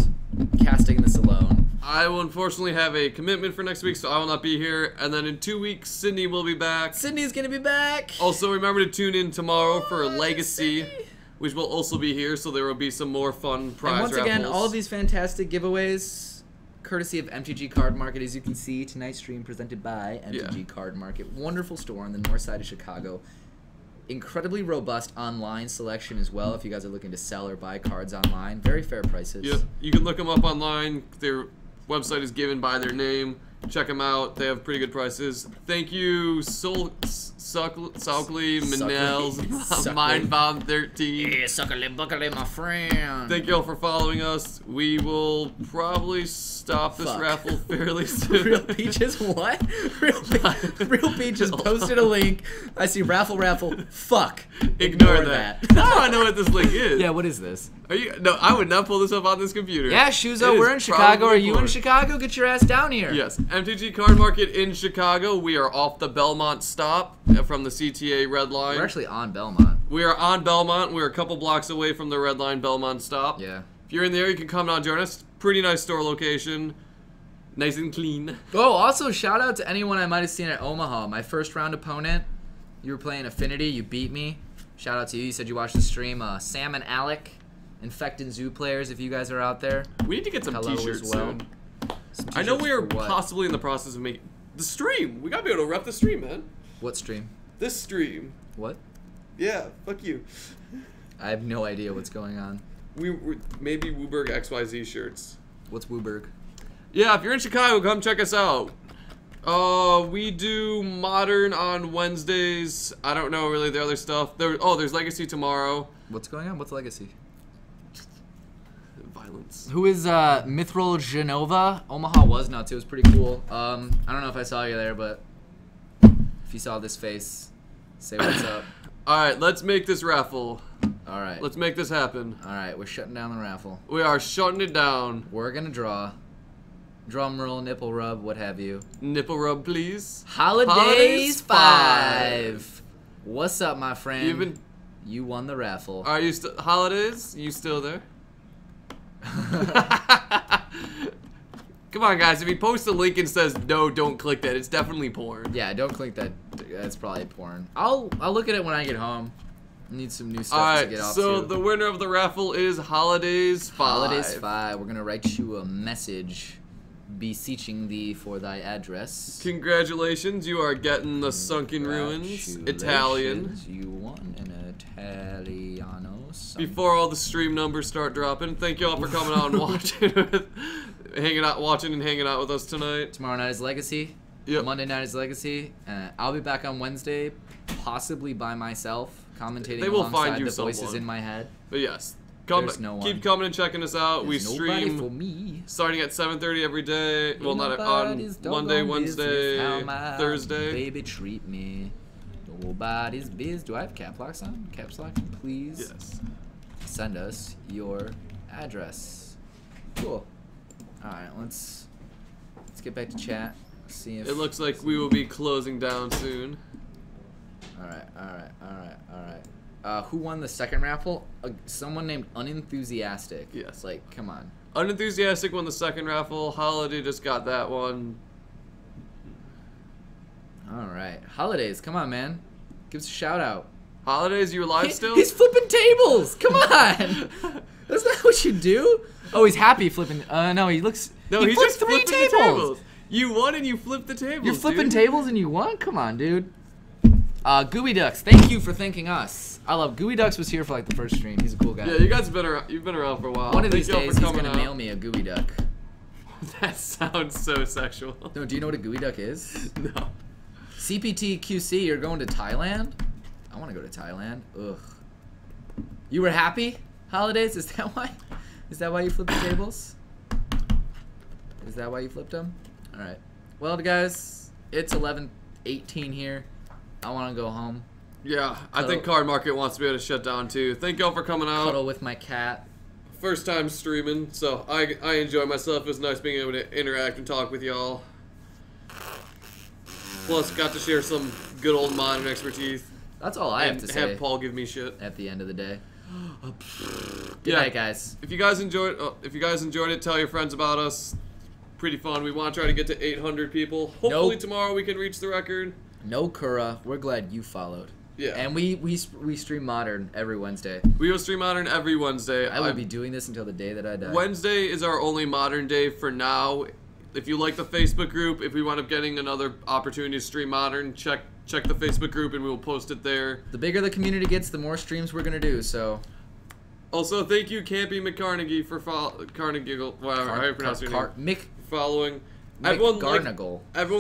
casting this alone. I will unfortunately have a commitment for next week, so I will not be here. And then in 2 weeks, Sydney will be back. Sydney's gonna be back. Also, remember to tune in tomorrow for Legacy, which will also be here, so there will be some more fun prize And once raffles. again, all of these fantastic giveaways, courtesy of MTG Card Market, as you can see, tonight's stream presented by MTG Card Market. Wonderful store on the north side of Chicago. Incredibly robust online selection as well if you guys are looking to sell or buy cards online. Very fair prices. Yep, you can look them up online. Their website is given by their name. Check them out. They have pretty good prices. Thank you, Suckly, Manels, Mindbound 13. Yeah, suckly buckly, my friend. Thank you all for following us. We will probably stop this raffle fairly soon. Real Peaches, what? Real Peaches posted a link. I see raffle. Fuck. Ignore that. Now I know what this link is. Yeah, what is this? Are you? No, I would not pull this up on this computer. Yeah, shoes up. We're in Chicago. Are you in Chicago? Get your ass down here. Yes, MTG Card Market in Chicago. We are off the Belmont stop from the CTA Red Line. We're actually on Belmont. We are on Belmont. We're a couple blocks away from the Red Line Belmont stop. Yeah. If you're in there, you can come down and join us. Pretty nice store location. Nice and clean. Oh, also shout out to anyone I might have seen at Omaha. My first round opponent. You were playing Affinity. You beat me. Shout out to you. You said you watched the stream. Sam and Alec, Infected Zoo players, if you guys are out there. We need to get some t-shirts soon. I know we are what? possibly in the process of making the stream. We gotta be able to rep the stream, man. What stream? This stream. What? Yeah, fuck you. I have no idea what's going on. We maybe WUBRGxyz shirts. What's WUBRG? Yeah, if you're in Chicago, come check us out. We do Modern on Wednesdays. I don't know really the other stuff. There's Legacy tomorrow. What's going on? What's Legacy? Violence. Who is Mithril Genova? Omaha was nuts. It was pretty cool. I don't know if I saw you there, but if you saw this face, say what's up. Alright, let's make this raffle. Alright. Let's make this happen. Alright, we're shutting down the raffle. We are shutting it down. We're gonna draw. Drum roll, nipple rub, what have you. Nipple rub, please. Holidays 5. What's up, my friend? You won the raffle. Are you still Holidays? You still there? Come on, guys. If he posts a link and says no, don't click that. It's definitely porn. Yeah, don't click that. That's probably porn. I'll look at it when I get home. I need some new stuff Alright, to get off so to. the winner of the raffle is Holidays 5. Holidays 5. We're gonna write you a message beseeching thee for thy address. Congratulations, you are getting the Sunken Ruins Italian. You won an Italiano. Before all the stream numbers start dropping, thank you all for coming out and watching, hanging out with us tonight. Tomorrow night is Legacy. Yep. Monday night is Legacy. I'll be back on Wednesday, possibly by myself, commentating They will alongside find you the voices someone. in my head. But yes, Keep keep coming and checking us out. There's we nobody stream for me. starting at 7:30 every day. Well, not Nobody's on Monday, doggone Wednesday, business how my Thursday. Baby treat me. Nobody's biz. Do I have cap locks on? Caps lock, please. Yes. Send us your address. Cool. All right, let's get back to chat. See if It looks like we will be closing down soon. All right. Who won the second raffle? Someone named Unenthusiastic. Yes. Like, come on. Unenthusiastic won the second raffle. Holiday just got that one. All right. Holidays, come on, man. Give us a shout out. Holidays, you alive still? He's flipping tables. Come on. That's not what you do. Oh, he's happy flipping. No, he looks. No, he he flipped just 3 flipped the tables. You won and you flipped the tables. You're flipping dude. tables and you won? Come on, dude. Gooey Ducks, thank you for thanking us. I love Gooey Ducks was here for like the first stream. He's a cool guy. Yeah, you guys have been around. You've been around for a while. One of these Thank y'all days, for he's coming gonna out. mail me a Gooey Duck. That sounds so sexual. No, do you know what a Gooey Duck is? No. CPT QC, you're going to Thailand? I want to go to Thailand. Ugh. You were happy? Holidays? Is that why? Is that why you flipped the tables? Is that why you flipped them? All right. Well, guys, it's 11:18 here. I want to go home. Yeah, I think Card Market wants to be able to shut down too. Thank y'all for coming out. Cuddle with my cat. First time streaming, so I enjoy myself. It was nice being able to interact and talk with y'all. Plus, got to share some good old Modern expertise. That's all I have to say. Have Paul give me shit at the end of the day. Good yeah, night, guys. If you guys enjoyed it, tell your friends about us. pretty fun. We want to try to get to 800 people. Hopefully tomorrow we can reach the record. No Kura. We're glad you followed. Yeah. And we stream Modern every Wednesday. We will stream Modern every Wednesday. I will be doing this until the day that I die. Wednesday is our only Modern day for now. If you like the Facebook group, if we wind up getting another opportunity to stream Modern, check the Facebook group and we will post it there. The bigger the community gets, the more streams we're gonna do. So. Also, thank you, Campy McCarnegie, for Carnegie, whatever how you pronounce your name. Following. Everyone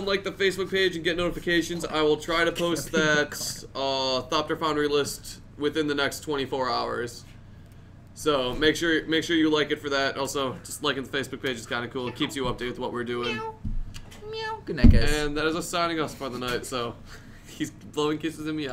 like the Facebook page and get notifications. I will try to post that Thopter Foundry list within the next 24 hours. So make sure you like it for that. Also, just liking the Facebook page is kind of cool. It keeps you updated with what we're doing. Meow. Meow. Good night, guys. And that is us signing us for the night. So he's blowing kisses at me.